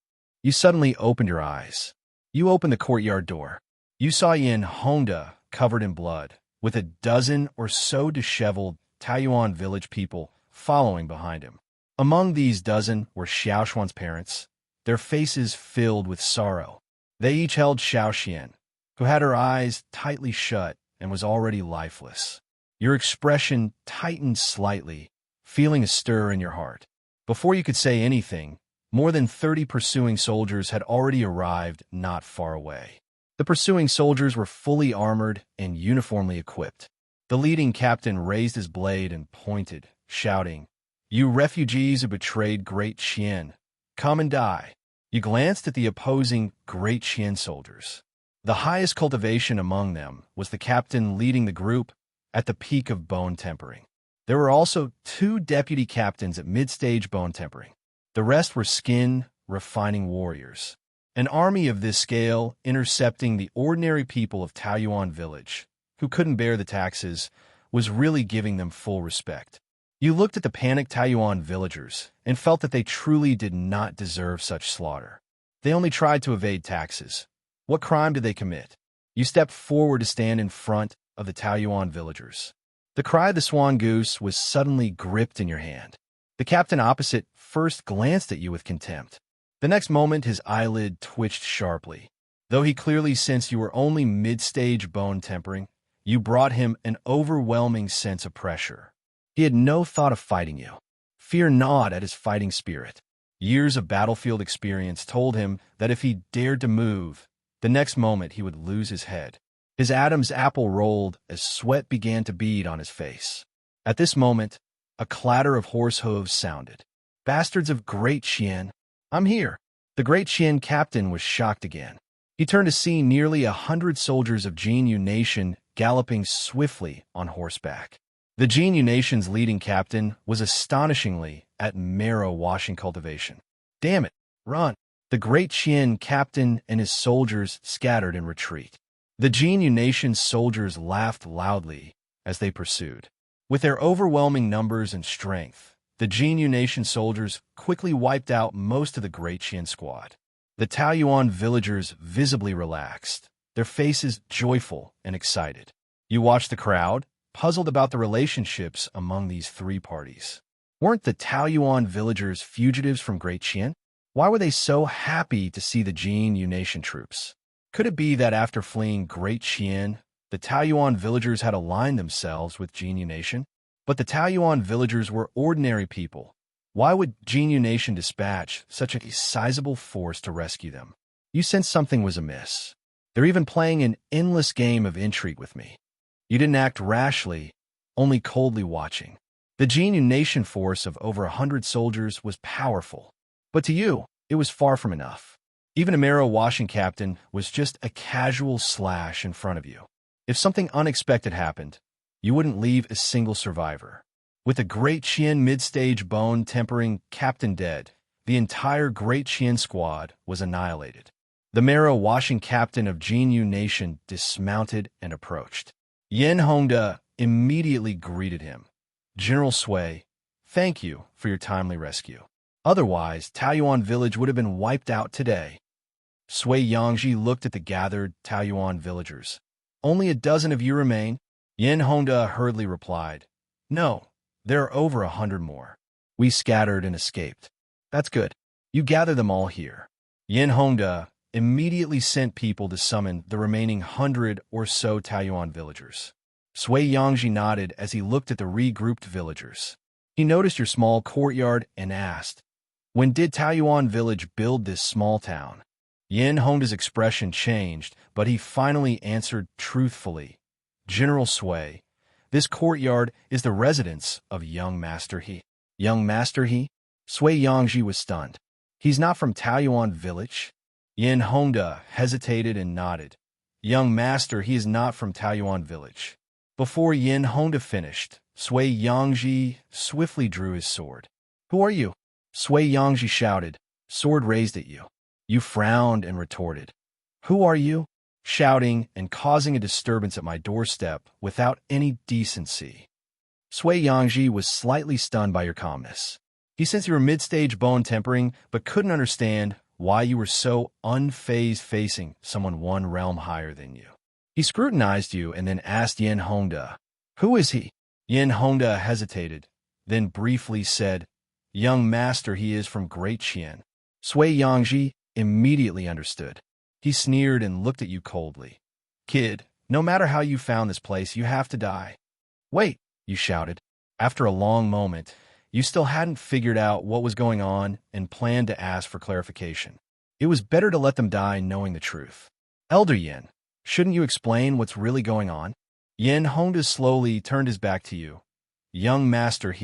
You suddenly opened your eyes. You opened the courtyard door. You saw Yin Hongda covered in blood, with a dozen or so disheveled Taiyuan village people following behind him. Among these dozen were Xiaoshuan's parents, their faces filled with sorrow. They each held Xiaoxian, who had her eyes tightly shut and was already lifeless. Your expression tightened slightly, feeling a stir in your heart. Before you could say anything, more than 30 pursuing soldiers had already arrived not far away. The pursuing soldiers were fully armored and uniformly equipped. The leading captain raised his blade and pointed, shouting, "You refugees who betrayed Great Qian, come and die." You glanced at the opposing Great Qian soldiers. The highest cultivation among them was the captain leading the group at the peak of bone tempering. There were also 2 deputy captains at mid-stage bone tempering. The rest were skin refining warriors. An army of this scale intercepting the ordinary people of Taoyuan village, who couldn't bear the taxes, was really giving them full respect. You looked at the panicked Taoyuan villagers and felt that they truly did not deserve such slaughter. They only tried to evade taxes. What crime did they commit? You stepped forward to stand in front of the Taoyuan villagers. The cry of the swan goose was suddenly gripped in your hand. The captain opposite first glanced at you with contempt. The next moment, his eyelid twitched sharply. Though he clearly sensed you were only mid-stage bone tempering, you brought him an overwhelming sense of pressure. He had no thought of fighting you. Fear gnawed at his fighting spirit. Years of battlefield experience told him that if he dared to move, the next moment he would lose his head. His Adam's apple rolled as sweat began to bead on his face. At this moment, a clatter of horse hooves sounded. "Bastards of Great Qian, I'm here." The Great Qian captain was shocked again. He turned to see nearly 100 soldiers of Jinyu Nation galloping swiftly on horseback. The Jinyu Nation's leading captain was astonishingly at marrow washing cultivation. "Damn it, run!" The Great Qian captain and his soldiers scattered in retreat. The Jinyu Nation's soldiers laughed loudly as they pursued. With their overwhelming numbers and strength, the Jinyu Nation soldiers quickly wiped out most of the Great Qian squad. The Taoyuan villagers visibly relaxed, their faces joyful and excited. You watched the crowd, puzzled about the relationships among these 3 parties. Weren't the Taoyuan villagers fugitives from Great Qian? Why were they so happy to see the Jinyu Nation troops? Could it be that after fleeing Great Qian, the Taoyuan villagers had aligned themselves with Jinyu Nation? But the Taoyuan villagers were ordinary people. Why would Jinyu Nation dispatch such a sizable force to rescue them? You sensed something was amiss. They're even playing an endless game of intrigue with me. You didn't act rashly, only coldly watching. The Jinyu Nation force of over 100 soldiers was powerful. But to you, it was far from enough. Even a marrow washing captain was just a casual slash in front of you. If something unexpected happened, you wouldn't leave a single survivor. With the Great Qian mid-stage bone tempering captain dead, the entire Great Qian squad was annihilated. The marrow washing captain of Jinyu Nation dismounted and approached. Yin Hongda immediately greeted him. "General Sui, thank you for your timely rescue. Otherwise, Taoyuan village would have been wiped out today." Sui Yangji looked at the gathered Taoyuan villagers. "Only a dozen of you remain?" Yin Hongda hurriedly replied, "No, there are over 100 more. We scattered and escaped." "That's good. You gather them all here." Yin Hongda immediately sent people to summon the remaining 100 or so Taoyuan villagers. Sui Yangji nodded as he looked at the regrouped villagers. He noticed your small courtyard and asked, "When did Taoyuan village build this small town?" Yin Hongda's expression changed, but he finally answered truthfully, "General Sui, this courtyard is the residence of young Master He." Young master he? Sui Yangji was stunned. He's not from Taoyuan village? Yin Hongda hesitated and nodded. Young master, he is not from Taoyuan village. Before Yin Hongda finished, Sui Yangji swiftly drew his sword. Who are you? Sui Yangji shouted, sword raised at you. You frowned and retorted. Who are you? Shouting and causing a disturbance at my doorstep without any decency. Sui Yangji was slightly stunned by your calmness. He sensed you were mid-stage bone tempering, but couldn't understand why you were so unfazed facing someone one realm higher than you. He scrutinized you and then asked Yin Hongda, who is he? Yin Hongda hesitated, then briefly said, young master, he is from Great Qian. Sui Yangji immediately understood. He sneered and looked at you coldly. Kid, no matter how you found this place, you have to die. Wait, you shouted. After a long moment, you still hadn't figured out what was going on and planned to ask for clarification. It was better to let them die knowing the truth. Elder Yin, shouldn't you explain what's really going on? Yin Hongda slowly turned his back to you. Young master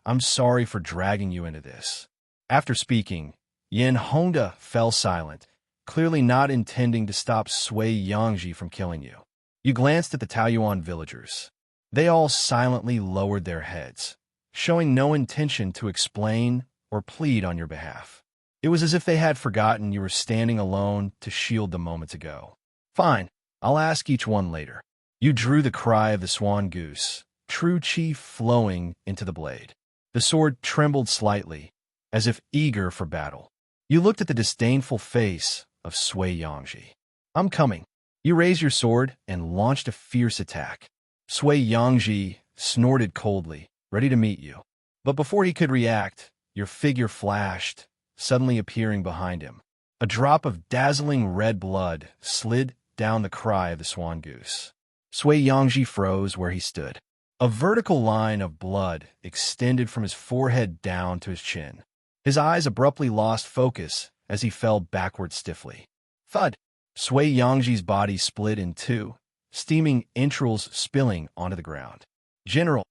I'm sorry for dragging you into this. After speaking, Yin Hongda fell silent, clearly not intending to stop Sui Yangji from killing you. You glanced at the Taoyuan villagers. They all silently lowered their heads, showing no intention to explain or plead on your behalf. It was as if they had forgotten you were standing alone to shield them moments ago. Fine, I'll ask each one later. You drew the cry of the swan goose, true chi flowing into the blade. The sword trembled slightly, as if eager for battle. You looked at the disdainful face of Sui Yangji. I'm coming. You raised your sword and launched a fierce attack. Sui Yangji snorted coldly, ready to meet you. But before he could react, your figure flashed, suddenly appearing behind him. A drop of dazzling red blood slid down the cry of the swan goose. Sui Yangji froze where he stood. A vertical line of blood extended from his forehead down to his chin. His eyes abruptly lost focus as he fell backward stiffly. Thud! Sui Yangji's body split in two, steaming entrails spilling onto the ground. General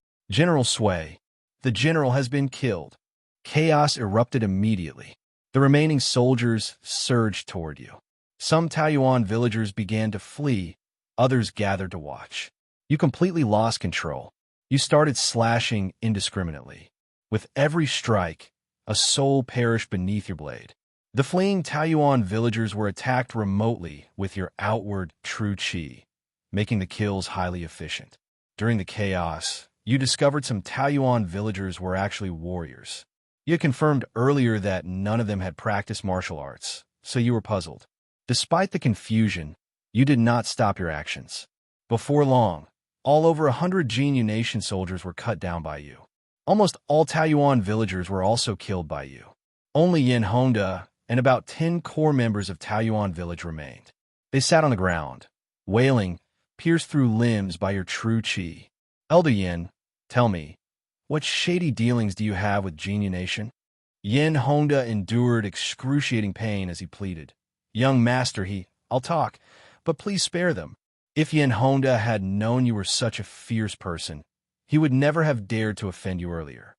Sui, the general has been killed. Chaos erupted immediately. The remaining soldiers surged toward you. Some Taoyuan villagers began to flee, others gathered to watch. You completely lost control. You started slashing indiscriminately. With every strike, a soul perished beneath your blade. The fleeing Taoyuan villagers were attacked remotely with your outward true chi, making the kills highly efficient. During the chaos, you discovered some Taoyuan villagers were actually warriors. You had confirmed earlier that none of them had practiced martial arts, so you were puzzled. Despite the confusion, you did not stop your actions. Before long, all over 100 Jinyu Nation soldiers were cut down by you. Almost all Taoyuan villagers were also killed by you. Only Yin Hongda and about 10 core members of Taoyuan village remained. They sat on the ground, wailing, pierced through limbs by your true chi. Elder Yin, tell me, what shady dealings do you have with Jinyu Nation? Yin Hongda endured excruciating pain as he pleaded. Young master, I'll talk, but please spare them. If Yin Hongda had known you were such a fierce person, he would never have dared to offend you earlier.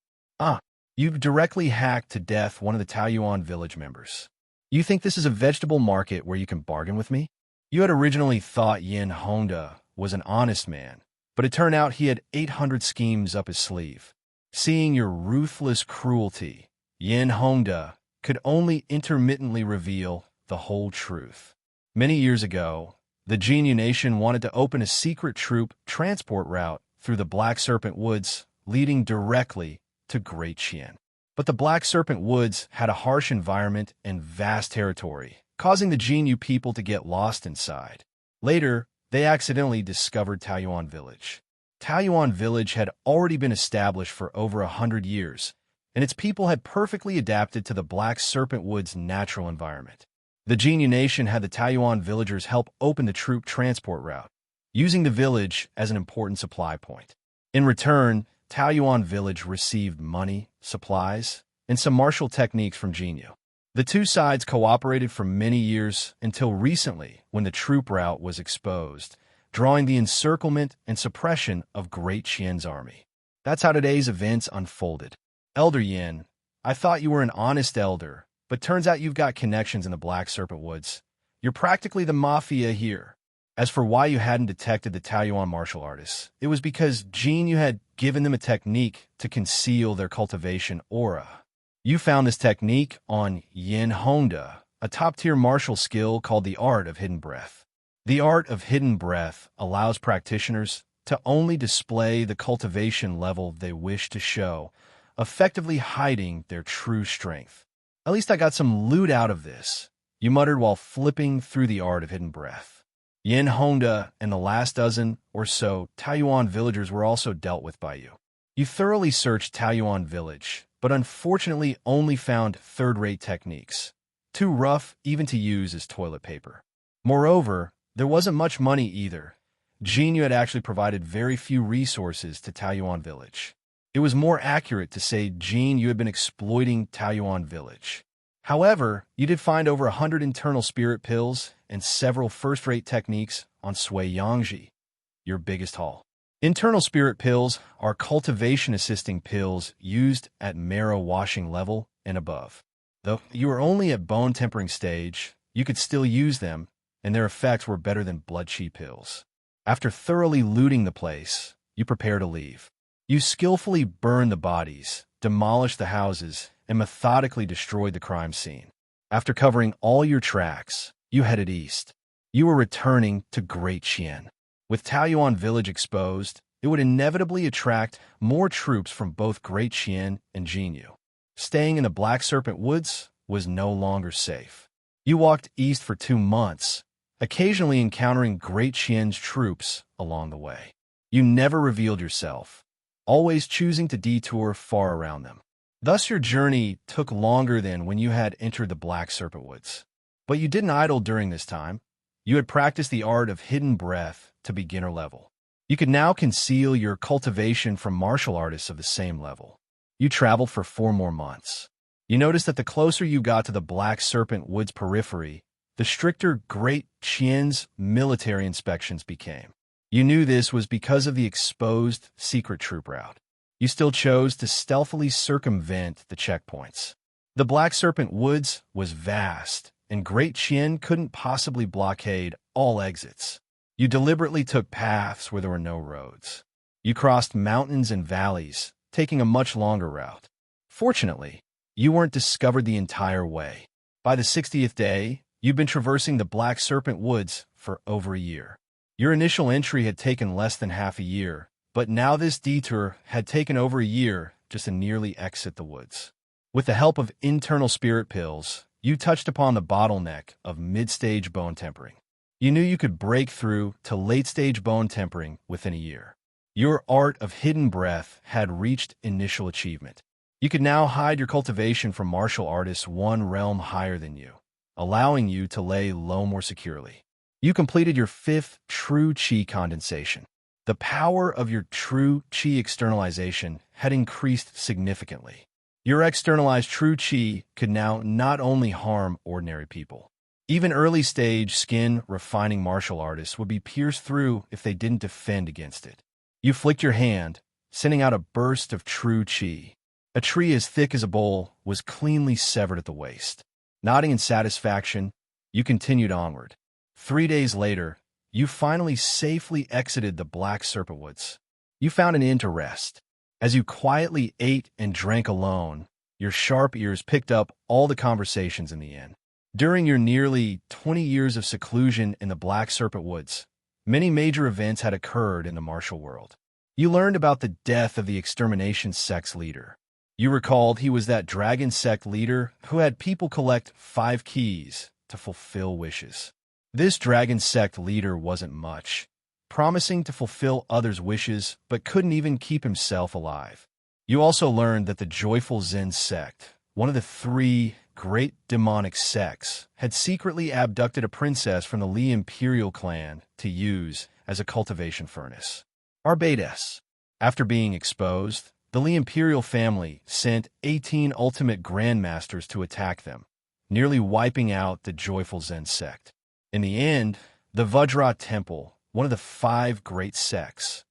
You've directly hacked to death one of the Taoyuan village members. You think this is a vegetable market where you can bargain with me? You had originally thought Yin Hongda was an honest man, but it turned out he had 800 schemes up his sleeve. Seeing your ruthless cruelty, Yin Hongda could only intermittently reveal the whole truth. Many years ago, the Jinyu Nation wanted to open a secret troop transport route through the Black Serpent Woods, leading directly to Great Qian. But the Black Serpent Woods had a harsh environment and vast territory, causing the Jinyu people to get lost inside. Later, they accidentally discovered Taoyuan Village. Taoyuan Village had already been established for over 100 years, and its people had perfectly adapted to the Black Serpent Woods' natural environment. The Jinyu Nation had the Taoyuan villagers help open the troop transport route, using the village as an important supply point. In return, Taoyuan Village received money, supplies, and some martial techniques from Jinyu. The two sides cooperated for many years until recently when the troop route was exposed, drawing the encirclement and suppression of Great Qian's army. That's how today's events unfolded. Elder Yin, I thought you were an honest elder, but turns out you've got connections in the Black Serpent Woods. You're practically the mafia here. As for why you hadn't detected the Taoyuan martial artists, it was because Jin, you had given them a technique to conceal their cultivation aura. You found this technique on Yin Honda, a top-tier martial skill called the Art of Hidden Breath. The Art of Hidden Breath allows practitioners to only display the cultivation level they wish to show, effectively hiding their true strength. At least I got some loot out of this, you muttered while flipping through the Art of Hidden Breath. Yin Honda and the last dozen or so Taoyuan villagers were also dealt with by you. You thoroughly searched Taoyuan village, but unfortunately only found third-rate techniques, too rough even to use as toilet paper. Moreover, there wasn't much money either. Jin had actually provided very few resources to Taoyuan village. It was more accurate to say Jin had been exploiting Taoyuan village. However, you did find over 100 internal spirit pills and several first-rate techniques on Sui Yangji, your biggest haul. Internal spirit pills are cultivation-assisting pills used at marrow washing level and above. Though you were only at bone tempering stage, you could still use them, and their effects were better than blood chi pills. After thoroughly looting the place, you prepare to leave. You skillfully burned the bodies, demolished the houses, and methodically destroyed the crime scene. After covering all your tracks, you headed east. You were returning to Great Chien. With Taoyuan village exposed, it would inevitably attract more troops from both Great Chien and Jinyu. Staying in the Black Serpent Woods was no longer safe. You walked east for 2 months, occasionally encountering Great Chien's troops along the way. You never revealed yourself, always choosing to detour far around them. Thus your journey took longer than when you had entered the Black Serpent Woods. But you didn't idle during this time. You had practiced the Art of Hidden Breath to beginner level. You could now conceal your cultivation from martial artists of the same level. You traveled for 4 more months. You noticed that the closer you got to the Black Serpent Woods periphery, the stricter Great Chien's military inspections became. You knew this was because of the exposed secret troop route. You still chose to stealthily circumvent the checkpoints. The Black Serpent Woods was vast, and Great Chien couldn't possibly blockade all exits. You deliberately took paths where there were no roads. You crossed mountains and valleys, taking a much longer route. Fortunately, you weren't discovered the entire way. By the 60th day, you'd been traversing the Black Serpent Woods for over a year. Your initial entry had taken less than half a year, but now this detour had taken over a year just to nearly exit the woods. With the help of internal spirit pills, you touched upon the bottleneck of mid-stage bone tempering. You knew you could break through to late-stage bone tempering within a year. Your Art of Hidden Breath had reached initial achievement. You could now hide your cultivation from martial artists 1 realm higher than you, allowing you to lay low more securely. You completed your 5th true chi condensation. The power of your true chi externalization had increased significantly. Your externalized true chi could now not only harm ordinary people. Even early-stage skin refining martial artists would be pierced through if they didn't defend against it. You flicked your hand, sending out a burst of true chi. A tree as thick as a bowl was cleanly severed at the waist. Nodding in satisfaction, you continued onward. 3 days later, you finally safely exited the Black Serpent Woods. You found an inn to rest. As you quietly ate and drank alone, your sharp ears picked up all the conversations in the inn. During your nearly 20 years of seclusion in the Black Serpent Woods, many major events had occurred in the martial world. You learned about the death of the extermination sect's leader. You recalled he was that dragon sect leader who had people collect 5 keys to fulfill wishes. This dragon sect leader wasn't much, promising to fulfill others' wishes but couldn't even keep himself alive. You also learned that the Joyful Zen sect, one of the 3 great demonic sects, had secretly abducted a princess from the Li Imperial clan to use as a cultivation furnace. Arbades. After being exposed, the Li Imperial family sent 18 ultimate grandmasters to attack them, nearly wiping out the Joyful Zen sect. In the end, the Vajra Temple, one of the 5 great sects,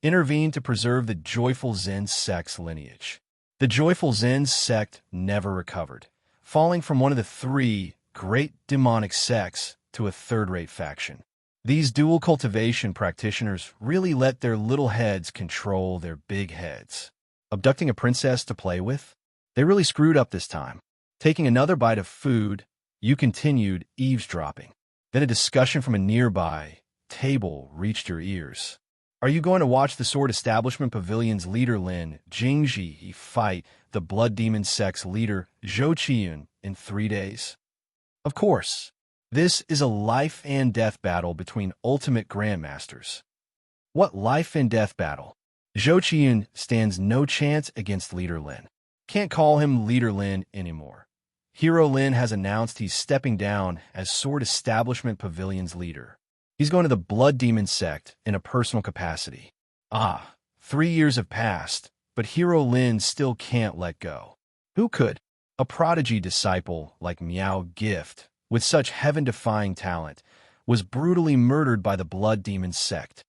intervened to preserve the Joyful Zen sect's lineage. The joyful Zen sect never recovered, falling from one of the three great demonic sects to a third-rate faction. These dual cultivation practitioners really let their little heads control their big heads. Abducting a princess to play with? They really screwed up this time. Taking another bite of food, you continued eavesdropping. Then a discussion from a nearby table reached your ears. Are you going to watch the Sword Establishment Pavilion's leader Lin Jingji fight the Blood Demon sect's leader Zhou Qiyun in 3 days? Of course. This is a life and death battle between ultimate grandmasters. What life and death battle? Zhou Qiyun stands no chance against Leader Lin. Can't call him Leader Lin anymore. Hero Lin has announced he's stepping down as Sword Establishment Pavilion's leader. He's going to the Blood Demon sect in a personal capacity. 3 years have passed, but Hero Lin still can't let go. Who could? A prodigy disciple like Miao Gift, with such heaven-defying talent, was brutally murdered by the Blood Demon sect.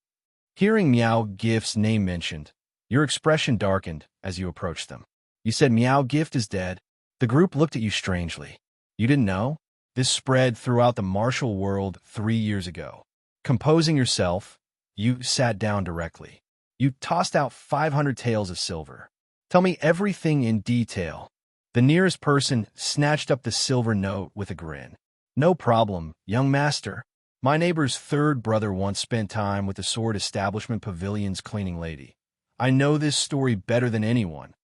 Hearing Miao Gift's name mentioned, your expression darkened as you approached them. You said Miao Gift is dead. The group looked at you strangely. You didn't know? This spread throughout the martial world 3 years ago. Composing yourself, you sat down directly. You tossed out 500 taels of silver. Tell me everything in detail. The nearest person snatched up the silver note with a grin. No problem, young master. My neighbor's third brother once spent time with the Sword Establishment Pavilion's cleaning lady. I know this story better than anyone.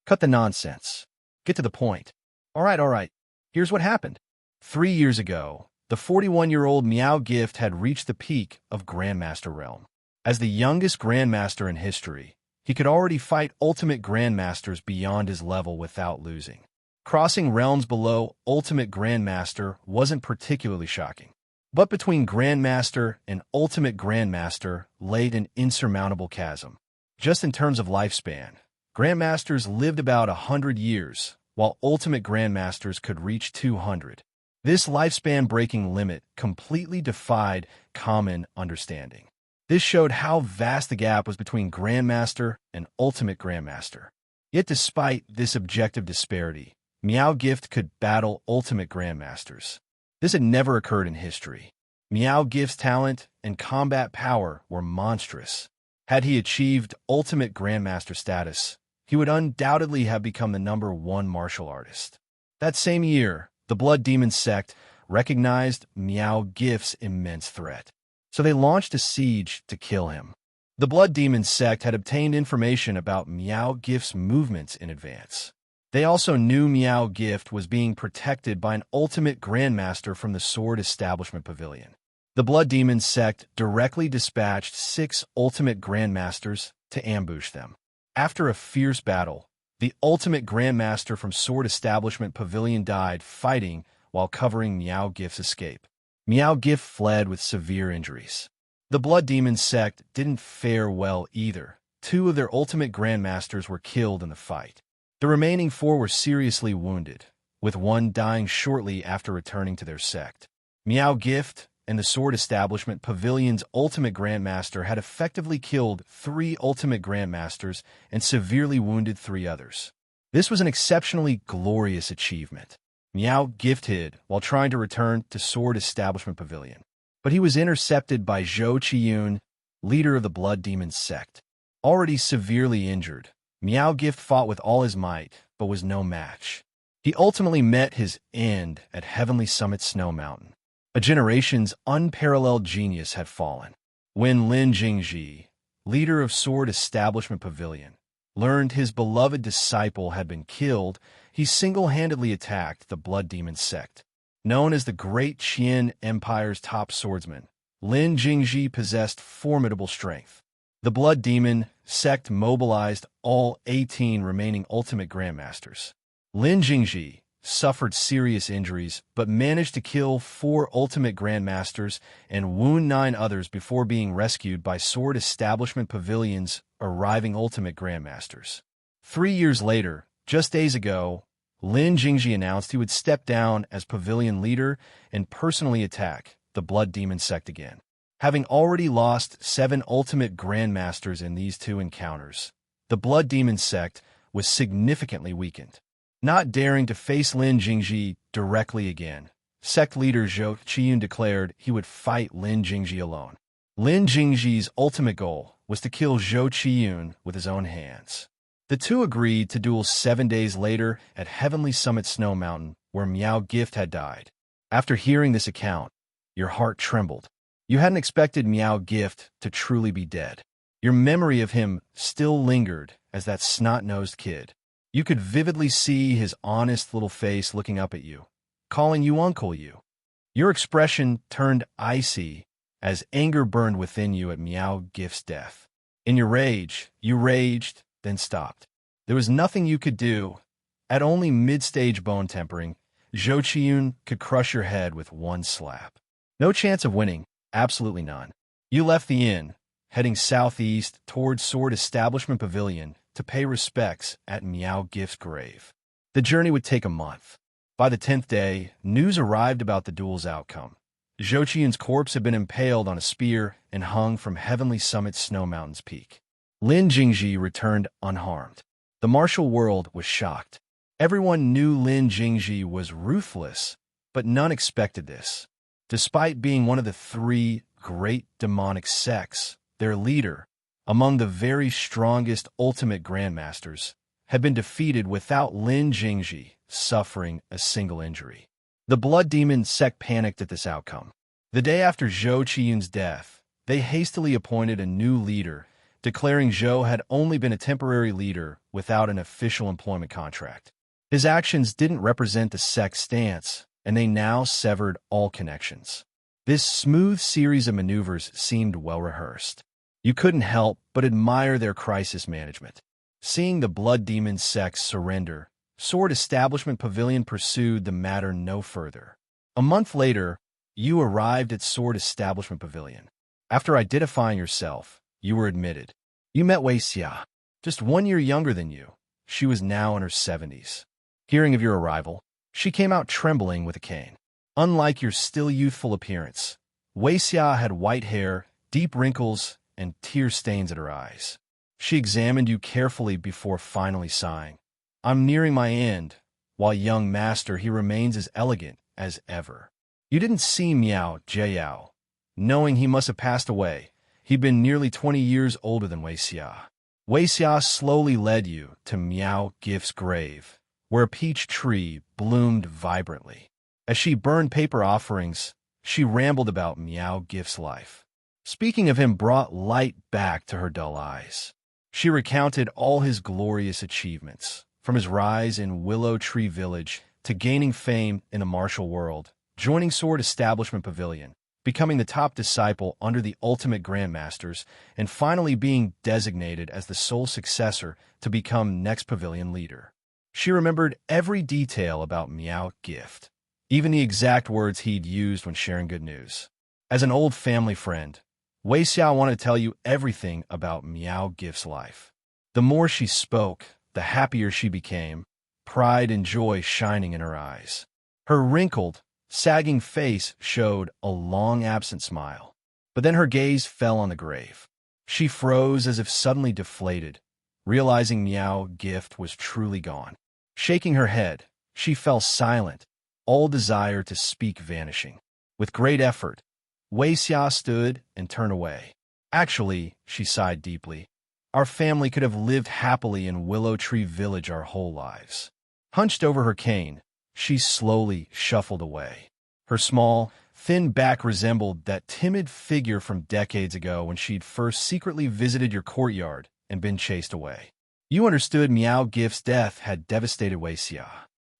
Cut the nonsense. Get to the point. All right. Here's what happened. 3 years ago, the 41-year-old Miao Gift had reached the peak of Grandmaster realm. As the youngest Grandmaster in history, he could already fight ultimate Grandmasters beyond his level without losing. Crossing realms below Ultimate Grandmaster wasn't particularly shocking. But between Grandmaster and Ultimate Grandmaster lay an insurmountable chasm. Just in terms of lifespan, Grandmasters lived about 100 years, while Ultimate Grandmasters could reach 200. This lifespan-breaking limit completely defied common understanding. This showed how vast the gap was between Grandmaster and Ultimate Grandmaster. Yet despite this objective disparity, Miao Gift could battle Ultimate Grandmasters. This had never occurred in history. Miao Gift's talent and combat power were monstrous. Had he achieved Ultimate Grandmaster status, he would undoubtedly have become the #1 martial artist. That same year, the Blood Demon sect recognized Miao Gift's immense threat. So they launched a siege to kill him. The Blood Demon sect had obtained information about Miao Gift's movements in advance. They also knew Miao Gift was being protected by an ultimate grandmaster from the Sword Establishment Pavilion. The Blood Demon sect directly dispatched 6 ultimate grandmasters to ambush them. After a fierce battle, the ultimate grandmaster from Sword Establishment Pavilion died fighting while covering Miao Gift's escape. Miao Gift fled with severe injuries. The Blood Demon sect didn't fare well either. 2 of their ultimate grandmasters were killed in the fight. The remaining 4 were seriously wounded, with one dying shortly after returning to their sect. Miao Gift and the Sword Establishment Pavilion's ultimate grandmaster had effectively killed 3 ultimate grandmasters and severely wounded 3 others. This was an exceptionally glorious achievement. Miao Gift hid while trying to return to Sword Establishment Pavilion, but he was intercepted by Zhou Qiyun, leader of the Blood Demon sect. Already severely injured, Miao Gift fought with all his might, but was no match. He ultimately met his end at Heavenly Summit Snow Mountain. A generation's unparalleled genius had fallen. When Lin Jingji, leader of Sword Establishment Pavilion, learned his beloved disciple had been killed, he single-handedly attacked the Blood Demon sect. Known as the Great Qian Empire's top swordsman, Lin Jingji possessed formidable strength. The Blood Demon sect mobilized all 18 remaining ultimate grandmasters. Lin Jingji suffered serious injuries but managed to kill 4 ultimate grandmasters and wound 9 others before being rescued by Sword Establishment Pavilion's arriving ultimate grandmasters. 3 years later, just days ago, Lin Jingji announced he would step down as pavilion leader and personally attack the Blood Demon sect again. Having already lost 7 ultimate grandmasters in these 2 encounters, the Blood Demon sect was significantly weakened. Not daring to face Lin Jingji directly again, sect leader Zhou Qiyun declared he would fight Lin Jingji alone. Lin Jingji's ultimate goal was to kill Zhou Qiyun with his own hands. The two agreed to duel 7 days later at Heavenly Summit Snow Mountain, where Miao Gift had died. After hearing this account, your heart trembled. You hadn't expected Miao Gift to truly be dead. Your memory of him still lingered as that snot-nosed kid. You could vividly see his honest little face looking up at you, calling you Uncle You. Your expression turned icy as anger burned within you at Miao Gift's death. In your rage, you raged, then stopped. There was nothing you could do. At only mid-stage bone tempering, Zhou Qiyun could crush your head with one slap. No chance of winning, absolutely none. You left the inn, heading southeast towards Sword Establishment Pavilion to pay respects at Miao Gift's grave. The journey would take a month. By the 10th day, news arrived about the duel's outcome. Zhou Qiyun's corpse had been impaled on a spear and hung from Heavenly Summit Snow Mountain's peak. Lin Jingji returned unharmed. The martial world was shocked. Everyone knew Lin Jingji was ruthless, but none expected this. Despite being one of the 3 great demonic sects, their leader, among the very strongest ultimate grandmasters, had been defeated without Lin Jingji suffering a single injury. The Blood Demon sect panicked at this outcome. The day after Zhou Qiyun's death, they hastily appointed a new leader, declaring Zhou had only been a temporary leader without an official employment contract. His actions didn't represent the sect's stance, and they now severed all connections. This smooth series of maneuvers seemed well-rehearsed. You couldn't help but admire their crisis management. Seeing the Blood Demon sect surrender, Sword Establishment Pavilion pursued the matter no further. A month later, you arrived at Sword Establishment Pavilion. After identifying yourself, you were admitted. You met Wei Xia, just 1 year younger than you. She was now in her 70s. Hearing of your arrival, she came out trembling with a cane. Unlike your still youthful appearance, Wei Xia had white hair, deep wrinkles, and tear stains at her eyes. She examined you carefully before finally sighing. I'm nearing my end. While young master, he remains as elegant as ever. You didn't see Miao Jiao. Knowing he must have passed away, he'd been nearly 20 years older than Wei Xia. Wei Xia slowly led you to Miao Gift's grave, where a peach tree bloomed vibrantly. As she burned paper offerings, she rambled about Miao Gift's life. Speaking of him brought light back to her dull eyes. She recounted all his glorious achievements, from his rise in Willow Tree Village to gaining fame in the martial world, joining Sword Establishment Pavilion, becoming the top disciple under the ultimate grandmasters, and finally being designated as the sole successor to become next pavilion leader. She remembered every detail about Miao Gift, even the exact words he'd used when sharing good news. As an old family friend, Wei Xia wanted to tell you everything about Miao Gift's life. The more she spoke, the happier she became, pride and joy shining in her eyes. Her wrinkled, sagging face showed a long-absent smile, but then her gaze fell on the grave. She froze as if suddenly deflated, realizing Miao Gift was truly gone. Shaking her head, she fell silent, all desire to speak vanishing. With great effort, Wei Xia stood and turned away. Actually, she sighed deeply, our family could have lived happily in Willow Tree Village our whole lives. Hunched over her cane, she slowly shuffled away. Her small, thin back resembled that timid figure from decades ago when she'd first secretly visited your courtyard and been chased away. You understood Miao Gift's death had devastated Wei Xia.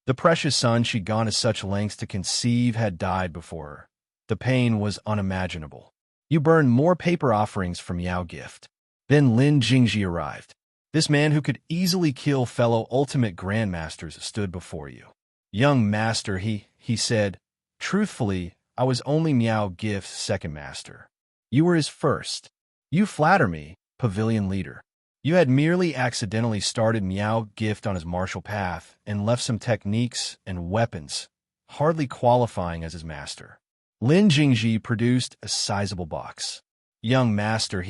The precious son she'd gone to such lengths to conceive had died before her. The pain was unimaginable. You burned more paper offerings for Miao Gift. Then Lin Jingji arrived. This man who could easily kill fellow ultimate grandmasters stood before you. Young master, he said, truthfully, I was only Miao Gift's second master. You were his first. You flatter me, pavilion leader. You had merely accidentally started Miao Gift on his martial path and left some techniques and weapons, hardly qualifying as his master. Lin Jingji produced a sizable box. Young master,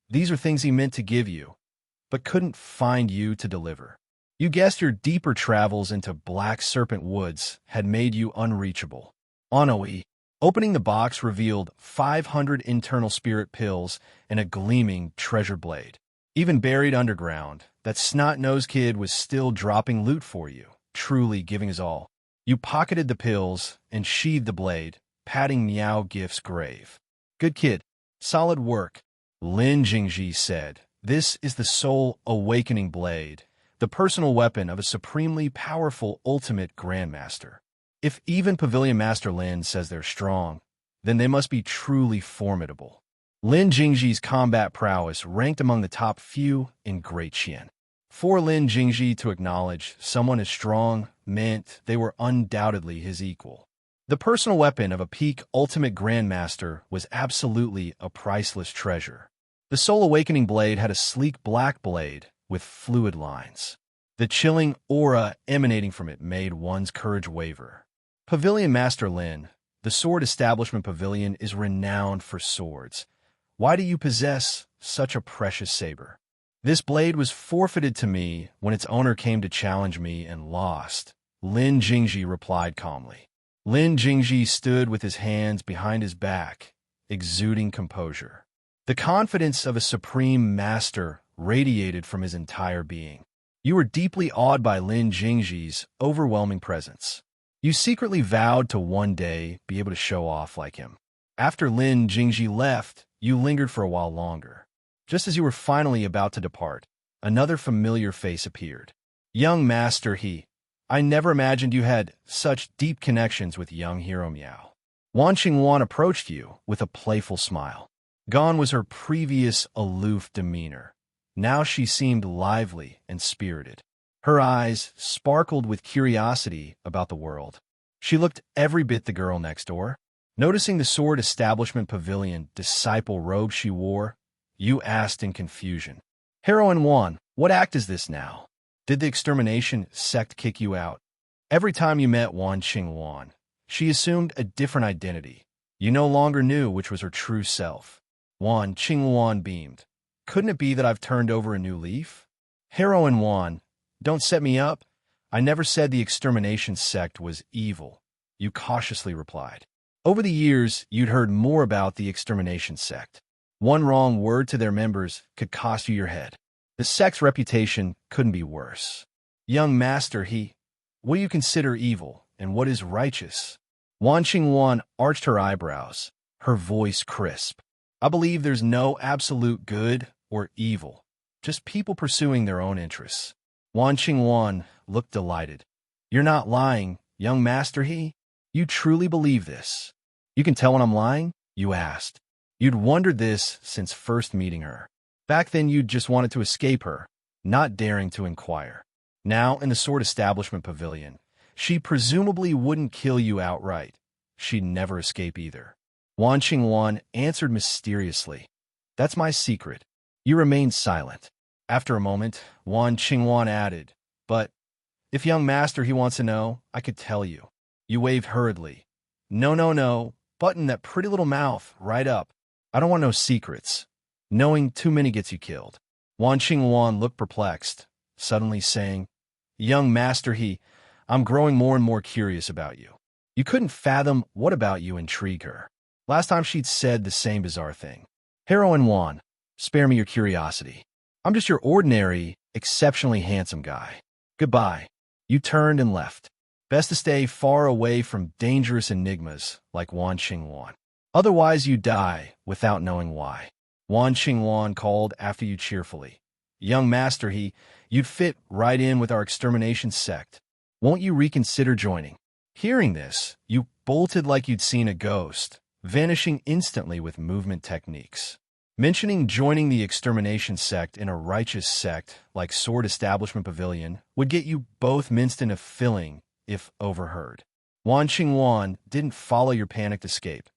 these are things he meant to give you, but couldn't find you to deliver. You guessed your deeper travels into Black Serpent Woods had made you unreachable. Onoi, opening the box revealed 500 internal spirit pills and a gleaming treasure blade. Even buried underground, that snot-nosed kid was still dropping loot for you, truly giving his all. You pocketed the pills and sheathed the blade, patting Miao Gift's grave. Good kid. Solid work. Lin Jingji said, "This is the soul awakening blade, the personal weapon of a supremely powerful ultimate grandmaster. If even Pavilion Master Lin says they're strong, then they must be truly formidable." Lin Jingji's combat prowess ranked among the top few in Great Qian. For Lin Jingji to acknowledge someone as strong meant they were undoubtedly his equal. The personal weapon of a peak ultimate grandmaster was absolutely a priceless treasure. The Soul Awakening blade had a sleek black blade with fluid lines. The chilling aura emanating from it made one's courage waver. Pavilion Master Lin, the sword establishment pavilion is renowned for swords. Why do you possess such a precious saber? This blade was forfeited to me when its owner came to challenge me and lost, Lin Jingji replied calmly. Lin Jingji stood with his hands behind his back, exuding composure. The confidence of a supreme master radiated from his entire being. You were deeply awed by Lin Jingji's overwhelming presence. You secretly vowed to one day be able to show off like him. After Lin Jingji left, you lingered for a while longer. Just as you were finally about to depart, another familiar face appeared. Young Master He. I never imagined you had such deep connections with young hero Miao. Wan Qingwan approached you with a playful smile. Gone was her previous aloof demeanor. Now she seemed lively and spirited. Her eyes sparkled with curiosity about the world. She looked every bit the girl next door. Noticing the sword establishment pavilion disciple robe she wore, you asked in confusion. Heroine Wan, what act is this now? Did the extermination sect kick you out? Every time you met Wan Qingwan, she assumed a different identity. You no longer knew which was her true self. Wan Qingwan beamed. Couldn't it be that I've turned over a new leaf? Heroine Wan, don't set me up. I never said the extermination sect was evil, you cautiously replied. Over the years, you'd heard more about the extermination sect. One wrong word to their members could cost you your head. The sect's reputation couldn't be worse. Young Master He, what do you consider evil, and what is righteous? Wan Qingwan arched her eyebrows, her voice crisp. I believe there's no absolute good or evil, just people pursuing their own interests. Wan Qingwan looked delighted. You're not lying, young Master He? You truly believe this? You can tell when I'm lying? You asked. You'd wondered this since first meeting her. Back then you'd just wanted to escape her, not daring to inquire. Now, in the sword establishment pavilion, she presumably wouldn't kill you outright. She'd never escape either. Wan Qingwan answered mysteriously. That's my secret. You remained silent. After a moment, Wan Qingwan added, but if young Master He wants to know, I could tell you. You waved hurriedly. No. Button that pretty little mouth right up. I don't want no secrets. Knowing too many gets you killed. Wan Qingwan looked perplexed, suddenly saying, Young Master He, I'm growing more and more curious about you. You couldn't fathom what about you intrigued her. Last time she'd said the same bizarre thing. Heroine Wan, spare me your curiosity. I'm just your ordinary, exceptionally handsome guy. Goodbye. You turned and left. Best to stay far away from dangerous enigmas like Wan Qingwan. Otherwise you die without knowing why. Wan Qingwan called after you cheerfully. Young Master He, you'd fit right in with our extermination sect. Won't you reconsider joining? Hearing this, you bolted like you'd seen a ghost, vanishing instantly with movement techniques. Mentioning joining the extermination sect in a righteous sect like Sword Establishment Pavilion would get you both minced in a filling if overheard. Wan Qingwan didn't follow your panicked escape,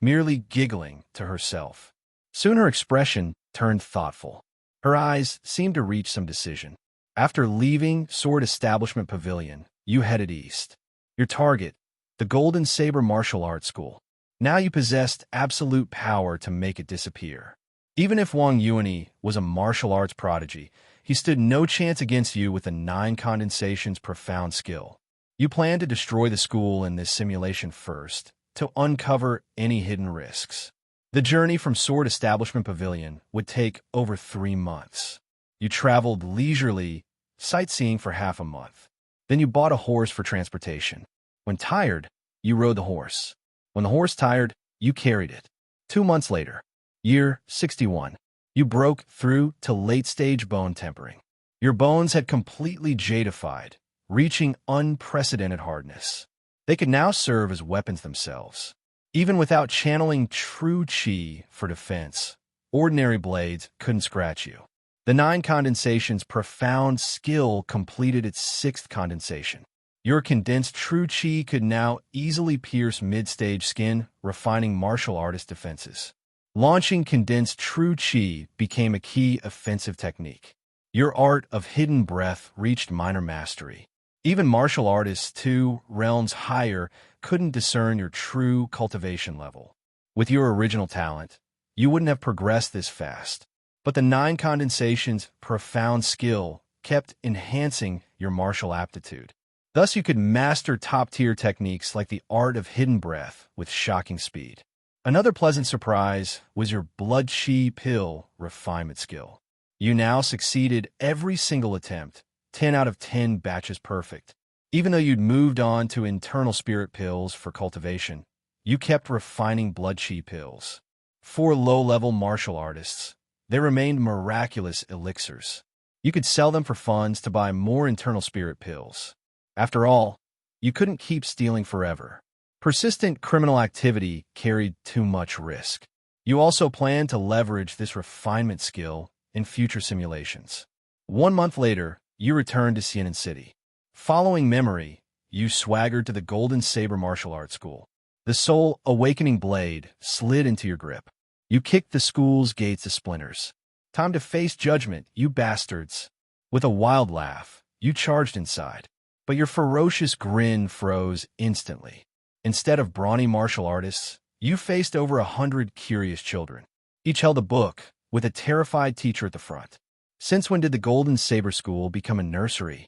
merely giggling to herself. Soon her expression turned thoughtful. Her eyes seemed to reach some decision. After leaving Sword Establishment Pavilion, you headed east. Your target, the Golden Saber Martial Arts School. Now you possessed absolute power to make it disappear. Even if Wang Yuani was a martial arts prodigy, He stood no chance against you with the 9 condensation's profound skill. You planned to destroy the school in this simulation first, to uncover any hidden risks. The journey from Sword Establishment Pavilion would take over 3 months. You traveled leisurely, sightseeing for half a month. Then you bought a horse for transportation. When tired, you rode the horse. When the horse tired, you carried it. 2 months later, year 61, you broke through to late-stage bone tempering. Your bones had completely jadified, reaching unprecedented hardness. They could now serve as weapons themselves. Even without channeling true chi for defense, ordinary blades couldn't scratch you. The 9 condensation's profound skill completed its 6th condensation. Your condensed true chi could now easily pierce mid-stage skin, refining martial artist defenses. Launching condensed true chi became a key offensive technique. Your art of hidden breath reached minor mastery. Even martial artists 2 realms higher couldn't discern your true cultivation level. With your original talent, you wouldn't have progressed this fast. But the 9 condensation's profound skill kept enhancing your martial aptitude. Thus, you could master top-tier techniques like the art of hidden breath with shocking speed. Another pleasant surprise was your blood chi pill refinement skill. You now succeeded every single attempt, 10 out of 10 batches perfect. Even though you'd moved on to internal spirit pills for cultivation, you kept refining blood chi pills. For low-level martial artists, they remained miraculous elixirs. You could sell them for funds to buy more internal spirit pills. After all, you couldn't keep stealing forever. Persistent criminal activity carried too much risk. You also planned to leverage this refinement skill in future simulations. 1 month later, you returned to Xianan City. Following memory, you swaggered to the Golden Saber Martial Arts School. The soul awakening blade slid into your grip. You kicked the school's gates to splinters. Time to face judgment, you bastards. With a wild laugh, you charged inside. But your ferocious grin froze instantly. Instead of brawny martial artists, you faced over 100 curious children. Each held a book, with a terrified teacher at the front. Since when did the Golden Saber School become a nursery?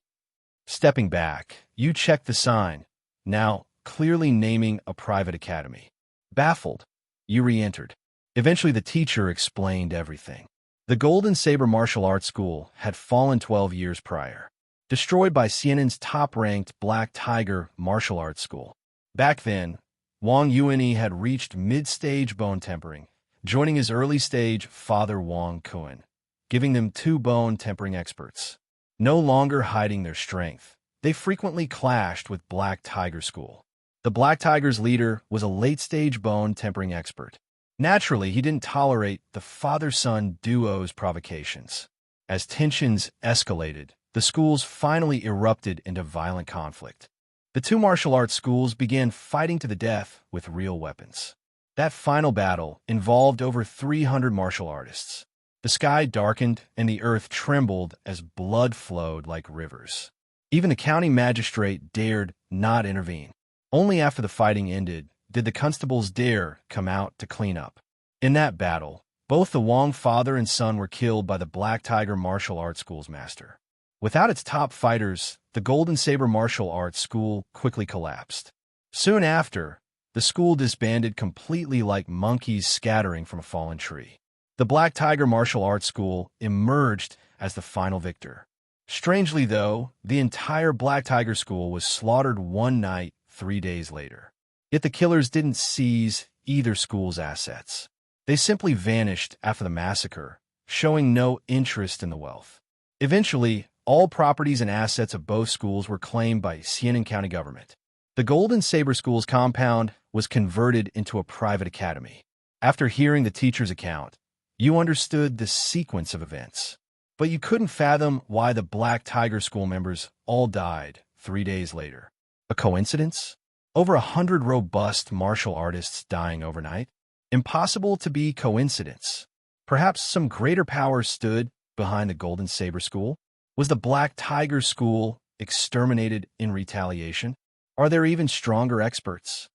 Stepping back, you checked the sign, now clearly naming a private academy. Baffled, you re-entered. Eventually the teacher explained everything. The Golden Saber Martial Arts School had fallen 12 years prior, destroyed by Xianan's top-ranked Black Tiger Martial Arts School. Back then, Wang Yuanyi had reached mid-stage bone tempering, joining his early-stage father Wang Kuan, giving them 2 bone tempering experts. No longer hiding their strength, they frequently clashed with Black Tiger School. The Black Tiger's leader was a late-stage bone tempering expert. Naturally, he didn't tolerate the father-son duo's provocations. As tensions escalated, the schools finally erupted into violent conflict. The 2 martial arts schools began fighting to the death with real weapons. That final battle involved over 300 martial artists. The sky darkened and the earth trembled as blood flowed like rivers. Even the county magistrate dared not intervene. Only after the fighting ended did the constables dare come out to clean up. In that battle, both the Wang father and son were killed by the Black Tiger Martial Arts School's master. Without its top fighters, the Golden Saber Martial Arts School quickly collapsed. Soon after, the school disbanded completely like monkeys scattering from a fallen tree. The Black Tiger Martial Arts School emerged as the final victor. Strangely, though, the entire Black Tiger School was slaughtered one night 3 days later. Yet the killers didn't seize either school's assets. They simply vanished after the massacre, showing no interest in the wealth. Eventually, all properties and assets of both schools were claimed by Xianan County government. The Golden Saber School's compound was converted into a private academy. After hearing the teacher's account, you understood the sequence of events. But you couldn't fathom why the Black Tiger School members all died 3 days later. A coincidence? Over 100 robust martial artists dying overnight? Impossible to be coincidence. Perhaps some greater power stood behind the Golden Saber School? Was the Black Tiger School exterminated in retaliation? Are there even stronger experts?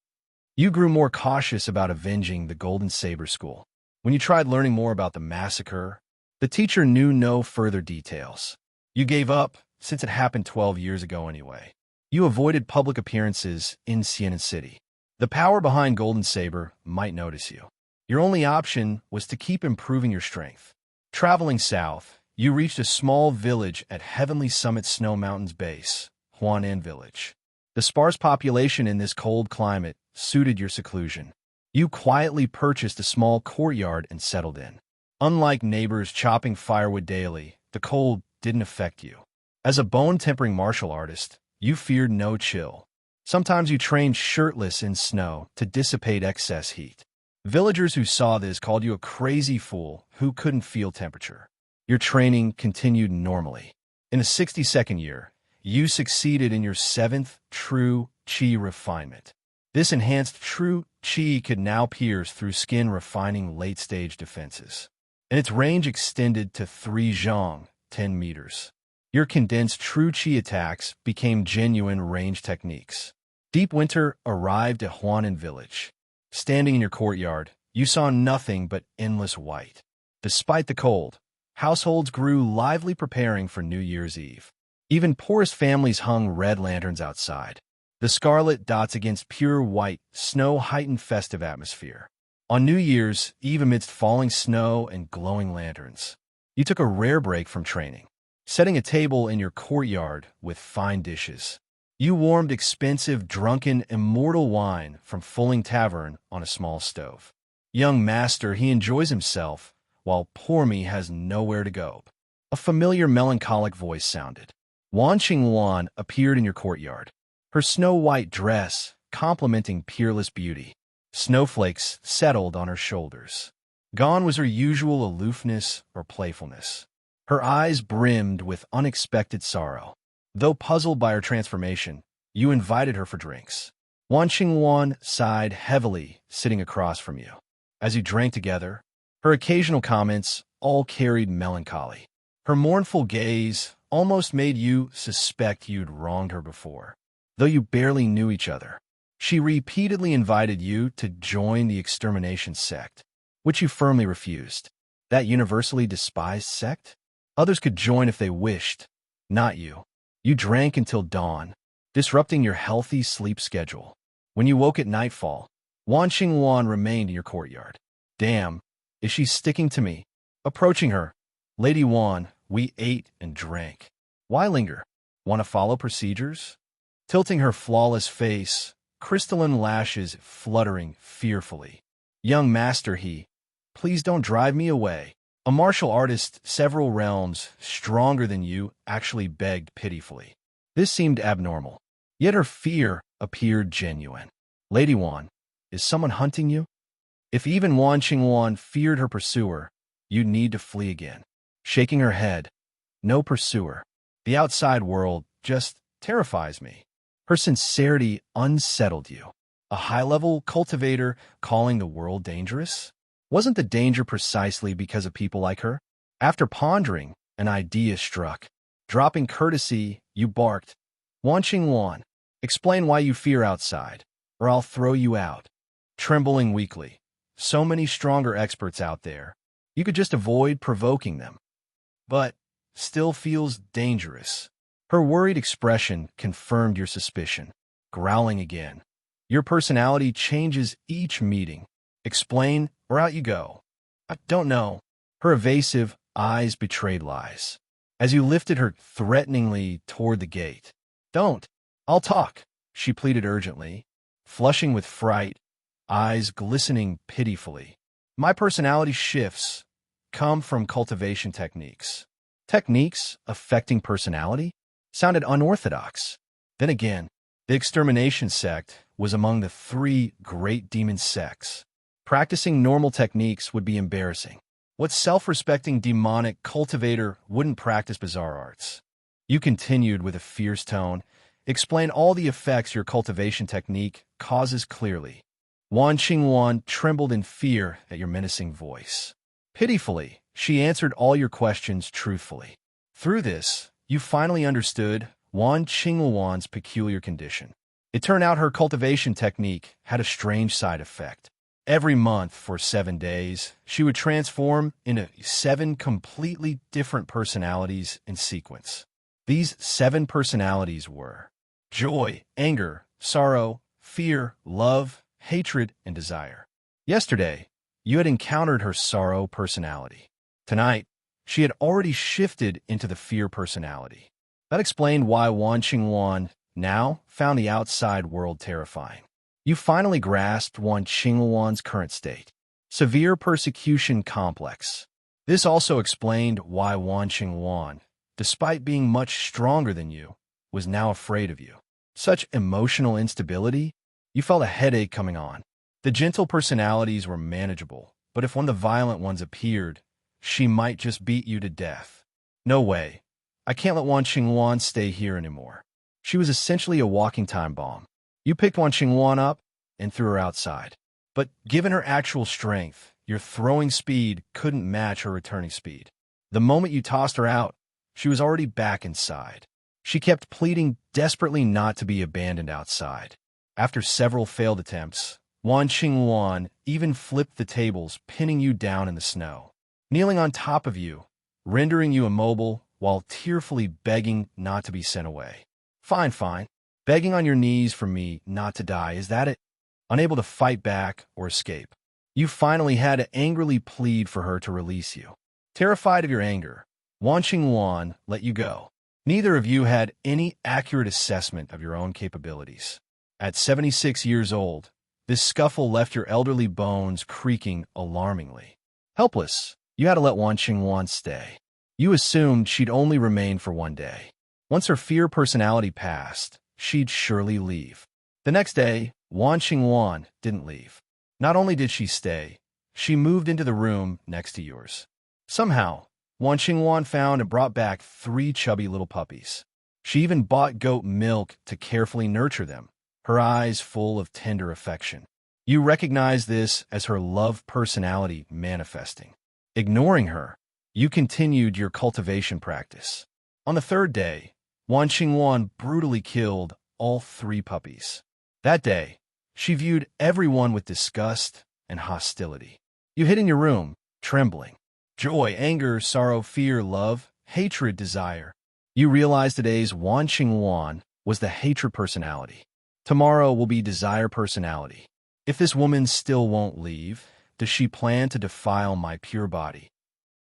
You grew more cautious about avenging the Golden Saber School. When you tried learning more about the massacre, The teacher knew no further details. You gave up, since it happened 12 years ago anyway. You avoided public appearances in Siena City. The power behind Golden Saber might notice you. Your only option was to keep improving your strength. Traveling south, you reached a small village at Heavenly Summit Snow Mountain's base, Huanan Village. The sparse population in this cold climate suited your seclusion. You quietly purchased a small courtyard and settled in. Unlike neighbors chopping firewood daily, the cold didn't affect you. As a bone-tempering martial artist, you feared no chill. Sometimes you trained shirtless in snow to dissipate excess heat. Villagers who saw this called you a crazy fool who couldn't feel temperature. Your training continued normally. In a 60-second year, you succeeded in your 7th true chi refinement. This enhanced true chi could now pierce through skin, refining late-stage defenses. And its range extended to 3 zhang, 10 meters. Your condensed true chi attacks became genuine range techniques. Deep winter arrived at Huanan Village. Standing in your courtyard, you saw nothing but endless white. Despite the cold, households grew lively preparing for New Year's Eve. Even poorest families hung red lanterns outside. The scarlet dots against pure white snow heightened festive atmosphere. On New Year's Eve, amidst falling snow and glowing lanterns, you took a rare break from training, setting a table in your courtyard with fine dishes. You warmed expensive, drunken, immortal wine from Fulling Tavern on a small stove. Young master, he enjoys himself, while poor me has nowhere to go. A familiar melancholic voice sounded. Wan Qingwan appeared in your courtyard, her snow-white dress complementing peerless beauty. Snowflakes settled on her shoulders. Gone was her usual aloofness or playfulness. Her eyes brimmed with unexpected sorrow. Though puzzled by her transformation, you invited her for drinks. Wan Qingwan sighed heavily, sitting across from you. As you drank together, her occasional comments all carried melancholy. Her mournful gaze almost made you suspect you'd wronged her before, though you barely knew each other. She repeatedly invited you to join the extermination sect, which you firmly refused. That universally despised sect? Others could join if they wished, not you. You drank until dawn, disrupting your healthy sleep schedule. When you woke at nightfall, Wan Qingwan remained in your courtyard. Damn, is she sticking to me? Approaching her, Lady Wan, we ate and drank. Why linger? Want to follow procedures? Tilting her flawless face, crystalline lashes fluttering fearfully. Young master, please don't drive me away. A martial artist several realms stronger than you actually begged pitifully. This seemed abnormal, yet her fear appeared genuine. Lady Wan, is someone hunting you? If even Wan Qingwan feared her pursuer, you'd need to flee again. Shaking her head, no pursuer. The outside world just terrifies me. Her sincerity unsettled you. A high-level cultivator calling the world dangerous? Wasn't the danger precisely because of people like her? After pondering, an idea struck. Dropping courtesy, you barked, Wan Qingwan, explain why you fear outside, or I'll throw you out. Trembling weakly, so many stronger experts out there. You could just avoid provoking them. But still feels dangerous. Her worried expression confirmed your suspicion. Growling again. Your personality changes each meeting. Explain, or out you go. I don't know. Her evasive eyes betrayed lies. As you lifted her threateningly toward the gate. Don't. I'll talk, she pleaded urgently, flushing with fright, eyes glistening pitifully. My personality shifts come from cultivation techniques. Techniques affecting personality? Sounded unorthodox. Then again, the extermination sect was among the 3 great demon sects. Practicing normal techniques would be embarrassing. What self-respecting demonic cultivator wouldn't practice bizarre arts? You continued with a fierce tone. Explain all the effects your cultivation technique causes clearly. Wan Qingwan trembled in fear at your menacing voice. Pitifully, she answered all your questions truthfully. Through this, you finally understood Wan Qingwan's peculiar condition. It turned out her cultivation technique had a strange side effect. Every month for 7 days, she would transform into 7 completely different personalities in sequence. These 7 personalities were joy, anger, sorrow, fear, love, hatred, and desire. Yesterday, you had encountered her sorrow personality. Tonight, she had already shifted into the fear personality. That explained why Wan Qingwan now found the outside world terrifying. You finally grasped Wan Qingwan's current state. Severe persecution complex. This also explained why Wan Qingwan, despite being much stronger than you, was now afraid of you. Such emotional instability, you felt a headache coming on. The gentle personalities were manageable, but if one of the violent ones appeared, she might just beat you to death. No way. I can't let Wan Qingwan stay here anymore. She was essentially a walking time bomb. You picked Wan Qingwan up and threw her outside. But given her actual strength, your throwing speed couldn't match her returning speed. The moment you tossed her out, she was already back inside. She kept pleading desperately not to be abandoned outside. After several failed attempts, Wan Qingwan even flipped the tables, pinning you down in the snow, kneeling on top of you, rendering you immobile while tearfully begging not to be sent away. Fine, fine. Begging on your knees for me not to die, is that it? Unable to fight back or escape, you finally had to angrily plead for her to release you. Terrified of your anger, Wan Qingwan let you go. Neither of you had any accurate assessment of your own capabilities. At 76 years old, this scuffle left your elderly bones creaking alarmingly. Helpless, you had to let Wan Qingwan stay. You assumed she'd only remain for one day. Once her fear personality passed, she'd surely leave. The next day, Wan Qingwan didn't leave. Not only did she stay, she moved into the room next to yours. Somehow, Wan Qingwan found and brought back 3 chubby little puppies. She even bought goat milk to carefully nurture them, her eyes full of tender affection. You recognized this as her love personality manifesting. Ignoring her, you continued your cultivation practice. On the 3rd day, Wan Qingwan brutally killed all 3 puppies. That day, she viewed everyone with disgust and hostility. You hid in your room, trembling. Joy, anger, sorrow, fear, love, hatred, desire. You realized today's Wan Qingwan was the hatred personality. Tomorrow will be desire personality. If this woman still won't leave, does she plan to defile my pure body?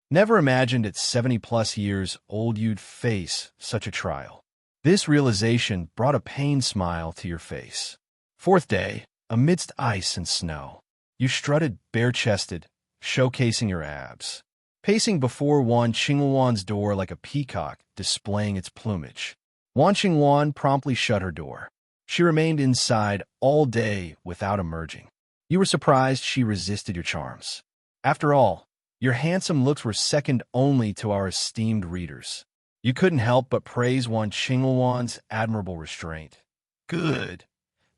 Never imagined at 70+ years old you'd face such a trial. This realization brought a pained smile to your face. 4th day, amidst ice and snow, you strutted bare-chested, showcasing your abs, pacing before Wan Qingwan's door like a peacock displaying its plumage. Wan Qingwan promptly shut her door. She remained inside all day without emerging. You were surprised she resisted your charms. After all, your handsome looks were second only to our esteemed readers. You couldn't help but praise Wan Qingwan's admirable restraint. Good.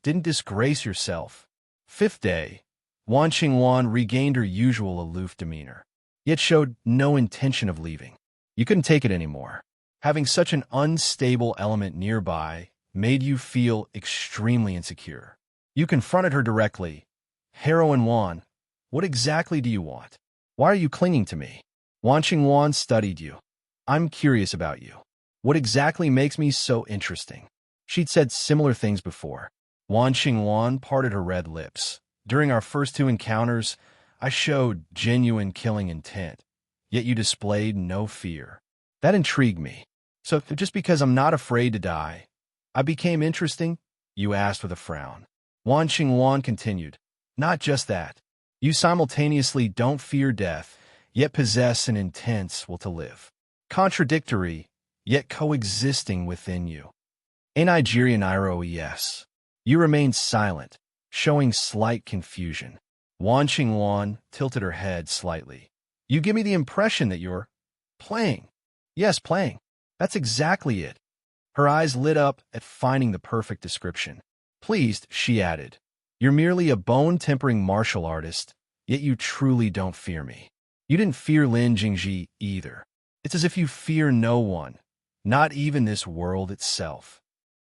Didn't disgrace yourself. 5th day, Wan Qingwan regained her usual aloof demeanor, yet showed no intention of leaving. You couldn't take it anymore. Having such an unstable element nearby made you feel extremely insecure. You confronted her directly. Heroine Wan, what exactly do you want? Why are you clinging to me? Wan Qingwan studied you. I'm curious about you. What exactly makes me so interesting? She'd said similar things before. Wan Qingwan parted her red lips. During our first 2 encounters, I showed genuine killing intent, yet you displayed no fear. That intrigued me. So just because I'm not afraid to die, I became interesting? You asked with a frown. Wan Qingwan continued. Not just that. You simultaneously don't fear death, yet possess an intense will to live. Contradictory, yet coexisting within you. A Nigerian Iro, yes. You remained silent, showing slight confusion. Wan Qingwan tilted her head slightly. You give me the impression that you're playing. Yes, playing. That's exactly it. Her eyes lit up at finding the perfect description. Pleased, she added. You're merely a bone-tempering martial artist, yet you truly don't fear me. You didn't fear Lin Jingji either. It's as if you fear no one, not even this world itself.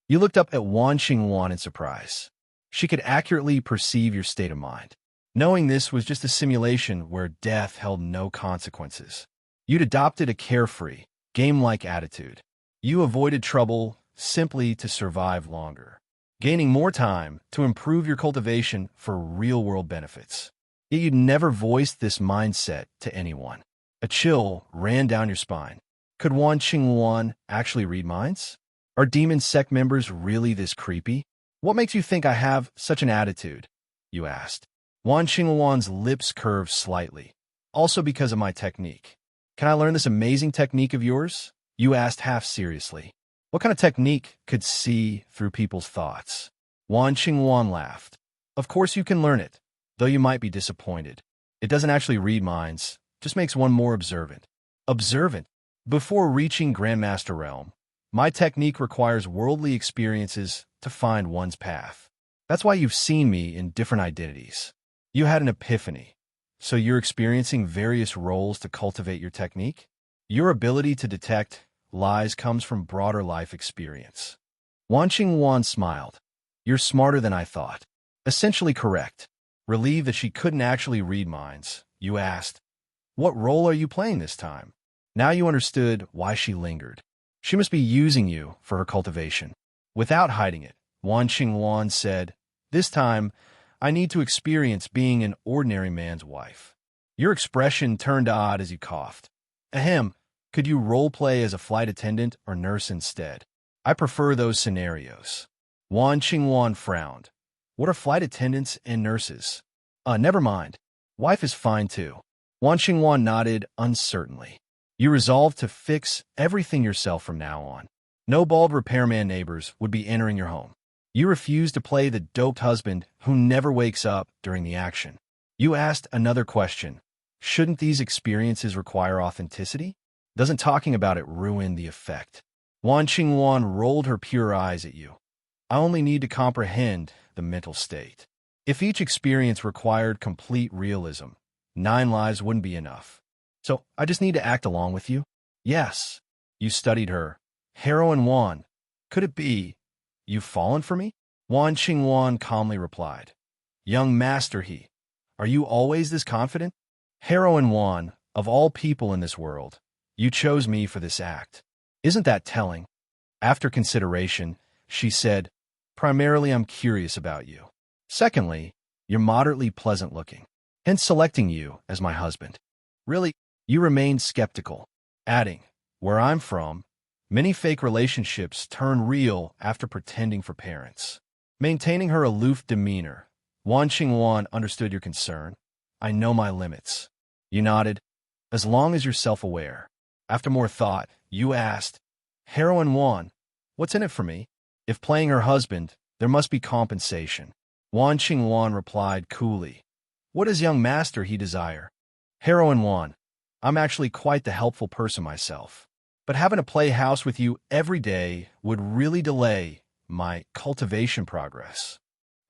You looked up at Wan Qingwan in surprise. She could accurately perceive your state of mind. knowing this was just a simulation where death held no consequences. You'd adopted a carefree, game-like attitude. You avoided trouble simply to survive longer, gaining more time to improve your cultivation for real-world benefits. Yet you'd never voiced this mindset to anyone. A chill ran down your spine. Could Wan Qingwan actually read minds? Are demon sect members really this creepy? What makes you think I have such an attitude? You asked. Wan Qingwan's lips curved slightly. Also because of my technique. Can I learn this amazing technique of yours? You asked half seriously. What kind of technique could see through people's thoughts? Wan Qingwan laughed. Of course you can learn it, though you might be disappointed. It doesn't actually read minds, just makes one more observant. Observant? Before reaching Grandmaster Realm, my technique requires worldly experiences to find one's path. That's why you've seen me in different identities. You had an epiphany, so you're experiencing various roles to cultivate your technique? Your ability to detect lies comes from broader life experience. Wan Qingwan smiled. You're smarter than I thought. Essentially correct. Relieved that she couldn't actually read minds, you asked, what role are you playing this time? Now you understood why she lingered. She must be using you for her cultivation. Without hiding it, Wan Qingwan said, this time, I need to experience being an ordinary man's wife. Your expression turned odd as you coughed. Ahem, could you role-play as a flight attendant or nurse instead? I prefer those scenarios. Wan Qingwan frowned. What are flight attendants and nurses? Never mind. Wife is fine too. Wan Qingwan nodded uncertainly. You resolved to fix everything yourself from now on. No bald repairman neighbors would be entering your home. You refused to play the doped husband who never wakes up during the action. You asked another question. Shouldn't these experiences require authenticity? Doesn't talking about it ruin the effect? Wan Qingwan rolled her pure eyes at you. I only need to comprehend the mental state. If each experience required complete realism, 9 lives wouldn't be enough. So I just need to act along with you? Yes. You studied her. Heroine Wan. Could it be you've fallen for me? Wan Qingwan calmly replied. Young master he. Are you always this confident? Heroine Wan, of all people in this world, you chose me for this act. Isn't that telling? After consideration, she said, primarily I'm curious about you. Secondly, you're moderately pleasant looking, hence selecting you as my husband. Really, you remained skeptical, adding, where I'm from, many fake relationships turn real after pretending for parents. Maintaining her aloof demeanor, Wan Qingwan understood your concern. I know my limits. You nodded. As long as you're self-aware. After more thought, you asked, Heroine Wan, what's in it for me? If playing her husband, there must be compensation. Wan Qingwan replied coolly. What does young master he desire? Heroine Wan, I'm actually quite the helpful person myself. But having to play house with you every day would really delay my cultivation progress.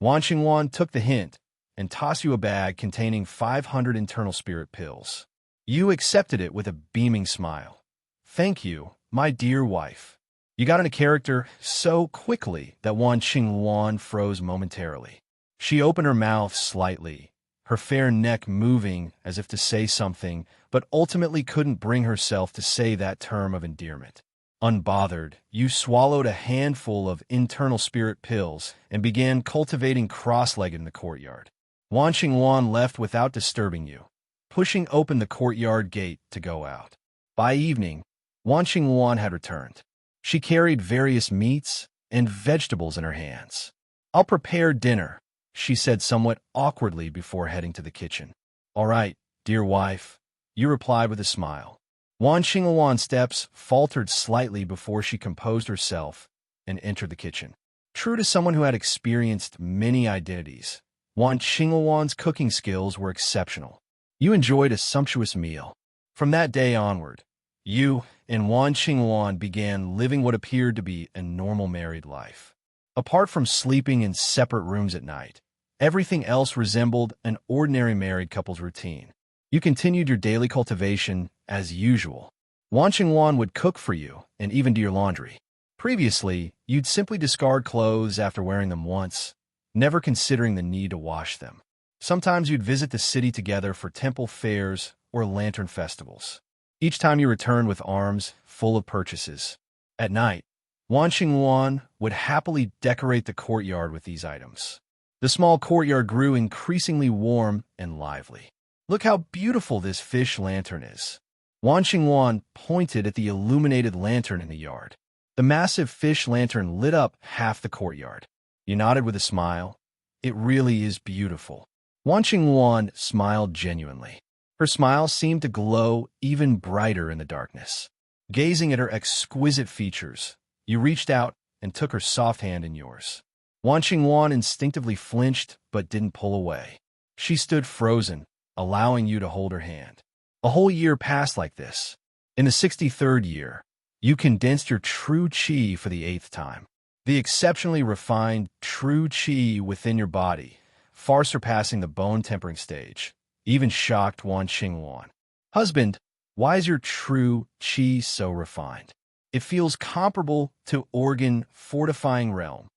Wan Qingwan took the hint and tossed you a bag containing 500 internal spirit pills. You accepted it with a beaming smile. Thank you, my dear wife. You got into character so quickly that Wan Qingwan froze momentarily. She opened her mouth slightly, her fair neck moving as if to say something, but ultimately couldn't bring herself to say that term of endearment. Unbothered, you swallowed a handful of internal spirit pills and began cultivating cross-legged in the courtyard. Wan Qingwan left without disturbing you, pushing open the courtyard gate to go out. By evening, Wan Qingwan had returned. She carried various meats and vegetables in her hands. I'll prepare dinner, she said somewhat awkwardly before heading to the kitchen. All right, dear wife, you replied with a smile. Wan Qingwan's steps faltered slightly before she composed herself and entered the kitchen. True to someone who had experienced many identities, Wan Qingwan's cooking skills were exceptional. You enjoyed a sumptuous meal. From that day onward, you and Wan Qingwan began living what appeared to be a normal married life. Apart from sleeping in separate rooms at night, everything else resembled an ordinary married couple's routine. You continued your daily cultivation as usual. Wan Qingwan would cook for you and even do your laundry. Previously, you'd simply discard clothes after wearing them once, never considering the need to wash them. Sometimes you'd visit the city together for temple fairs or lantern festivals. Each time you returned with arms full of purchases. At night, Wan Xingwan would happily decorate the courtyard with these items. The small courtyard grew increasingly warm and lively. Look how beautiful this fish lantern is. Wan Xingwan pointed at the illuminated lantern in the yard. The massive fish lantern lit up half the courtyard. You nodded with a smile. It really is beautiful. Wan Xingwan smiled genuinely. Her smile seemed to glow even brighter in the darkness. Gazing at her exquisite features, you reached out and took her soft hand in yours. Wan Xingwan instinctively flinched but didn't pull away. She stood frozen, allowing you to hold her hand. A whole year passed like this. In the 63rd year, you condensed your true qi for the 8th time. The exceptionally refined true qi within your body, far surpassing the bone-tempering stage, even shocked Wan Xingwan. Husband, why is your true qi so refined? It feels comparable to organ-fortifying realm.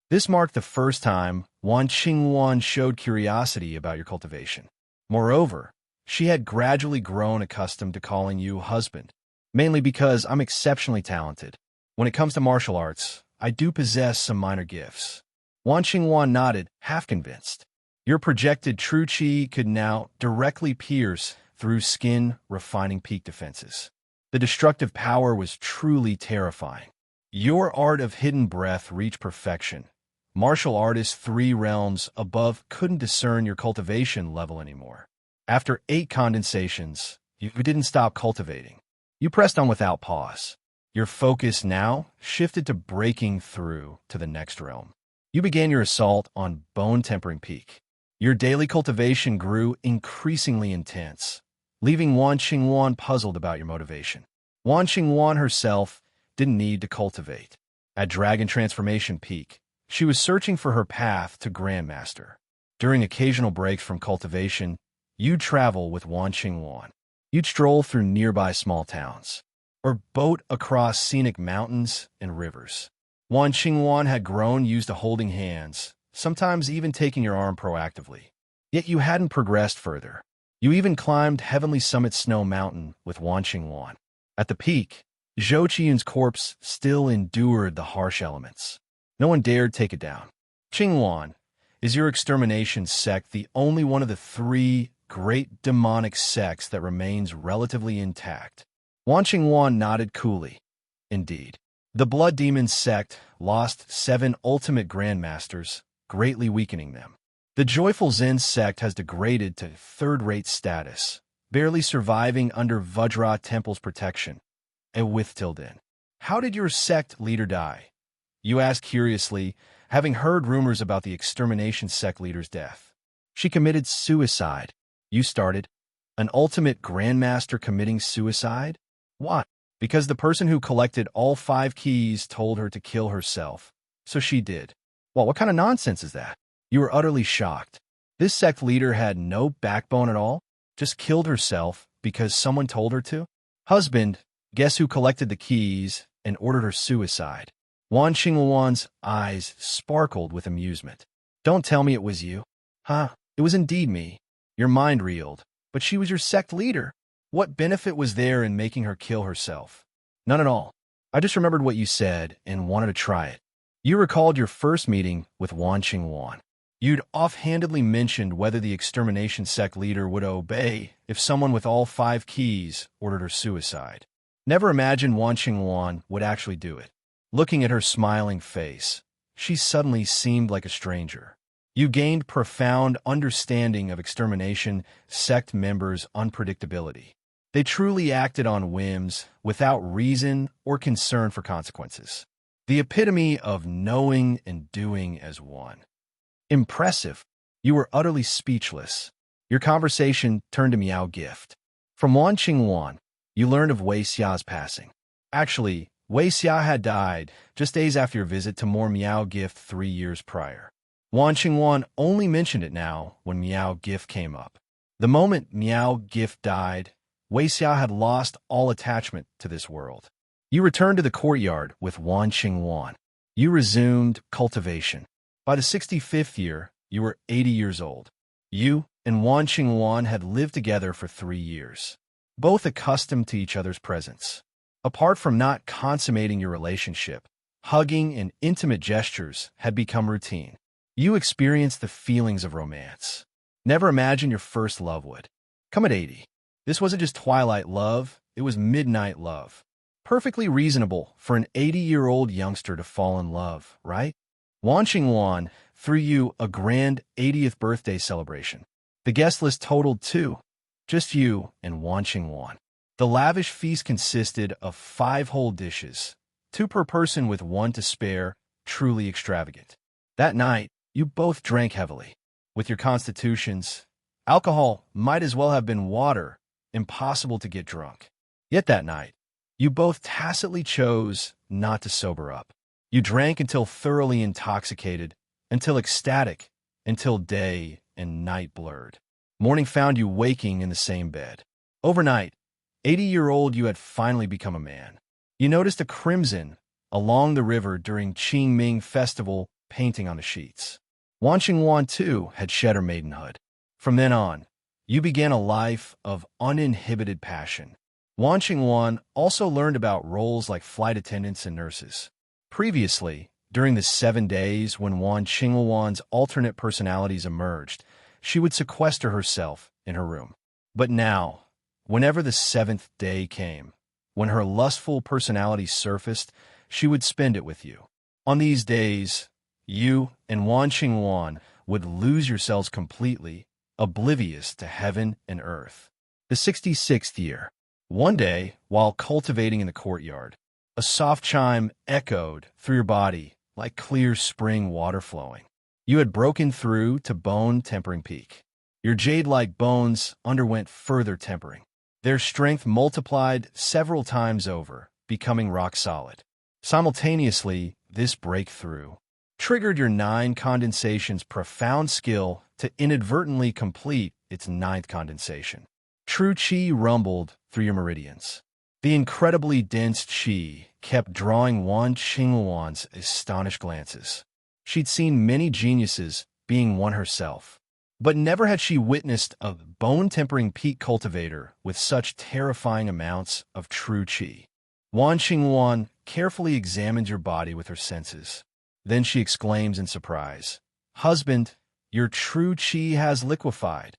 This marked the first time Wan Xingwan showed curiosity about your cultivation. Moreover, she had gradually grown accustomed to calling you husband, mainly because I'm exceptionally talented. When it comes to martial arts, I do possess some minor gifts. Wan Xingwan nodded, half convinced. Your projected true qi could now directly pierce through skin, refining peak defenses. The destructive power was truly terrifying. Your art of hidden breath reached perfection. Martial artists 3 realms above couldn't discern your cultivation level anymore. After 8 condensations, you didn't stop cultivating. You pressed on without pause. Your focus now shifted to breaking through to the next realm. You began your assault on bone-tempering peak. Your daily cultivation grew increasingly intense, leaving Wan Xingwan puzzled about your motivation. Wan Xingwan herself didn't need to cultivate. At Dragon Transformation Peak, she was searching for her path to Grandmaster. During occasional breaks from cultivation, you'd travel with Wan Xingwan. You'd stroll through nearby small towns, or boat across scenic mountains and rivers. Wan Xingwan had grown used to holding hands, sometimes even taking your arm proactively. Yet you hadn't progressed further. You even climbed Heavenly Summit Snow Mountain with Wan Xingwan. At the peak, Zhou Qiyun's corpse still endured the harsh elements. No one dared take it down. Xingwan, is your extermination sect the only one of the 3 great demonic sects that remains relatively intact? Wan Xingwan nodded coolly. Indeed. The Blood Demon sect lost 7 ultimate grandmasters, greatly weakening them. The Joyful Zen sect has degraded to 3rd-rate status, barely surviving under Vajra Temple's protection. Tilden. How did your sect leader die? You asked curiously, having heard rumors about the extermination sect leader's death. She committed suicide. You started. An ultimate grandmaster committing suicide? Why? Because the person who collected all 5 keys told her to kill herself. So she did. Well, what kind of nonsense is that? You were utterly shocked. This sect leader had no backbone at all? Just killed herself because someone told her to? Husband, guess who collected the keys and ordered her suicide? Wan Xingwan's eyes sparkled with amusement. Don't tell me it was you. Huh, it was indeed me. Your mind reeled. But she was your sect leader. What benefit was there in making her kill herself? None at all. I just remembered what you said and wanted to try it. You recalled your first meeting with Wan Xingwan. You'd offhandedly mentioned whether the extermination sect leader would obey if someone with all 5 keys ordered her suicide. Never imagined Wan Xingwan would actually do it. Looking at her smiling face, she suddenly seemed like a stranger. You gained profound understanding of extermination sect members' unpredictability. They truly acted on whims, without reason or concern for consequences. The epitome of knowing and doing as one. Impressive. You were utterly speechless. Your conversation turned to Miao Gift. From Wan Xingwan, you learned of Wei Xia's passing. Actually, Wei Xia had died just days after your visit to more Miao Gift 3 years prior. Wan Xingwan only mentioned it now when Miao Gift came up. The moment Miao Gift died, Wei Xia had lost all attachment to this world. You returned to the courtyard with Wan Xingwan. You resumed cultivation. By the 65th year, you were 80 years old. You and Wan Qingwan had lived together for 3 years, both accustomed to each other's presence. Apart from not consummating your relationship, hugging and intimate gestures had become routine. You experienced the feelings of romance. Never imagined your first love would come at 80. This wasn't just twilight love, it was midnight love. Perfectly reasonable for an 80-year-old youngster to fall in love, right? Wan Qingwan threw you a grand 80th birthday celebration. The guest list totaled 2, just you and Wan Qingwan. The lavish feast consisted of 5 whole dishes, 2 per person with 1 to spare, truly extravagant. That night, you both drank heavily. With your constitutions, alcohol might as well have been water, impossible to get drunk. Yet that night, you both tacitly chose not to sober up. You drank until thoroughly intoxicated, until ecstatic, until day and night blurred. Morning found you waking in the same bed. Overnight, 80-year-old you had finally become a man. You noticed a crimson along the river during Qingming festival painting on the sheets. Wan Qingwan, too, had shed her maidenhood. From then on, you began a life of uninhibited passion. Wan Qingwan also learned about roles like flight attendants and nurses. Previously, during the 7 days when Wan Qingwan's alternate personalities emerged, she would sequester herself in her room. But now, whenever the 7th day came, when her lustful personality surfaced, she would spend it with you. On these days, you and Wan Qingwan would lose yourselves completely, oblivious to heaven and earth. The 66th year. One day, while cultivating in the courtyard, a soft chime echoed through your body like clear spring water flowing. You had broken through to bone tempering peak. Your jade-like bones underwent further tempering. Their strength multiplied several times over, becoming rock solid. Simultaneously, this breakthrough triggered your 9 condensation's profound skill to inadvertently complete its 9th condensation. True Qi rumbled through your meridians. The incredibly dense Qi kept drawing Wan Qingwan's astonished glances. She'd seen many geniuses, being one herself, but never had she witnessed a bone-tempering peak cultivator with such terrifying amounts of true Qi. Wan Qingwan carefully examines your body with her senses. Then she exclaims in surprise, "Husband, your true Qi has liquefied."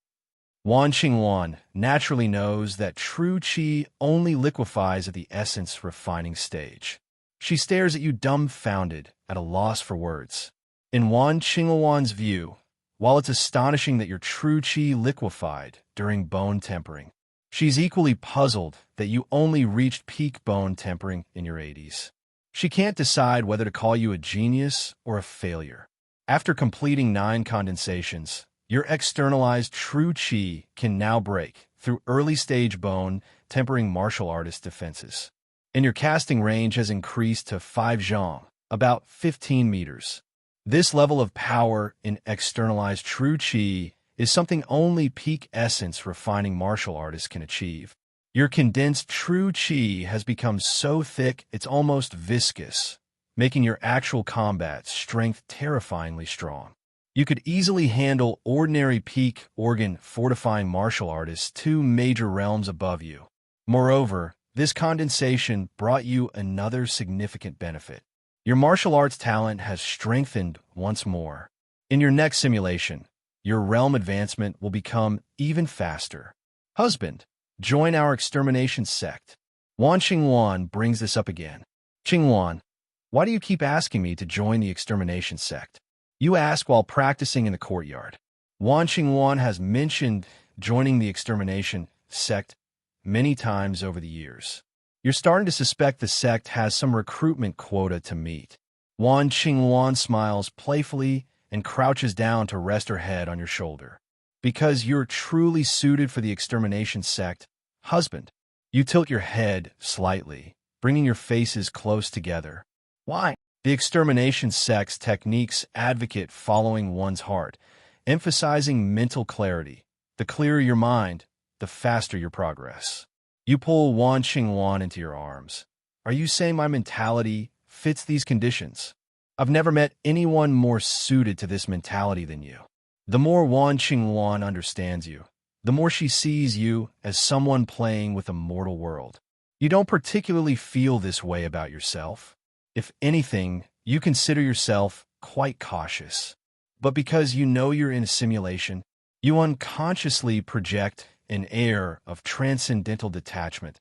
Wan Qingwan naturally knows that true Qi only liquefies at the essence refining stage. She stares at you dumbfounded, at a loss for words. In Wan Qingwan's view, while it's astonishing that your true Qi liquefied during bone tempering, she's equally puzzled that you only reached peak bone tempering in your 80s. She can't decide whether to call you a genius or a failure. After completing 9 condensations, your externalized true Qi can now break through early-stage bone tempering martial artist defenses. And your casting range has increased to 5 zhang, about 15 meters. This level of power in externalized true Qi is something only peak essence refining martial artists can achieve. Your condensed true Qi has become so thick it's almost viscous, making your actual combat strength terrifyingly strong. You could easily handle ordinary peak organ fortifying martial artists 2 major realms above you. Moreover, this condensation brought you another significant benefit. Your martial arts talent has strengthened once more. In your next simulation, your realm advancement will become even faster. Husband, join our extermination sect. Wan Qingwan brings this up again. Qingwan, why do you keep asking me to join the extermination sect? You ask while practicing in the courtyard. Wan Qingwan has mentioned joining the extermination sect many times over the years. You're starting to suspect the sect has some recruitment quota to meet. Wan Qingwan smiles playfully and crouches down to rest her head on your shoulder. Because you're truly suited for the extermination sect, husband, you tilt your head slightly, bringing your faces close together. Why? The extermination sect's techniques advocate following one's heart, emphasizing mental clarity. The clearer your mind, the faster your progress. You pull Wan Qingwan into your arms. Are you saying my mentality fits these conditions? I've never met anyone more suited to this mentality than you. The more Wan Qingwan understands you, the more she sees you as someone playing with a mortal world. You don't particularly feel this way about yourself. If anything, you consider yourself quite cautious. But because you know you're in a simulation, you unconsciously project an air of transcendental detachment,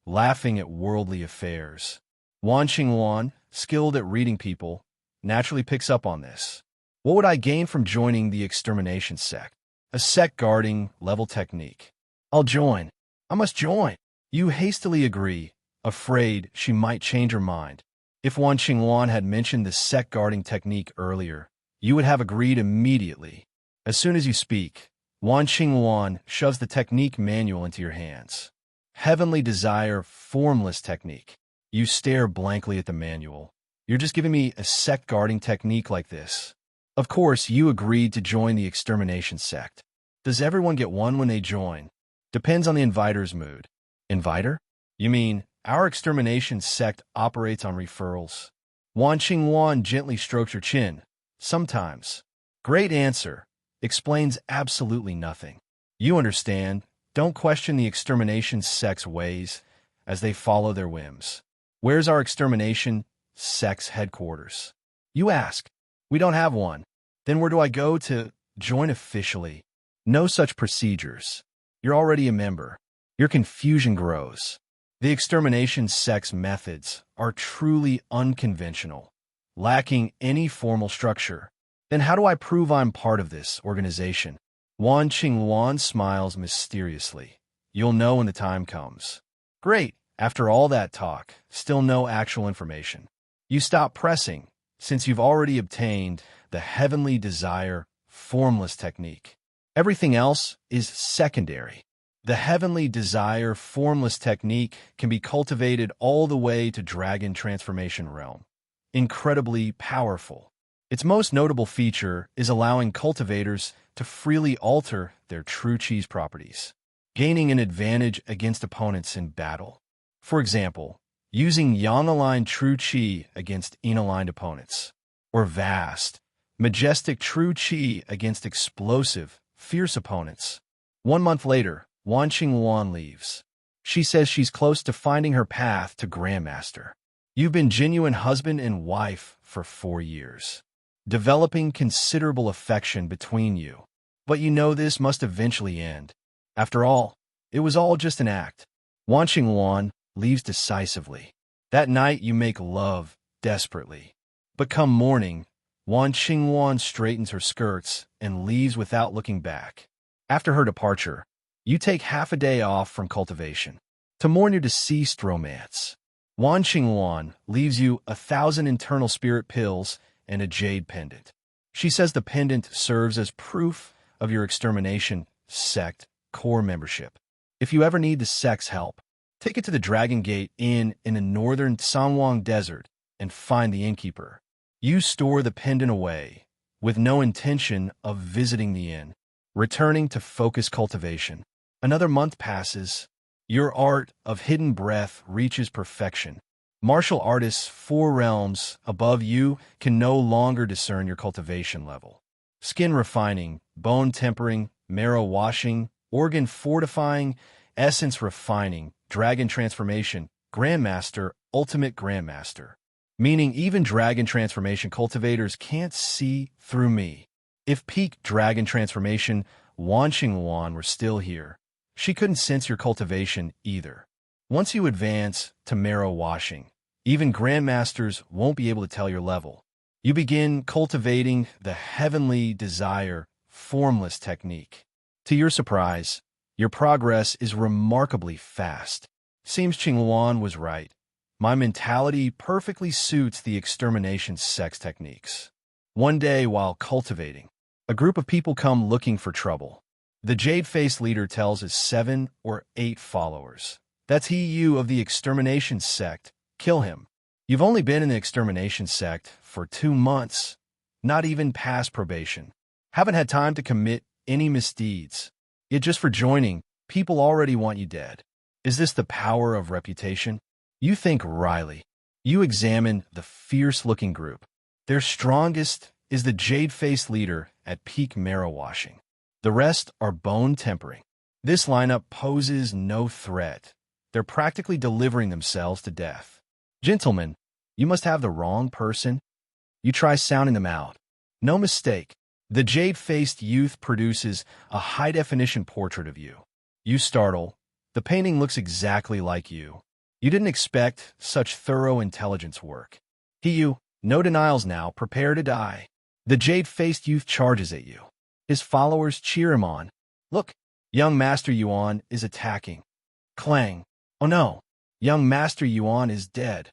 laughing at worldly affairs. Wan Qingwan, skilled at reading people, naturally picks up on this. What would I gain from joining the extermination sect? A sect guarding level technique. I'll join. I must join. You hastily agree, afraid she might change her mind. If Wan Qingwan had mentioned the sect guarding technique earlier, you would have agreed immediately. As soon as you speak, Wan Qingwan shoves the technique manual into your hands. Heavenly Desire Formless Technique. You stare blankly at the manual. You're just giving me a sect guarding technique like this. Of course, you agreed to join the extermination sect. Does everyone get one when they join? Depends on the inviter's mood. Inviter? You mean, our extermination sect operates on referrals. Wan Qingwan gently strokes your chin. Sometimes. Great answer. Explains absolutely nothing. You understand. Don't question the extermination sect's ways as they follow their whims. Where's our extermination sect's headquarters? You ask. We don't have one. Then where do I go to join officially? No such procedures. You're already a member. Your confusion grows. The extermination sect's methods are truly unconventional, lacking any formal structure. Then how do I prove I'm part of this organization? Wan Qingwan smiles mysteriously. You'll know when the time comes. Great. After all that talk, still no actual information. You stop pressing, since you've already obtained the Heavenly Desire Formless Technique. Everything else is secondary. The Heavenly Desire Formless Technique can be cultivated all the way to Dragon Transformation Realm. Incredibly powerful. Its most notable feature is allowing cultivators to freely alter their true Chi's properties, gaining an advantage against opponents in battle. For example, using Yang-aligned true Chi against Yin-aligned opponents, or vast, majestic true Chi against explosive, fierce opponents. 1 month later, Wan Qingwan leaves. She says she's close to finding her path to Grandmaster. You've been genuine husband and wife for 4 years, developing considerable affection between you. But you know this must eventually end. After all, it was all just an act. Wan Qingwan leaves decisively. That night you make love desperately. But come morning, Wan Qingwan straightens her skirts and leaves without looking back. After her departure, you take half a day off from cultivation to mourn your deceased romance. Wan Qingwan leaves you 1,000 internal spirit pills and a jade pendant. She says the pendant serves as proof of your extermination sect core membership. If you ever need the sect's help, take it to the Dragon Gate Inn in the northern Sangwang Desert and find the innkeeper. You store the pendant away, with no intention of visiting the inn, returning to focus cultivation. Another month passes. Your art of hidden breath reaches perfection. Martial artists 4 realms above you can no longer discern your cultivation level. Skin refining, bone tempering, marrow washing, organ fortifying, essence refining, dragon transformation, grandmaster, ultimate grandmaster. Meaning even dragon transformation cultivators can't see through me. If peak dragon transformation Wan Qingwan were still here, she couldn't sense your cultivation either. Once you advance to marrow washing, even grandmasters won't be able to tell your level. You begin cultivating the Heavenly Desire Formless Technique. To your surprise, your progress is remarkably fast. Seems Qingwan was right. My mentality perfectly suits the extermination sex techniques. One day while cultivating, a group of people come looking for trouble. The Jade-Faced leader tells his 7 or 8 followers. That's you of the extermination sect. Kill him. You've only been in the extermination sect for 2 months, not even past probation. Haven't had time to commit any misdeeds. Yet just for joining, people already want you dead. Is this the power of reputation? You think wryly. You examine the fierce-looking group. Their strongest is the jade-faced leader at peak marrow washing. The rest are bone tempering. This lineup poses no threat. They're practically delivering themselves to death. Gentlemen, you must have the wrong person. You try sounding them out. No mistake. The jade-faced youth produces a high-definition portrait of you. You startle. The painting looks exactly like you. You didn't expect such thorough intelligence work. No denials now, prepare to die. The jade-faced youth charges at you. His followers cheer him on. Look, young Master Yuan is attacking. Clang. Oh no, young Master Yuan is dead.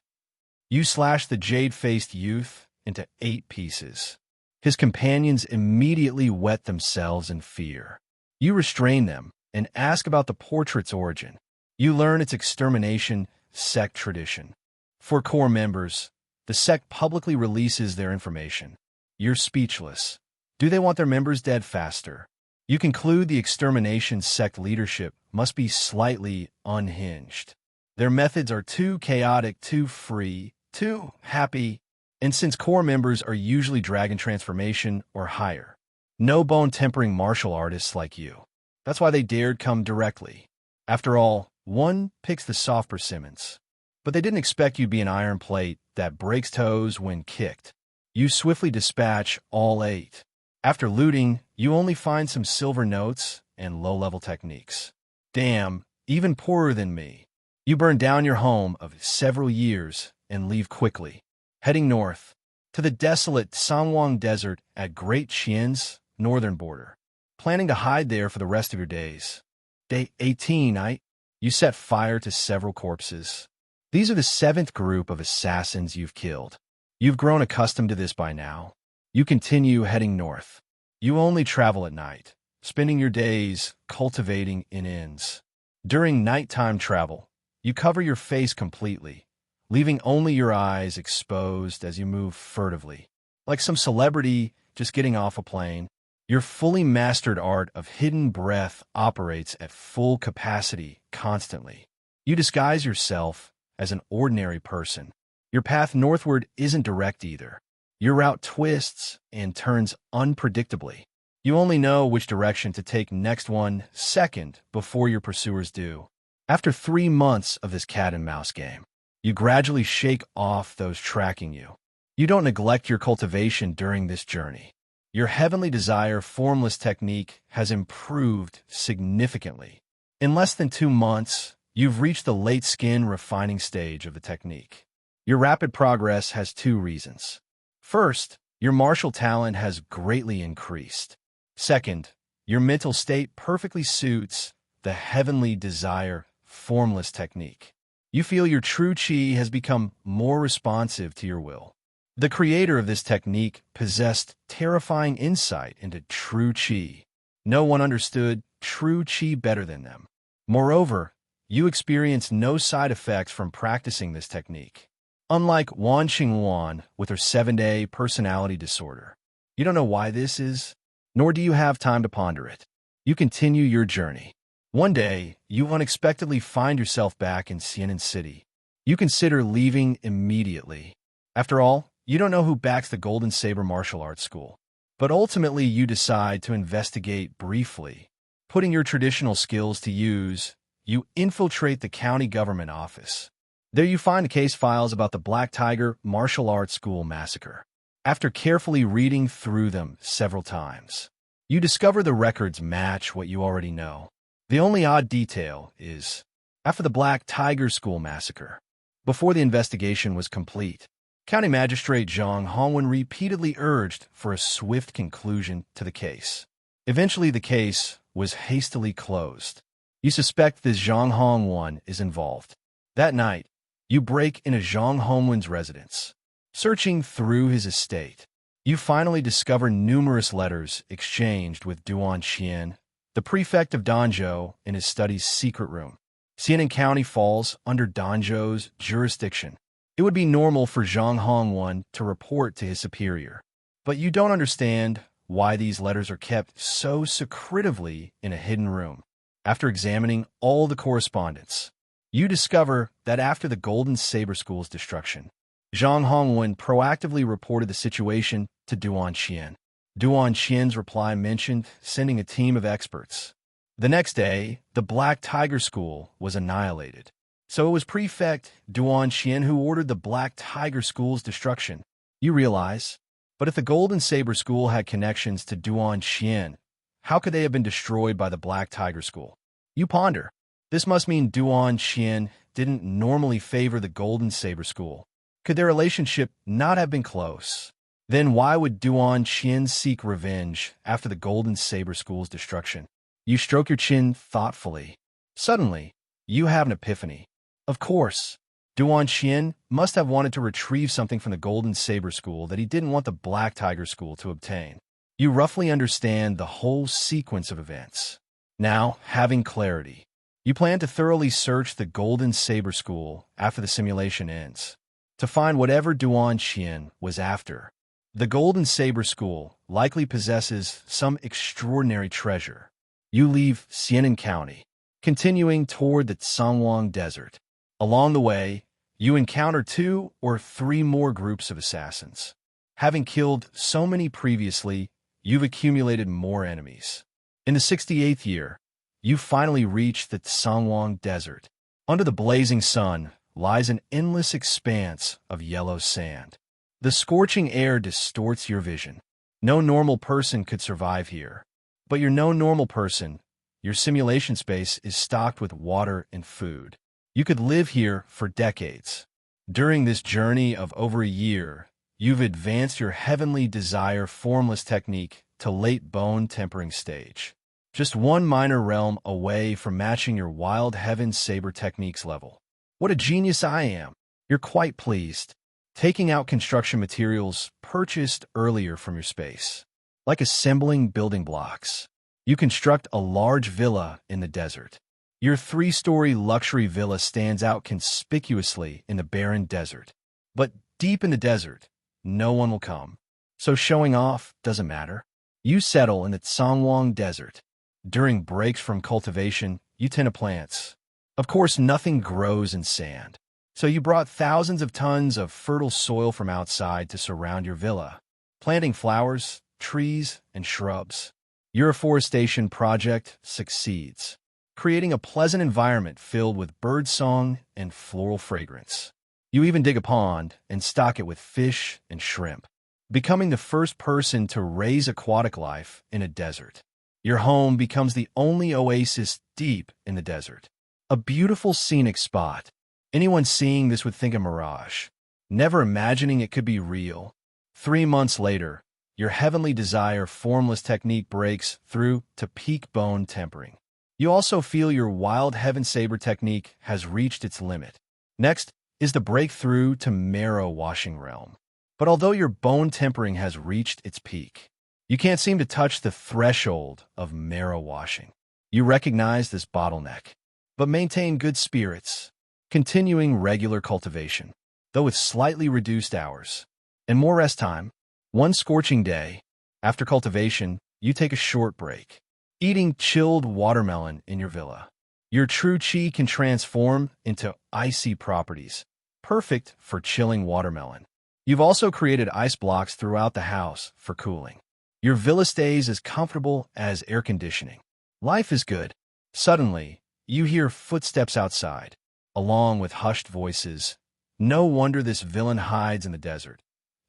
You slash the jade-faced youth into 8 pieces. His companions immediately wet themselves in fear. You restrain them and ask about the portrait's origin. You learn its extermination sect tradition. For core members, the sect publicly releases their information. You're speechless. Do they want their members dead faster? You conclude the extermination sect leadership must be slightly unhinged. Their methods are too chaotic, too free, too happy, and since core members are usually dragon transformation or higher, no bone-tempering martial artists like you. That's why they dared come directly. After all, one picks the soft persimmons. But they didn't expect you to be an iron plate that breaks toes when kicked. You swiftly dispatch all 8. After looting, you only find some silver notes and low-level techniques. Damn, even poorer than me. You burn down your home of several years and leave quickly, heading north to the desolate Sangwang Desert at Great Qian's northern border, planning to hide there for the rest of your days. Day 18, night, you set fire to several corpses. These are the 7th group of assassins you've killed. You've grown accustomed to this by now. You continue heading north. You only travel at night, spending your days cultivating in inns. During nighttime travel, you cover your face completely, leaving only your eyes exposed as you move furtively. Like some celebrity just getting off a plane, your fully mastered art of hidden breath operates at full capacity constantly. You disguise yourself as an ordinary person. Your path northward isn't direct either. Your route twists and turns unpredictably. You only know which direction to take next 1 second before your pursuers do. After 3 months of this cat-and-mouse game, you gradually shake off those tracking you. You don't neglect your cultivation during this journey. Your heavenly desire formless technique has improved significantly. In less than 2 months, you've reached the late skin refining stage of the technique. Your rapid progress has 2 reasons. First, your martial talent has greatly increased. Second, your mental state perfectly suits the heavenly desire formless technique. You feel your true chi has become more responsive to your will. The creator of this technique possessed terrifying insight into true chi. No one understood true chi better than them. Moreover, you experience no side effects from practicing this technique. Unlike Wan Qingwan with her 7-day personality disorder. You don't know why this is, nor do you have time to ponder it. You continue your journey. One day, you unexpectedly find yourself back in Xianan City. You consider leaving immediately. After all, you don't know who backs the Golden Saber Martial Arts School. But ultimately, you decide to investigate briefly. Putting your traditional skills to use, you infiltrate the county government office. There you find the case files about the Black Tiger Martial Arts School massacre. After carefully reading through them several times, you discover the records match what you already know. The only odd detail is, after the Black Tiger School massacre, before the investigation was complete, County Magistrate Zhang Hongwen repeatedly urged for a swift conclusion to the case. Eventually, the case was hastily closed. You suspect this Zhang Hongwen is involved. That night, you break into Zhang Hongwen's residence. Searching through his estate, you finally discover numerous letters exchanged with Duan Qian, the prefect of Danzhou, in his study's secret room. Xianan County falls under Danzhou's jurisdiction. It would be normal for Zhang Hongwen to report to his superior. But you don't understand why these letters are kept so secretively in a hidden room. After examining all the correspondence, you discover that after the Golden Saber School's destruction, Zhang Hongwen proactively reported the situation to Duan Xian. Duan Xian's reply mentioned sending a team of experts. The next day, the Black Tiger School was annihilated. So it was Prefect Duan Xian who ordered the Black Tiger School's destruction. You realize, but if the Golden Saber School had connections to Duan Xian, how could they have been destroyed by the Black Tiger School? You ponder. This must mean Duan Xian didn't normally favor the Golden Saber School. Could their relationship not have been close? Then why would Duan Xian seek revenge after the Golden Saber School's destruction? You stroke your chin thoughtfully. Suddenly, you have an epiphany. Of course, Duan Xian must have wanted to retrieve something from the Golden Saber School that he didn't want the Black Tiger School to obtain. You roughly understand the whole sequence of events. Now, having clarity, you plan to thoroughly search the Golden Saber School after the simulation ends, to find whatever Duan Xian was after. The Golden Saber School likely possesses some extraordinary treasure. You leave Xianan County, continuing toward the Sangwang Desert. Along the way, you encounter 2 or 3 more groups of assassins. Having killed so many previously, you've accumulated more enemies. In the 68th year, you finally reach the Sangwang Desert. Under the blazing sun lies an endless expanse of yellow sand. The scorching air distorts your vision. No normal person could survive here. But you're no normal person. Your simulation space is stocked with water and food. You could live here for decades. During this journey of over a year, you've advanced your heavenly desire formless technique to late bone tempering stage. Just one minor realm away from matching your wild heaven saber techniques level. What a genius I am. You're quite pleased, taking out construction materials purchased earlier from your space. Like assembling building blocks, you construct a large villa in the desert. Your 3-story luxury villa stands out conspicuously in the barren desert. But deep in the desert, no one will come. So showing off doesn't matter. You settle in the Sangwang Desert. During breaks from cultivation, you tend to plants. Of course, nothing grows in sand. So you brought thousands of tons of fertile soil from outside to surround your villa, planting flowers, trees, and shrubs. Your afforestation project succeeds, creating a pleasant environment filled with birdsong and floral fragrance. You even dig a pond and stock it with fish and shrimp, becoming the first person to raise aquatic life in a desert. Your home becomes the only oasis deep in the desert. A beautiful scenic spot. Anyone seeing this would think a mirage, never imagining it could be real. 3 months later, your heavenly desire formless technique breaks through to peak bone tempering. You also feel your wild heaven saber technique has reached its limit. Next is the breakthrough to marrow washing realm. But although your bone tempering has reached its peak, you can't seem to touch the threshold of marrow washing. You recognize this bottleneck, but maintain good spirits, continuing regular cultivation, though with slightly reduced hours and more rest time. One scorching day, after cultivation, you take a short break, eating chilled watermelon in your villa. Your true chi can transform into icy properties, perfect for chilling watermelon. You've also created ice blocks throughout the house for cooling. Your villa stays as comfortable as air conditioning. Life is good. Suddenly, you hear footsteps outside, along with hushed voices. No wonder this villain hides in the desert.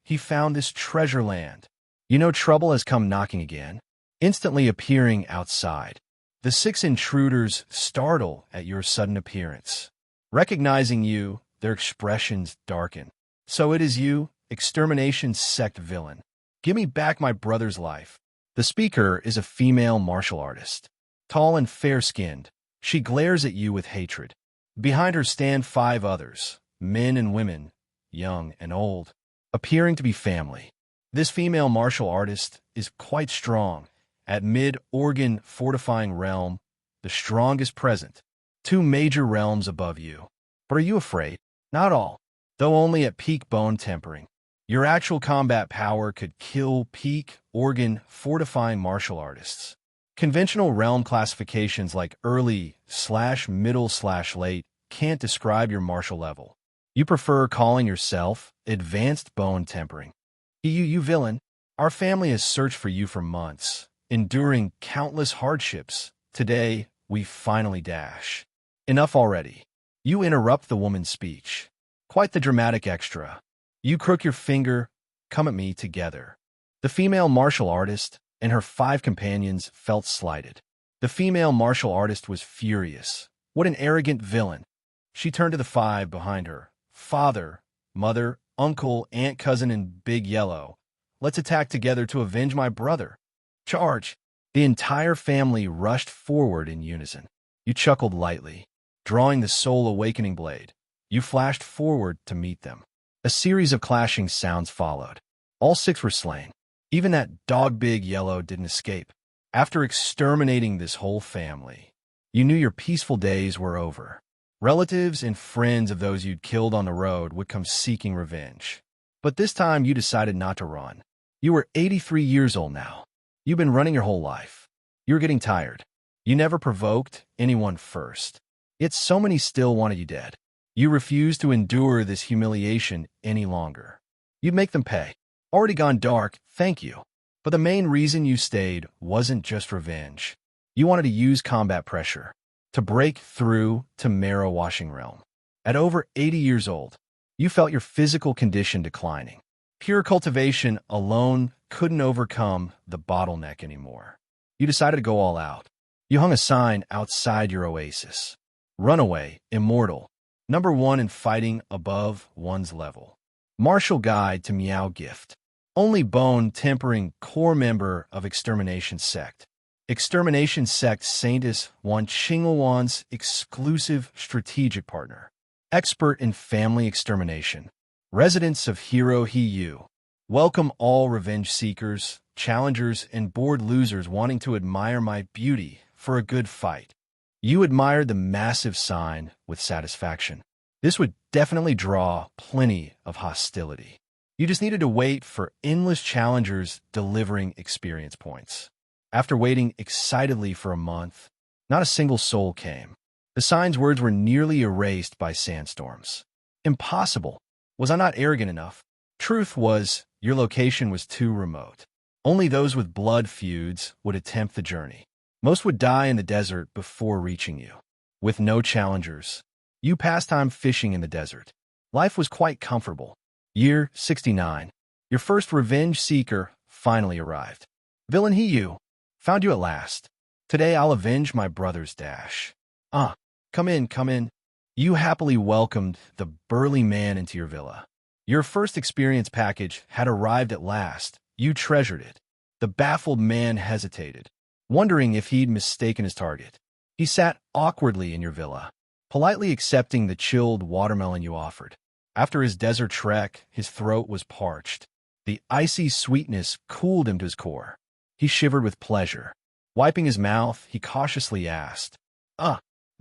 He found this treasure land. You know trouble has come knocking again, instantly appearing outside. The 6 intruders startle at your sudden appearance. Recognizing you, their expressions darken. So it is you, extermination sect villain. Give me back my brother's life. The speaker is a female martial artist. Tall and fair-skinned, she glares at you with hatred. Behind her stand 5 others, men and women, young and old, appearing to be family. This female martial artist is quite strong, at mid-organ fortifying realm, the strongest present, 2 major realms above you. But are you afraid? Not all, though only at peak bone tempering. Your actual combat power could kill peak organ fortifying martial artists. Conventional realm classifications like early/middle/late can't describe your martial level. You prefer calling yourself advanced bone tempering. You villain, Our family has searched for you for months, enduring countless hardships. Today, we finally dash. Enough already. You interrupt the woman's speech. Quite the dramatic extra. You crook your finger, come at me together. The female martial artist and her 5 companions felt slighted. The female martial artist was furious. What an arrogant villain. She turned to the 5 behind her. Father, mother, uncle, aunt, cousin, and Big Yellow. Let's attack together to avenge my brother. Charge! The entire family rushed forward in unison. You chuckled lightly, drawing the soul-awakening blade. You flashed forward to meet them. A series of clashing sounds followed. All 6 were slain. Even that dog Big Yellow didn't escape. After exterminating this whole family, you knew your peaceful days were over. Relatives and friends of those you'd killed on the road would come seeking revenge. But this time you decided not to run. You were 83 years old now. You've been running your whole life. You were getting tired. You never provoked anyone first. Yet so many still wanted you dead. You refused to endure this humiliation any longer. You'd make them pay. Already gone dark, thank you. But the main reason you stayed wasn't just revenge. You wanted to use combat pressure to break through to marrow-washing realm. At over 80 years old, you felt your physical condition declining. Pure cultivation alone couldn't overcome the bottleneck anymore. You decided to go all out. You hung a sign outside your oasis. Runaway, immortal, #1 in fighting above one's level. Martial guide to Meow gift. Only bone-tempering core member of Extermination Sect. Extermination Sect Saintus Wan Chinglewan's exclusive strategic partner. Expert in family extermination. Residents of Hero Hiyu. Welcome all revenge seekers, challengers, and bored losers wanting to admire my beauty for a good fight. You admired the massive sign with satisfaction. This would definitely draw plenty of hostility. You just needed to wait for endless challengers delivering experience points. After waiting excitedly for a month, not a single soul came. The sign's words were nearly erased by sandstorms. Impossible. Was I not arrogant enough? Truth was, your location was too remote. Only those with blood feuds would attempt the journey. Most would die in the desert before reaching you. With no challengers, you passed time fishing in the desert. Life was quite comfortable. Year 69. Your first revenge seeker finally arrived. Villain Hiyu, found you at last. Today I'll avenge my brother's dash. Come in, come in. You happily welcomed the burly man into your villa. Your first experience package had arrived at last. You treasured it. The baffled man hesitated, wondering if he'd mistaken his target. He sat awkwardly in your villa, politely accepting the chilled watermelon you offered. After his desert trek, his throat was parched. The icy sweetness cooled him to his core. He shivered with pleasure. Wiping his mouth, he cautiously asked,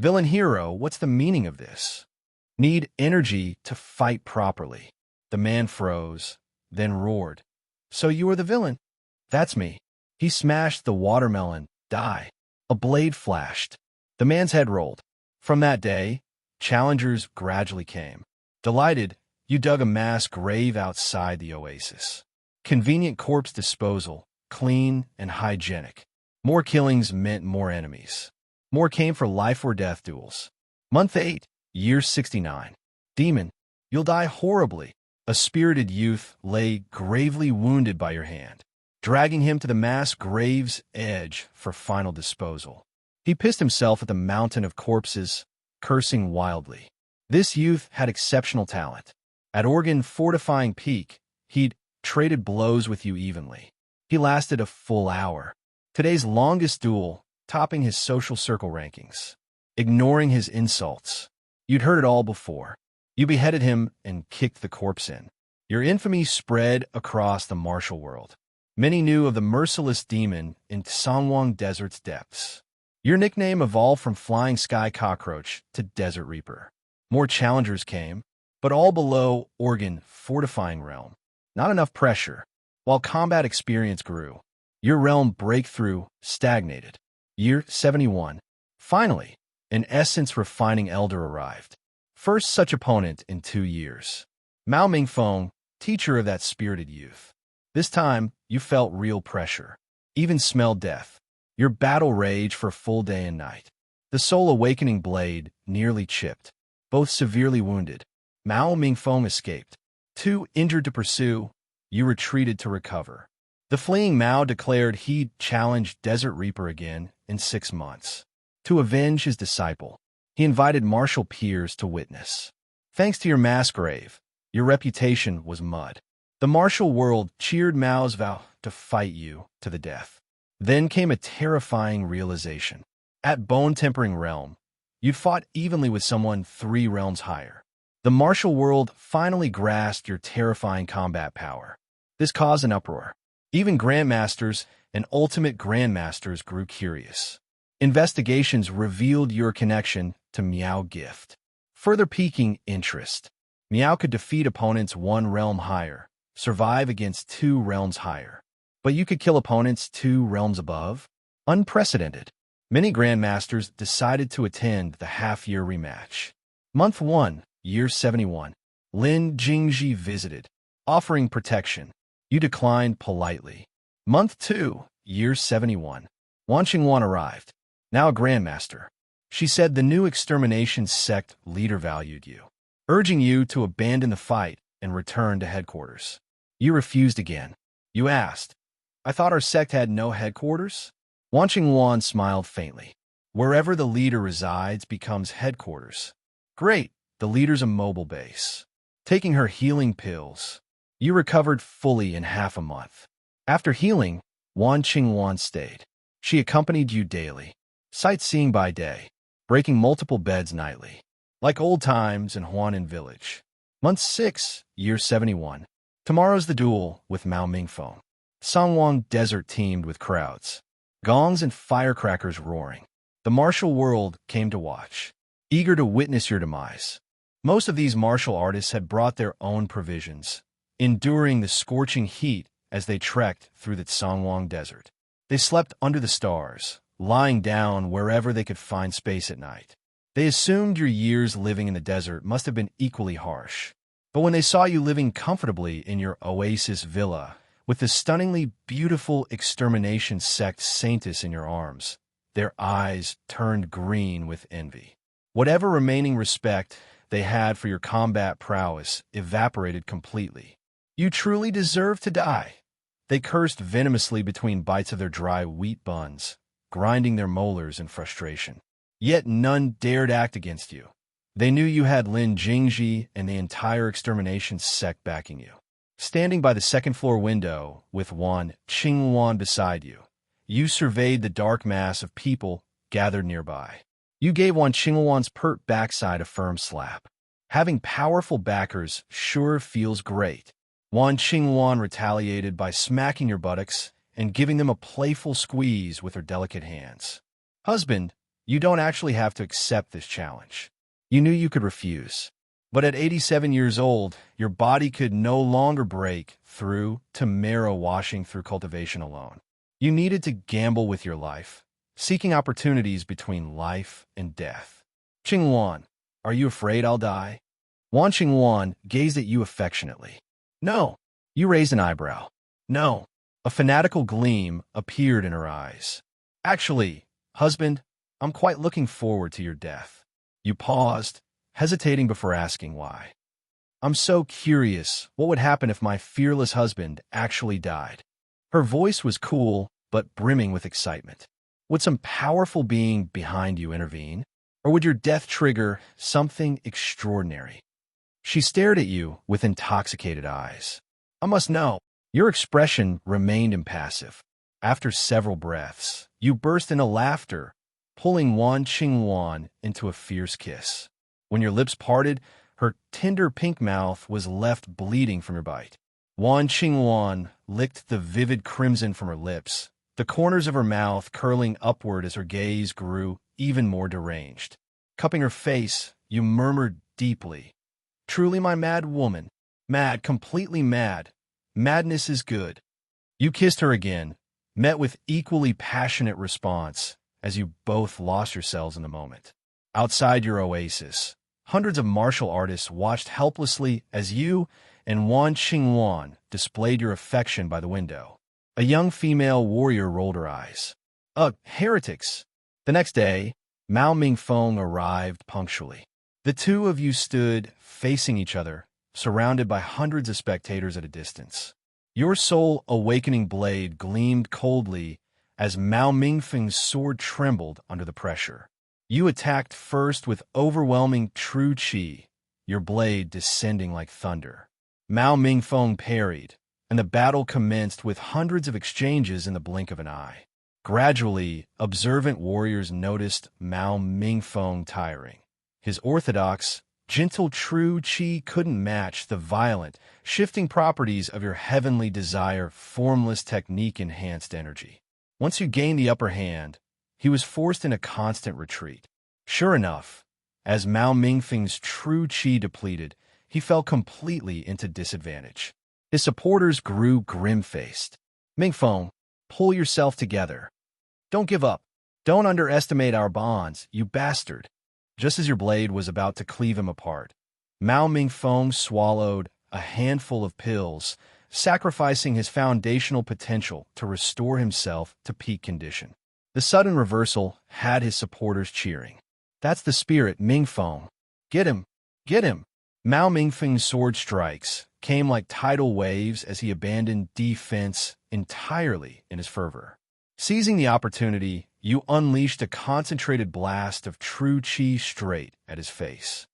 Villain hero, what's the meaning of this? Need energy to fight properly. The man froze, then roared. So you are the villain? That's me. He smashed the watermelon. Die. A blade flashed. The man's head rolled. From that day, challengers gradually came. Delighted, you dug a mass grave outside the oasis. Convenient corpse disposal, clean and hygienic. More killings meant more enemies. More came for life or death duels. Month 8, year 69. Demon, you'll die horribly. A spirited youth lay gravely wounded by your hand, dragging him to the mass grave's edge for final disposal. He pissed himself at the mountain of corpses, cursing wildly. This youth had exceptional talent. At organ fortifying peak, he'd traded blows with you evenly. He lasted a full hour. Today's longest duel, topping his social circle rankings. Ignoring his insults. You'd heard it all before. You beheaded him and kicked the corpse in. Your infamy spread across the martial world. Many knew of the merciless demon in Sangwon Desert's depths. Your nickname evolved from Flying Sky Cockroach to Desert Reaper. More challengers came, but all below organ fortifying realm. Not enough pressure. While combat experience grew, your realm breakthrough stagnated. Year 71. Finally, an essence refining elder arrived. First such opponent in 2 years. Mao Mingfeng, teacher of that spirited youth. This time, you felt real pressure. Even smelled death. Your battle raged for a full day and night. The soul awakening blade nearly chipped. Both severely wounded. Mao Mingfeng escaped. Too injured to pursue, you retreated to recover. The fleeing Mao declared he'd challenge Desert Reaper again in 6 months. To avenge his disciple, he invited martial peers to witness. Thanks to your mass grave, your reputation was mud. The martial world cheered Mao's vow to fight you to the death. Then came a terrifying realization. At Bone Tempering Realm, you'd fought evenly with someone 3 realms higher. The martial world finally grasped your terrifying combat power. This caused an uproar. Even grandmasters and ultimate grandmasters grew curious. Investigations revealed your connection to Miao Gift, further piquing interest. Miao could defeat opponents 1 realm higher, survive against 2 realms higher. But you could kill opponents 2 realms above? Unprecedented. Many grandmasters decided to attend the half-year rematch. Month 1, year 71. Lin Jingji visited, offering protection. You declined politely. Month 2, year 71. Wan Qingwan arrived, now a grandmaster. She said the new extermination sect leader valued you, urging you to abandon the fight and return to headquarters. You refused again. You asked, "I thought our sect had no headquarters?" Wan Qingwan smiled faintly. Wherever the leader resides becomes headquarters. Great, the leader's a mobile base. Taking her healing pills, you recovered fully in half a month. After healing, Wan Qingwan stayed. She accompanied you daily, sightseeing by day, breaking multiple beds nightly, like old times in Huanan Village. Month 6, year 71. Tomorrow's the duel with Mao Mingfeng. Sangwang Desert teemed with crowds, gongs and firecrackers roaring. The martial world came to watch, eager to witness your demise. Most of these martial artists had brought their own provisions, enduring the scorching heat as they trekked through the Sangwang Desert. They slept under the stars, lying down wherever they could find space at night. They assumed your years living in the desert must have been equally harsh. But when they saw you living comfortably in your oasis villa, with the stunningly beautiful extermination sect saintess in your arms, their eyes turned green with envy. Whatever remaining respect they had for your combat prowess evaporated completely. You truly deserve to die. They cursed venomously between bites of their dry wheat buns, grinding their molars in frustration. Yet none dared act against you. They knew you had Lin Jingji and the entire extermination sect backing you. Standing by the second-floor window with Wan Qingwan beside you, you surveyed the dark mass of people gathered nearby. You gave Wan Qingwan's pert backside a firm slap. Having powerful backers sure feels great. Wan Qingwan retaliated by smacking your buttocks and giving them a playful squeeze with her delicate hands. Husband, you don't actually have to accept this challenge. You knew you could refuse. But at 87 years old, your body could no longer break through to marrow washing through cultivation alone. You needed to gamble with your life, seeking opportunities between life and death. Qingwan, are you afraid I'll die? Wan Qingwan gazed at you affectionately. No. You raised an eyebrow. No. A fanatical gleam appeared in her eyes. Actually, husband, I'm quite looking forward to your death. You paused, hesitating before asking why. I'm so curious what would happen if my fearless husband actually died. Her voice was cool, but brimming with excitement. Would some powerful being behind you intervene? Or would your death trigger something extraordinary? She stared at you with intoxicated eyes. I must know. Your expression remained impassive. After several breaths, you burst into laughter, pulling Wan Qingwan into a fierce kiss. When your lips parted, her tender pink mouth was left bleeding from your bite. Wan Qingwan licked the vivid crimson from her lips, the corners of her mouth curling upward as her gaze grew even more deranged. Cupping her face, you murmured deeply, "Truly my mad woman. Mad, completely mad. Madness is good." You kissed her again, met with equally passionate response as you both lost yourselves in the moment. Outside your oasis, hundreds of martial artists watched helplessly as you and Wan Qingwan displayed your affection by the window. A young female warrior rolled her eyes. Heretics. The next day, Mao Mingfeng arrived punctually. The two of you stood facing each other, surrounded by hundreds of spectators at a distance. Your soul-awakening blade gleamed coldly as Mao Mingfeng's sword trembled under the pressure. You attacked first with overwhelming true qi, your blade descending like thunder. Mao Mingfeng parried, and the battle commenced with hundreds of exchanges in the blink of an eye. Gradually, observant warriors noticed Mao Mingfeng tiring. His orthodox, gentle true qi couldn't match the violent, shifting properties of your heavenly desire, formless technique-enhanced energy. Once you gained the upper hand, he was forced in a constant retreat. Sure enough, as Mao Mingfeng's true qi depleted, he fell completely into disadvantage. His supporters grew grim-faced. Mingfeng, pull yourself together. Don't give up. Don't underestimate our bonds, you bastard. Just as your blade was about to cleave him apart, Mao Mingfeng swallowed a handful of pills, sacrificing his foundational potential to restore himself to peak condition. The sudden reversal had his supporters cheering. That's the spirit, Mingfeng. Get him! Get him! Mao Mingfeng's sword strikes came like tidal waves as he abandoned defense entirely in his fervor. Seizing the opportunity, you unleashed a concentrated blast of true qi straight at his face.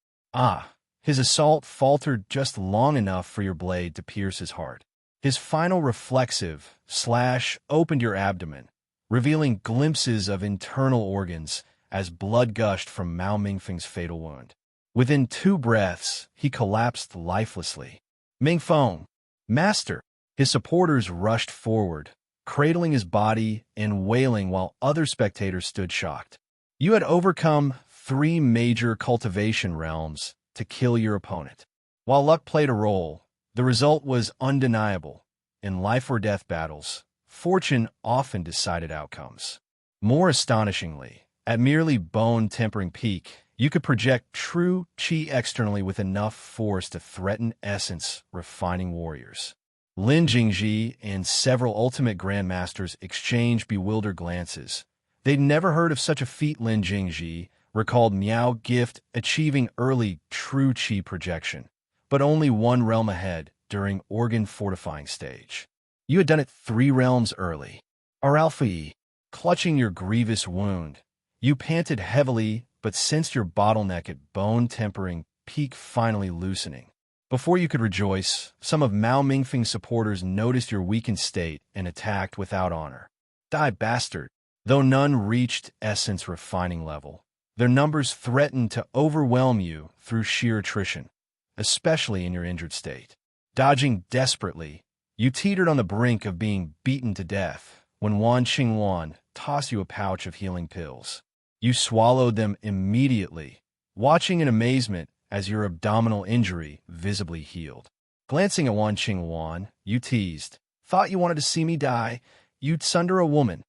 His assault faltered just long enough for your blade to pierce his heart. His final reflexive slash opened your abdomen, revealing glimpses of internal organs as blood gushed from Mao Mingfeng's fatal wound. Within 2 breaths, he collapsed lifelessly. Mingfeng, master! His supporters rushed forward, cradling his body and wailing while other spectators stood shocked. You had overcome 3 major cultivation realms to kill your opponent. While luck played a role, the result was undeniable. In life-or-death battles, fortune often decided outcomes. More astonishingly, at merely bone-tempering peak, you could project true qi externally with enough force to threaten essence-refining warriors. Lin Jingji and several ultimate grandmasters exchanged bewildered glances. They'd never heard of such a feat. Lin Jingji recalled Miao Gift achieving early true qi projection, but only 1 realm ahead during organ-fortifying stage. You had done it 3 realms early. Aralfei, clutching your grievous wound, you panted heavily but sensed your bottleneck at bone-tempering peak finally loosening. Before you could rejoice, some of Mao Mingfeng's supporters noticed your weakened state and attacked without honor. Die, bastard! Though none reached essence-refining level, their numbers threatened to overwhelm you through sheer attrition, especially in your injured state. Dodging desperately, you teetered on the brink of being beaten to death when Wan Qingwan tossed you a pouch of healing pills. You swallowed them immediately, watching in amazement as your abdominal injury visibly healed. Glancing at Wan Qingwan, you teased, "Thought you wanted to see me die? You'd sunder a woman."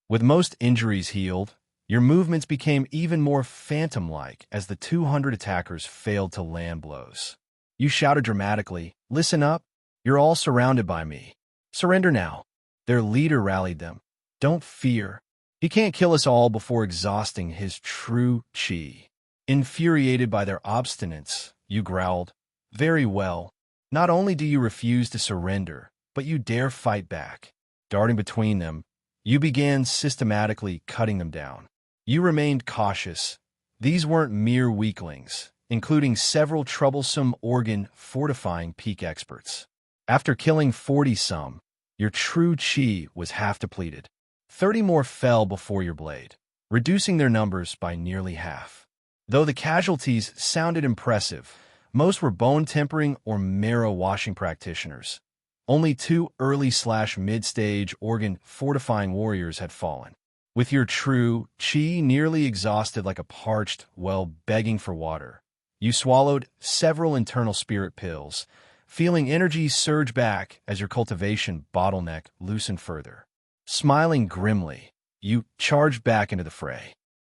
With most injuries healed, your movements became even more phantom-like as the 200 attackers failed to land blows. You shouted dramatically, "Listen up! You're all surrounded by me. Surrender now." Their leader rallied them. "Don't fear. He can't kill us all before exhausting his true qi." Infuriated by their obstinance, you growled, "Very well. Not only do you refuse to surrender, but you dare fight back." Darting between them, you began systematically cutting them down. You remained cautious. These weren't mere weaklings, including several troublesome organ-fortifying peak experts. After killing 40-some, your true qi was half depleted. 30 more fell before your blade, reducing their numbers by nearly half. Though the casualties sounded impressive, most were bone-tempering or marrow-washing practitioners. Only 2 early/mid-stage organ-fortifying warriors had fallen. With your true qi nearly exhausted like a parched well begging for water, you swallowed several internal spirit pills, feeling energy surge back as your cultivation bottleneck loosened further. Smiling grimly, you charged back into the fray.